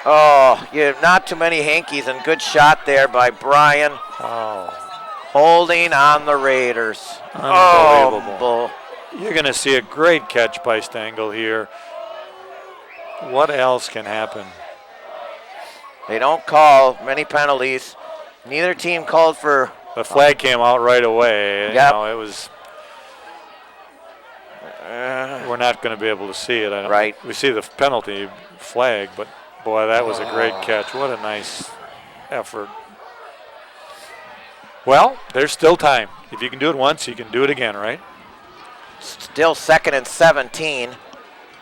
Oh, not too many hankies, and good shot there by Brian. Oh. Holding on the Raiders. Unbelievable. You're going to see a great catch by Stengel here. What else can happen? They don't call many penalties. Neither team called for... The flag came out right away. Yep. It was... we're not going to be able to see it. Right. We see the penalty flag, but boy, that was a great catch. What a nice effort. Well, there's still time. If you can do it once, you can do it again, right? Still 2nd and 17.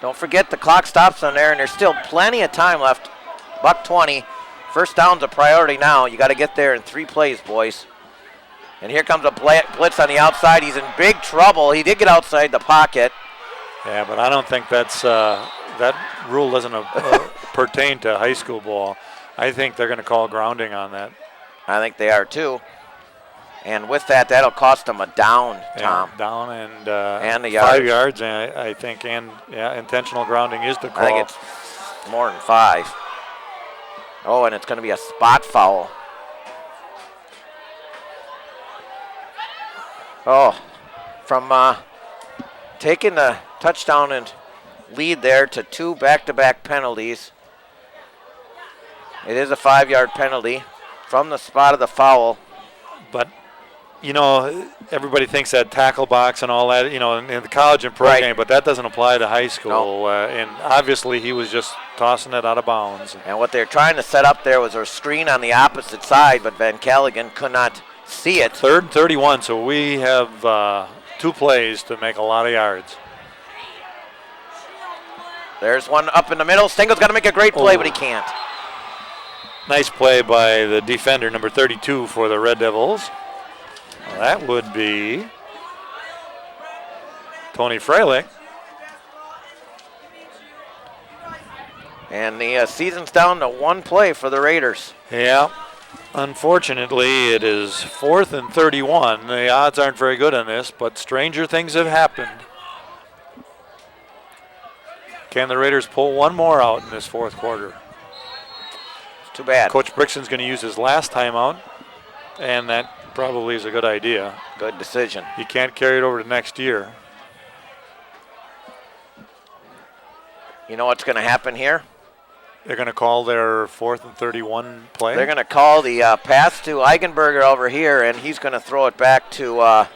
Don't forget the clock stops on there, and there's still plenty of time left. $1:20. First down's a priority now. You got to get there in 3 plays, boys. And here comes a blitz on the outside. He's in big trouble. He did get outside the pocket. Yeah, but I don't think that's that rule doesn't pertain to high school ball. I think they're going to call grounding on that. I think they are too. And with that, that'll cost them a down, Tom. Yeah, down and the yards. 5 yards, I think, and intentional grounding is the call. I think it's more than 5. Oh, and it's going to be a spot foul. Oh, from taking the touchdown and lead there to 2 back-to-back penalties. It is a 5-yard penalty from the spot of the foul. But, everybody thinks that tackle box and all that, in the college and pro game, but that doesn't apply to high school. No. And obviously he was just tossing it out of bounds. And what they're trying to set up there was a screen on the opposite side, but Van Callaghan could not see it. 3rd and 31, so we have 2 plays to make a lot of yards. There's one up in the middle. Stengel's got to make a great play, but he can't. Nice play by the defender, number 32 for the Red Devils. Well, that would be Tony Freilich. And the season's down to 1 play for the Raiders. Yeah. Unfortunately, it is 4th and 31. The odds aren't very good on this, but stranger things have happened. Can the Raiders pull one more out in this fourth quarter? It's too bad. Coach Brixton's going to use his last timeout, and that probably is a good idea. Good decision. You can't carry it over to next year. You know what's going to happen here? They're going to call their 4th and 31 play. They're going to call the pass to Eigenberger over here, and he's going to throw it back to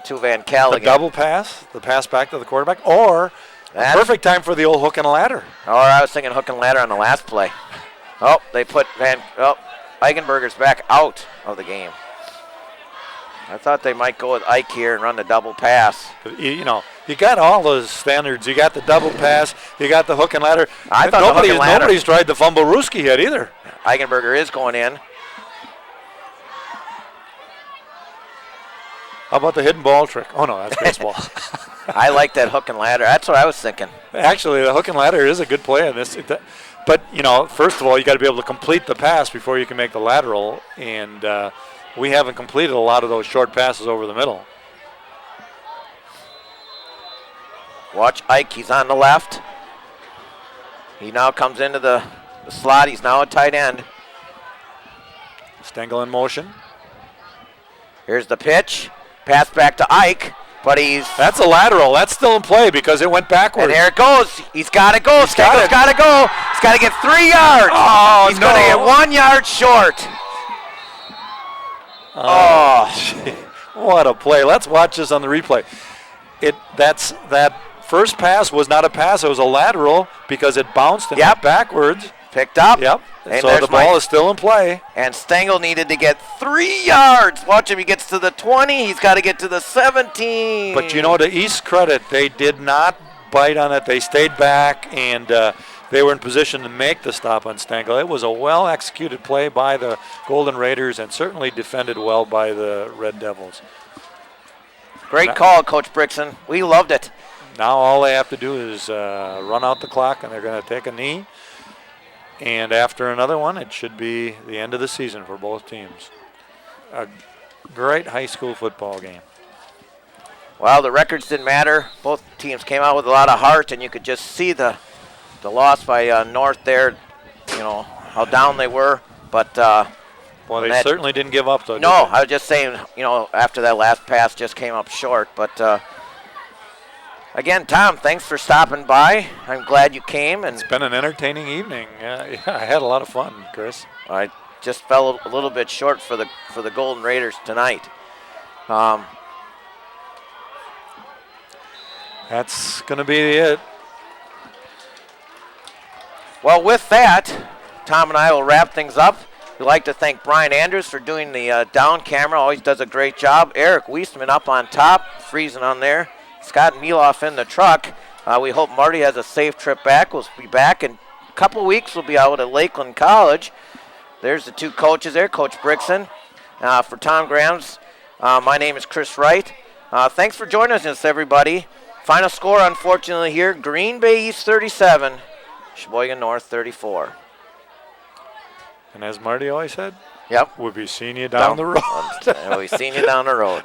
Van Callaghan. The double pass, the pass back to the quarterback, or a perfect time for the old hook and ladder. Or I was thinking hook and ladder on the last play. Oh, they put Eigenberger's back out of the game. I thought they might go with Ike here and run the double pass. You know, you got all those standards. You got the double pass. You got the hook and ladder. I thought nobody's tried the fumble Ruski yet either. Eigenberger is going in. How about the hidden ball trick? Oh, no, that's baseball. I like that hook and ladder. That's what I was thinking. Actually, the hook and ladder is a good play in this. But, you know, first of all, you got to be able to complete the pass before you can make the lateral. And we haven't completed a lot of those short passes over the middle. Watch Ike. He's on the left. He now comes into the slot. He's now a tight end. Stengel in motion. Here's the pitch. Pass back to Ike, but That's a lateral. That's still in play because it went backwards. And there it goes. He's got to go. Stengel's got to go. He's got to get 3 yards. Oh, he's going to get 1 yard short. What a play. Let's watch this on the replay. That first pass was not a pass. It was a lateral because it bounced and went backwards. Picked up. Yep. And so the ball is still in play. And Stengel needed to get 3 yards. Watch him. He gets to the 20. He's got to get to the 17. But, you know, to East's credit, they did not bite on it. They stayed back, and they were in position to make the stop on Stengel. It was a well-executed play by the Golden Raiders and certainly defended well by the Red Devils. Great call, Coach Brixton. We loved it. Now all they have to do is run out the clock, and they're going to take a knee. And after another one, it should be the end of the season for both teams. A great high school football game. Well, the records didn't matter. Both teams came out with a lot of heart, and you could just see the loss by North there, you know, how down they were. But well, they certainly didn't give up, though. No, I was just saying, you know, after that last pass just came up short. But again, Tom, thanks for stopping by. I'm glad you came. And it's been an entertaining evening. Yeah, I had a lot of fun, Chris. I just fell a little bit short for the Golden Raiders tonight. That's going to be it. Well, with that, Tom and I will wrap things up. We'd like to thank Brian Andrews for doing the down camera. Always does a great job. Eric Weisman up on top, freezing on there. Scott Mieloff in the truck. We hope Marty has a safe trip back. We'll be back in a couple weeks. We'll be out at Lakeland College. There's the two coaches there, Coach Brixton. For Tom Grams, my name is Chris Wright. Thanks for joining us, everybody. Final score, unfortunately, here, Green Bay East 37, Sheboygan North 34. And as Marty always said, yep, we'll be seeing you down the road. We'll be seeing you down the road.